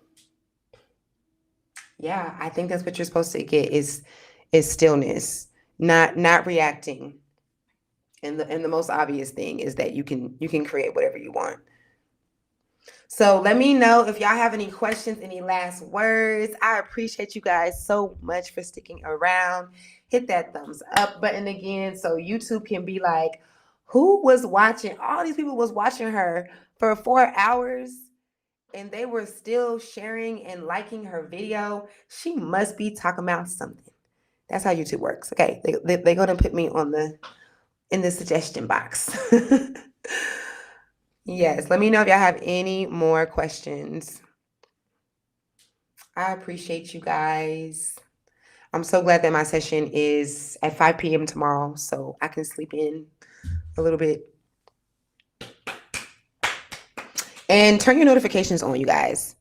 yeah, I think that's what you're supposed to get is stillness, not reacting. And the most obvious thing is that you can create whatever you want. So let me know if y'all have any questions, any last words. I appreciate you guys so much for sticking around. Hit that thumbs up button again so YouTube can be like, who was watching? All these people was watching her for 4 hours and they were still sharing and liking her video. She must be talking about something. That's how YouTube works. Okay, they're going to put me in the suggestion box. Yes, let me know if y'all have any more questions. I appreciate you guys. I'm so glad that my session is at 5 p.m. tomorrow, so I can sleep in a little bit. And turn your notifications on, you guys,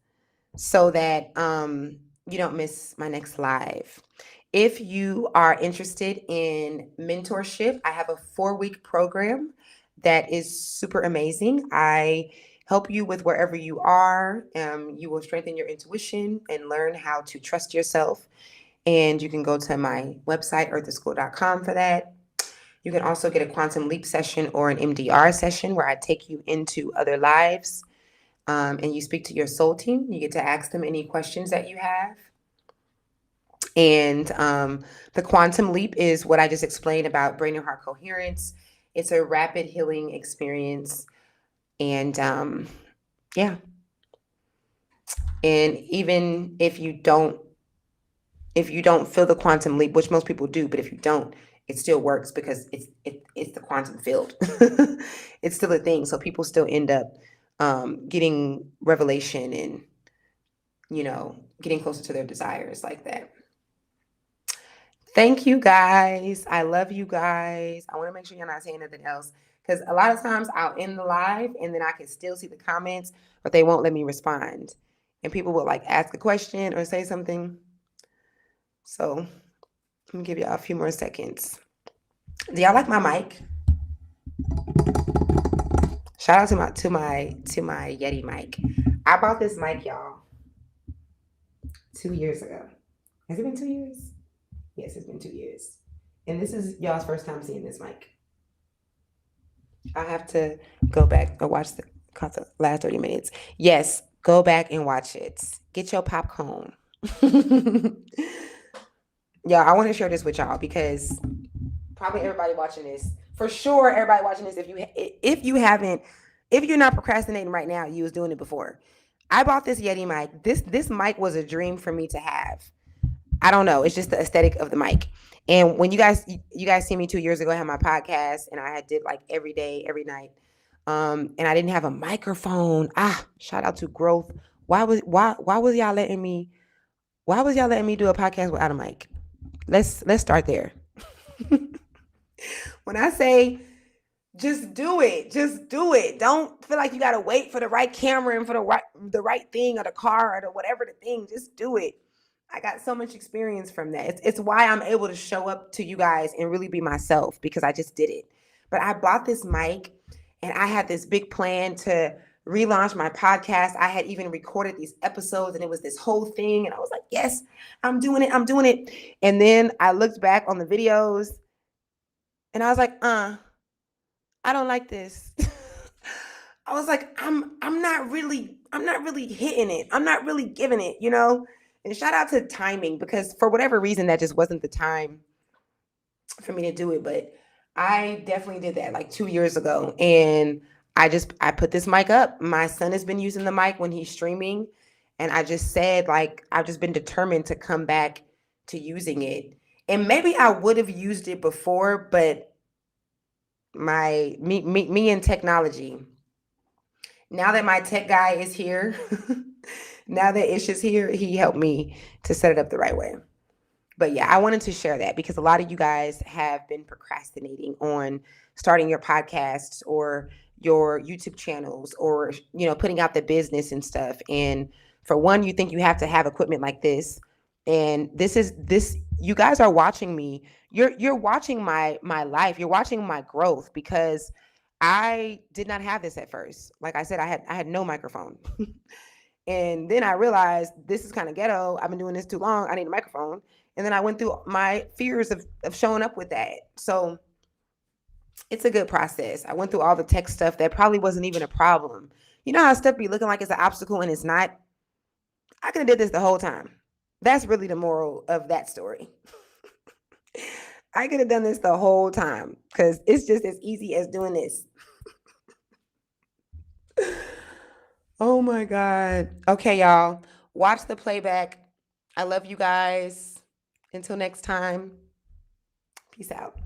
so that you don't miss my next live. If you are interested in mentorship, I have a 4-week program that is super amazing. I help you with wherever you are. You will strengthen your intuition and learn how to trust yourself. And you can go to my website, eartheschool.com, for that. You can also get a quantum leap session or an MDR session where I take you into other lives and you speak to your soul team. You get to ask them any questions that you have. And the quantum leap is what I just explained about brain and heart coherence. It's a rapid healing experience. And yeah. And even if you don't feel the quantum leap, which most people do, but if you don't, it still works because it's the quantum field. It's still a thing. So people still end up getting revelation and, getting closer to their desires like that. Thank you guys. I love you guys. I want to make sure you're not saying anything else because a lot of times I'll end the live and then I can still see the comments, but they won't let me respond. And people will like ask a question or say something. So let me give y'all a few more seconds. Do y'all like my mic? Shout out to my Yeti mic. I bought this mic, y'all, 2 years ago. Has it been 2 years? Yes, it's been 2 years. And this is y'all's first time seeing this mic. I have to go back and watch the last 30 minutes. Yes, go back and watch it. Get your popcorn. Yeah, I want to share this with y'all because probably everybody watching this, for sure, everybody watching this, if you're not procrastinating right now, you was doing it before. I bought this Yeti mic. This mic was a dream for me to have. I don't know. It's just the aesthetic of the mic. And when you guys see me 2 years ago, I had my podcast and I did like every day, every night. And I didn't have a microphone. Shout out to growth. Why was y'all letting me do a podcast without a mic? Let's start there. When I say just do it, just do it. Don't feel like you gotta wait for the right camera and for the right thing or the car or the whatever the thing. Just do it. I got so much experience from that. It's why I'm able to show up to you guys and really be myself because I just did it. But I bought this mic and I had this big plan to relaunch my podcast. I had even recorded these episodes and it was this whole thing. And I was like, yes, I'm doing it. I'm doing it. And then I looked back on the videos and I was like, I don't like this. I was like, I'm not really hitting it. I'm not really giving it, And shout out to timing because for whatever reason, that just wasn't the time for me to do it. But I definitely did that like 2 years ago. And I put this mic up. My son has been using the mic when he's streaming. And I just said, like, I've just been determined to come back to using it. And maybe I would have used it before, but me and technology, Now that my tech guy is here, now that Ish is here, he helped me to set it up the right way. But yeah, I wanted to share that because a lot of you guys have been procrastinating on starting your podcasts or your YouTube channels or putting out the business and stuff. And for one, you think you have to have equipment like this. And this you guys are watching me. You're watching my life. You're watching my growth because I did not have this at first. Like I said, I had no microphone. And then I realized this is kind of ghetto. I've been doing this too long. I need a microphone. And then I went through my fears of showing up with that. So it's a good process. I went through all the tech stuff that probably wasn't even a problem. You know how stuff be looking like it's an obstacle and it's not? I could have did this the whole time. That's really the moral of that story. I could have done this the whole time because it's just as easy as doing this. Oh my God. Okay, y'all. Watch the playback. I love you guys. Until next time, peace out.